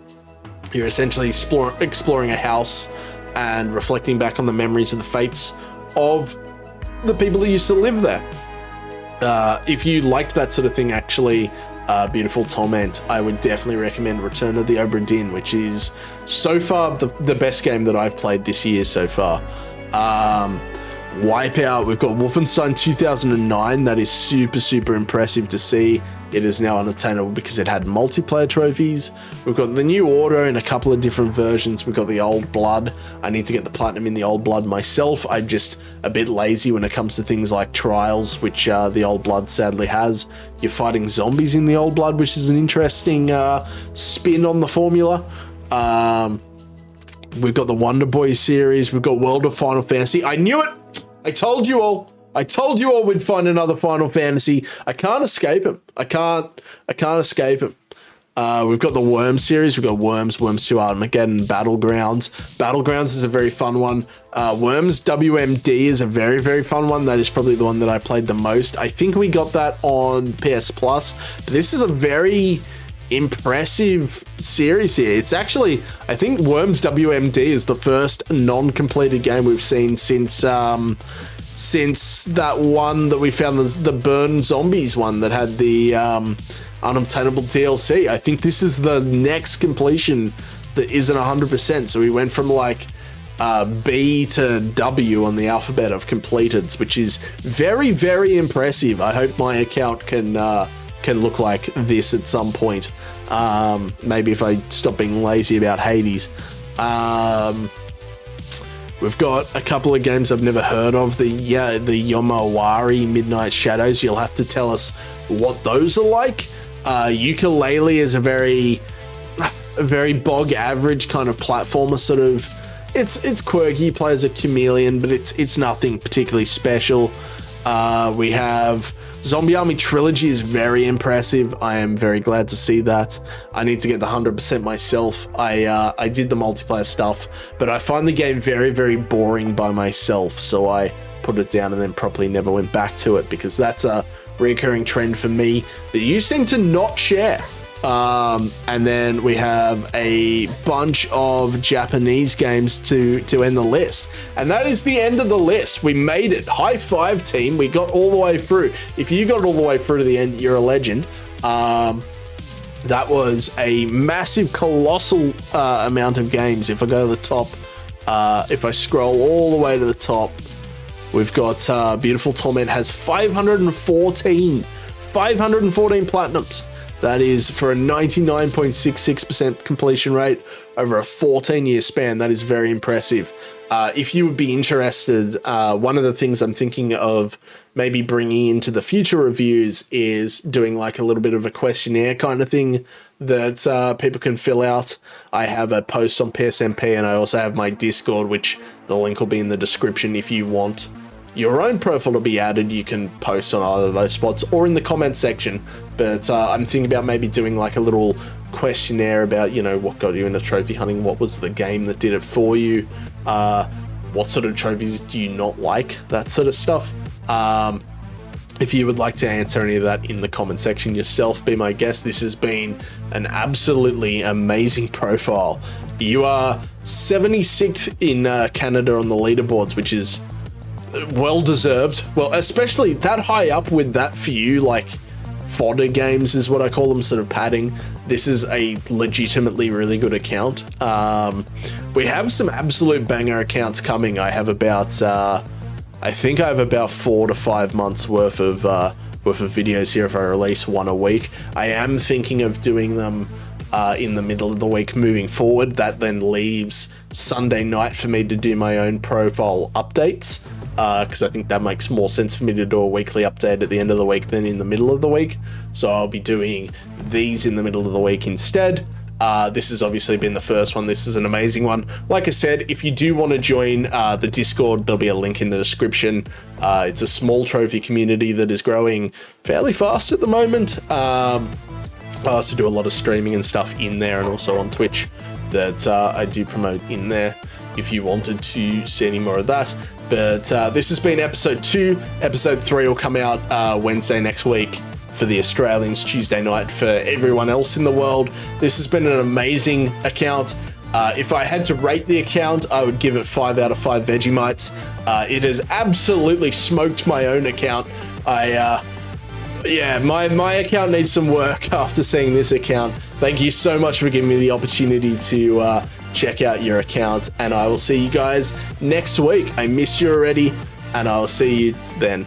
You're essentially exploring a house and reflecting back on the memories of the fates of the people that used to live there. If you liked that sort of thing, actually, Beautiful Torment, I would definitely recommend Return of the Obra Dinn, which is so far the best game that I've played this year so far. Wipeout. We've got Wolfenstein 2009. That is super, super impressive to see. It is now unattainable because it had multiplayer trophies. We've got the New Order in a couple of different versions. We've got the Old Blood. I need to get the Platinum in the Old Blood myself. I'm just a bit lazy when it comes to things like Trials, which the Old Blood sadly has. You're fighting zombies in the Old Blood, which is an interesting spin on the formula. We've got the Wonder Boy series. We've got World of Final Fantasy. I knew it! I told you all we'd find another Final Fantasy. I can't escape it. I can't escape it. We've got the Worms series. We've got Worms 2 Armageddon, Battlegrounds. Battlegrounds is a very fun one. Worms WMD is a very, very fun one. That is probably the one that I played the most. I think we got that on PS Plus. But this is a very impressive series here. It's actually, I think Worms WMD is the first non-completed game we've seen since that one that we found, the Burn Zombies one that had the unobtainable DLC. I think this is the next completion that isn't 100%. So we went from like B to W on the alphabet of completeds, which is very, very impressive. I hope my account can look like this at some point. Maybe if I stop being lazy about Hades. We've got a couple of games I've never heard of. The Yomawari Midnight Shadows. You'll have to tell us what those are like. Ukulele is a very bog average kind of platformer sort of. It's quirky, plays a chameleon, but it's nothing particularly special. We have Zombie Army Trilogy is very impressive. I am very glad to see that. I need to get the 100% myself. I did the multiplayer stuff, but I find the game very, very boring by myself, so I put it down and then probably never went back to it, because that's a recurring trend for me that you seem to not share. And then we have a bunch of Japanese games to end the list. And that is the end of the list. We made it. High five, team. We got all the way through. If you got all the way through to the end, you're a legend. That was a massive, colossal amount of games. If I go to the top, if I scroll all the way to the top, we've got Beautiful Torment has 514 platinums. That is for a 99.66% completion rate over a 14-year span. That is very impressive. If you would be interested, one of the things I'm thinking of maybe bringing into the future reviews is doing like a little bit of a questionnaire kind of thing that people can fill out. I have a post on PSMP, and I also have my Discord, which the link will be in the description. If you want your own profile to be added, you can post on either of those spots or in the comment section. But I'm thinking about maybe doing like a little questionnaire about, you know, what got you into trophy hunting, what was the game that did it for you, what sort of trophies do you not like, that sort of stuff. If you would like to answer any of that in the comment section yourself, be my guest. This has been an absolutely amazing profile. You are 76th in Canada on the leaderboards, which is well deserved. Well, especially that high up with that few like fodder games is what I call them, sort of padding. This is a legitimately really good account. We have some absolute banger accounts coming. I have about I think I have about 4 to 5 months worth of videos here if I release one a week. I am thinking of doing them in the middle of the week moving forward. That then leaves Sunday night for me to do my own profile updates, because I think that makes more sense for me to do a weekly update at the end of the week than in the middle of the week. So I'll be doing these in the middle of the week instead. This has obviously been the first one. This is an amazing one. Like I said, if you do want to join the Discord, there'll be a link in the description. It's a small trophy community that is growing fairly fast at the moment. I also do a lot of streaming and stuff in there, and also on Twitch that I do promote in there if you wanted to see any more of that. But this has been episode 2. Episode 3 will come out Wednesday next week for the Australians, Tuesday night for everyone else in the world. This has been an amazing account. If I had to rate the account, I would give it 5 out of 5 Vegemites. It has absolutely smoked my own account. Yeah, my account needs some work after seeing this account. Thank you so much for giving me the opportunity to check out your account, and I will see you guys next week. I miss you already. and I'll see you then.